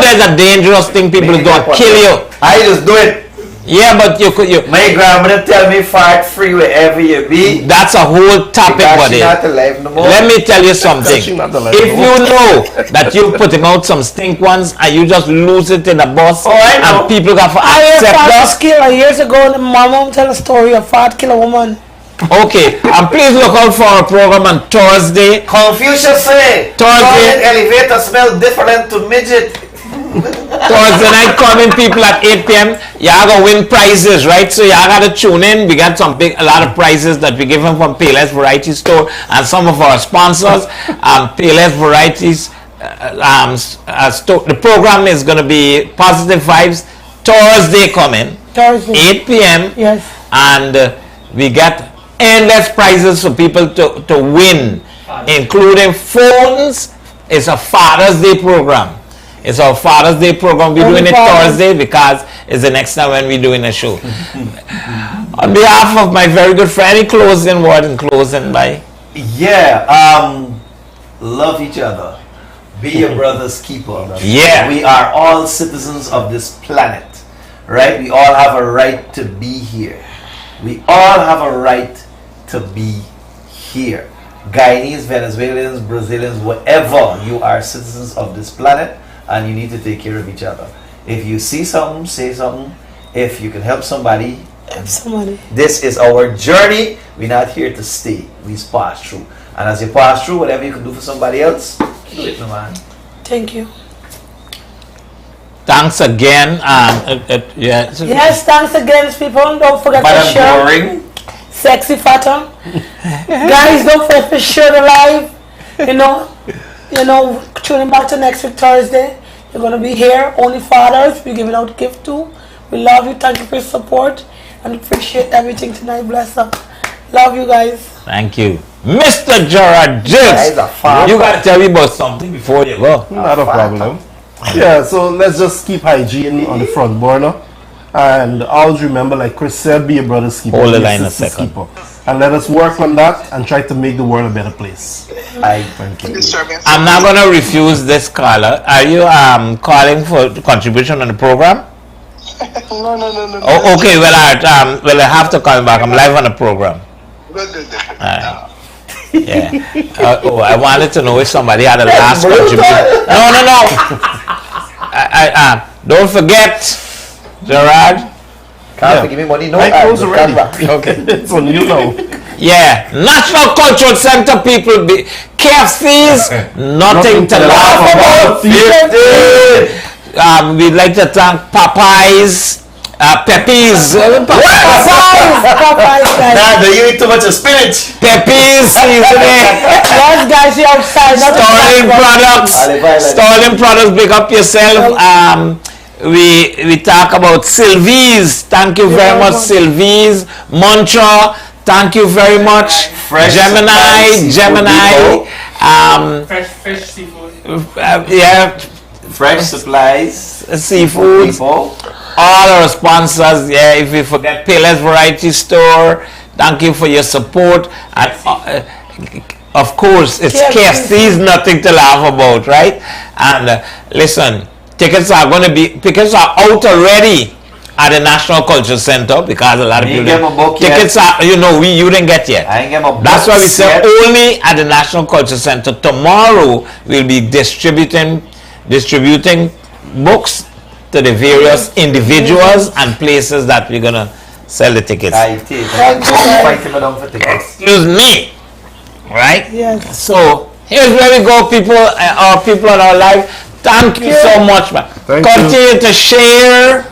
there's a dangerous thing people do to kill you. I just do it. Yeah, but you. My grandmother tell me fart free wherever you be. That's a whole topic, buddy. Not alive no more. Let me tell you something. If you know that you're putting out some stink ones and you just lose it in a bus, and people got to accept that. Years ago, my mom tell a story of fart kill a woman. Okay, and please look out for our program on Thursday. Confucius say Thursday elevator smell different to midget. Thursday night coming people at 8 p.m. Y'all gonna win prizes, right? So y'all gotta tune in. We got a lot of prizes that we given from Payless Variety Store and some of our sponsors. Payless Varieties store. The program is gonna be Positive Vibes. Thursday coming. 8 p.m. Yes. And we got endless prizes for people to win, including phones. It's a Father's Day program. It's our Father's Day program. We're doing it Thursday because it's the next time when we're doing a show. On behalf of my very good friend, any closing word in closing by? Yeah, love each other. Be your brother's keeper. Yeah. We are all citizens of this planet, right? We all have a right to be here. We all have a right to be here. Guyanese, Venezuelans, Brazilians, whatever, you are citizens of this planet. And you need to take care of each other. If you see something, say something. If you can help somebody, this is our journey. We're not here to stay. We pass through. And as you pass through, whatever you can do for somebody else, do it, man. Thank you. Thanks again. Yes, thanks again, people. Don't forget to share. Sexy Fatta. Guys, don't forget to share the live. Tuning back to next week Thursday. You're gonna be here. Only fathers. We're giving out gift too. We love you. Thank you for your support and appreciate everything tonight. Bless up. Love you guys. Thank you, Mr. Gerard. You gotta tell me about something before you go. Not a problem. Yeah, so let's just keep hygiene on the front burner. And always remember, like Chris said, be your brother's keeper. Hold the line a second. Keeper. And let us work on that and try to make the world a better place. Thank you. I'm not going to refuse this caller. Are you calling for contribution on the program? No. Oh, okay, well, I have to call back. I'm live on the program. Good. Yeah. I wanted to know if somebody had a last contribution. No. Don't forget, Gerard. Can't give me money, no. I close already. Okay. It's on you now. Yeah, National Cultural Center people, KFC's, nothing to laugh about. 50. We'd like to thank Popeyes, Pepe's. Popeyes, guys. Nah, you eat too much of spinach. Pepe's seasoning. Yes, guys, you're outside. Sterling Products, big up yourself. We talk about Sylvie's. Thank you very much, Sylvie's. Montra. Thank you very much. Gemini. Fresh seafood. Fresh supplies. Seafood. All our sponsors. Yeah, if we forget Payless Variety Store. Thank you for your support. And of course, it's KFC's, nothing to laugh about, right? And listen. Tickets are out already at the National Culture Center because a lot of people tickets are you didn't get yet. I ain't get my book. That's why we say only at the National Culture Center. Tomorrow we'll be distributing books to the various individuals and places that we're gonna sell the tickets. Excuse me. Right? Yes. So Here's where we go, people, our people in our life. Thank you so much, man. Continue to share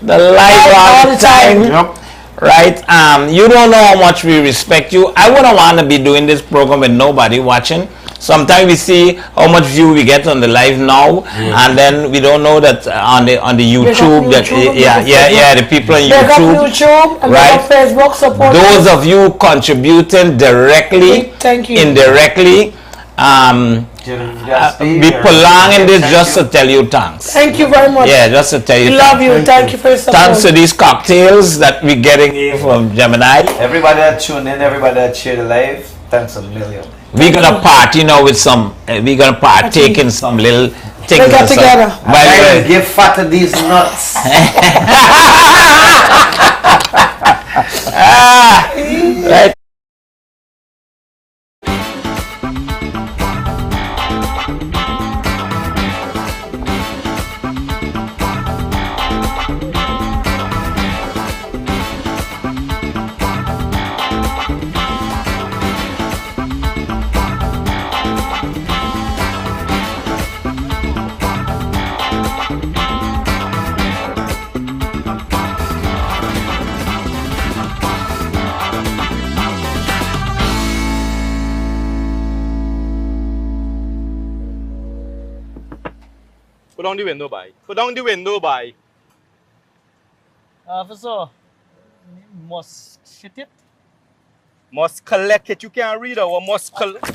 the live all the time. Yep. Right? You don't know how much we respect you. I wouldn't want to be doing this program with nobody watching. Sometimes we see how much view we get on the live now, and then we don't know that on the YouTube, the people on YouTube, and right? Facebook support. Those of you contributing directly, indirectly, we prolonging this just to tell you thanks. Thank you very much. Yeah, just to tell you. We love you. Thank you for your support. Thanks to these cocktails that we're getting here from Gemini. Everybody that tuned in, everybody that shared the live, thanks a million. We're gonna party now with some. We're gonna partake in some little things. Let's get together. By the way, give Fatta these nuts. Right. Put down the window, boy. Put down the window, boy. Officer, must shit it. Must collect it. You can't read or must collect. Up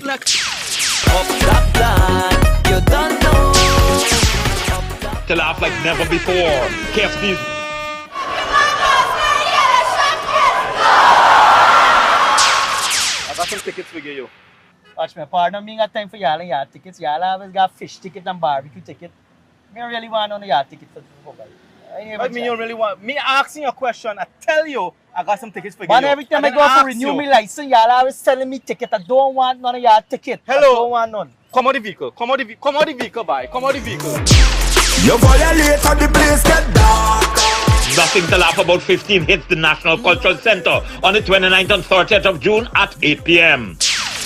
that line, you don't know. To laugh like never before. KFC's. I got some tickets for you. Watch me, partner. Me got time for y'all and y'all tickets. Y'all always got fish ticket and barbecue ticket. Me really want on y'all ticket for football. What mean you really want? Me asking you a question, I tell you, I got some tickets for you. Man, every time I go to renew my license, y'all always selling me ticket. I don't want none of y'all ticket. Hello. I don't want none. Come out the vehicle. Come out the vehicle, boy. Come out the vehicle. You violate and the place get dark. Nothing to laugh about 15 hits the National Cultural Center on the 29th and 30th of June at 8 p.m.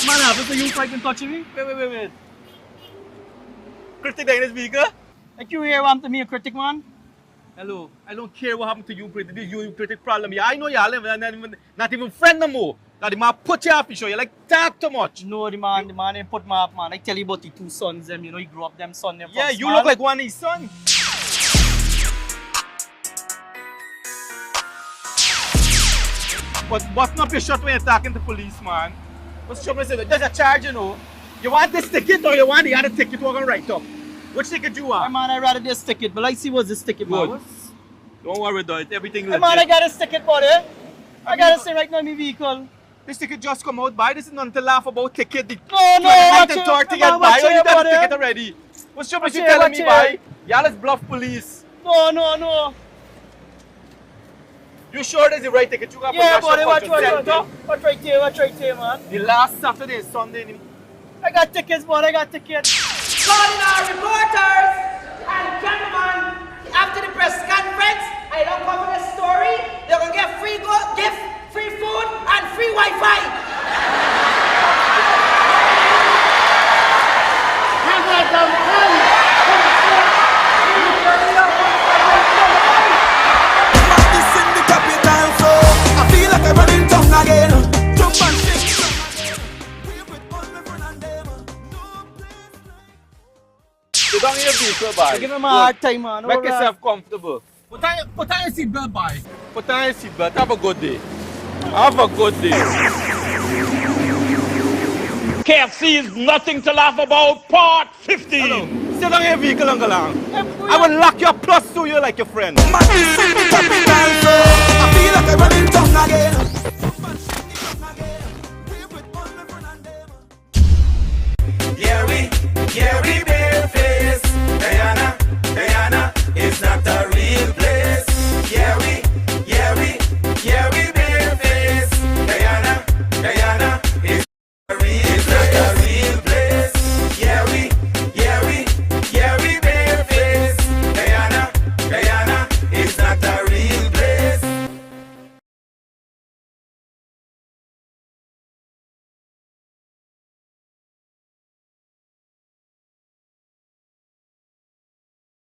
Man, officer, you fucking touching me? Wait. Critic in this vehicle? Like you here want to me a critic, man? Hello, I don't care what happened to you, critic. This you critic problem. Yeah, I know y'all not even friend no more. Now the man put you off the show. You like talk too much. No, the man ain't put me up, man. I tell you about the two sons, them. You know, he grew up them son. Them yeah, you look like one of his sons. But button up your shot when you're talking to police, man. What's trouble? There's a charge, you know. You want this ticket or you want the other ticket we're gonna write up? Which ticket you want? Hey, man, I rather this ticket, but I see what's this ticket, man. Don't worry about it. Everything legit. Hey, man, I got a ticket, buddy. I got to stay right now in my vehicle. This ticket just come out by. This is nothing to laugh about ticket. No, watch it. Ticket buy. You got the ticket already. What's trouble? You telling me buy? Y'all is bluff police. No. You sure there's the right ticket? You got yeah, buddy, watch right there, man. The last Saturday, Sunday. I got tickets, buddy, I got tickets. Calling our reporters and gentlemen, after the press conference, I don't cover the story. They're gonna get free gift, free food, and free Wi-Fi. Here's what I'm telling you. I'm running tongue again. Jump and shake. You don't need a vehicle, boy. Give him a hard time, man. Make yourself comfortable. Put on your seatbelt, boy. Put on your seatbelt. Have a good day. Have a good day. KFC is nothing to laugh about, part 15. Hello. Sit down in your vehicle and go along. I will lock your plus to you like your friend. I feel like I'm running tongue again. Here we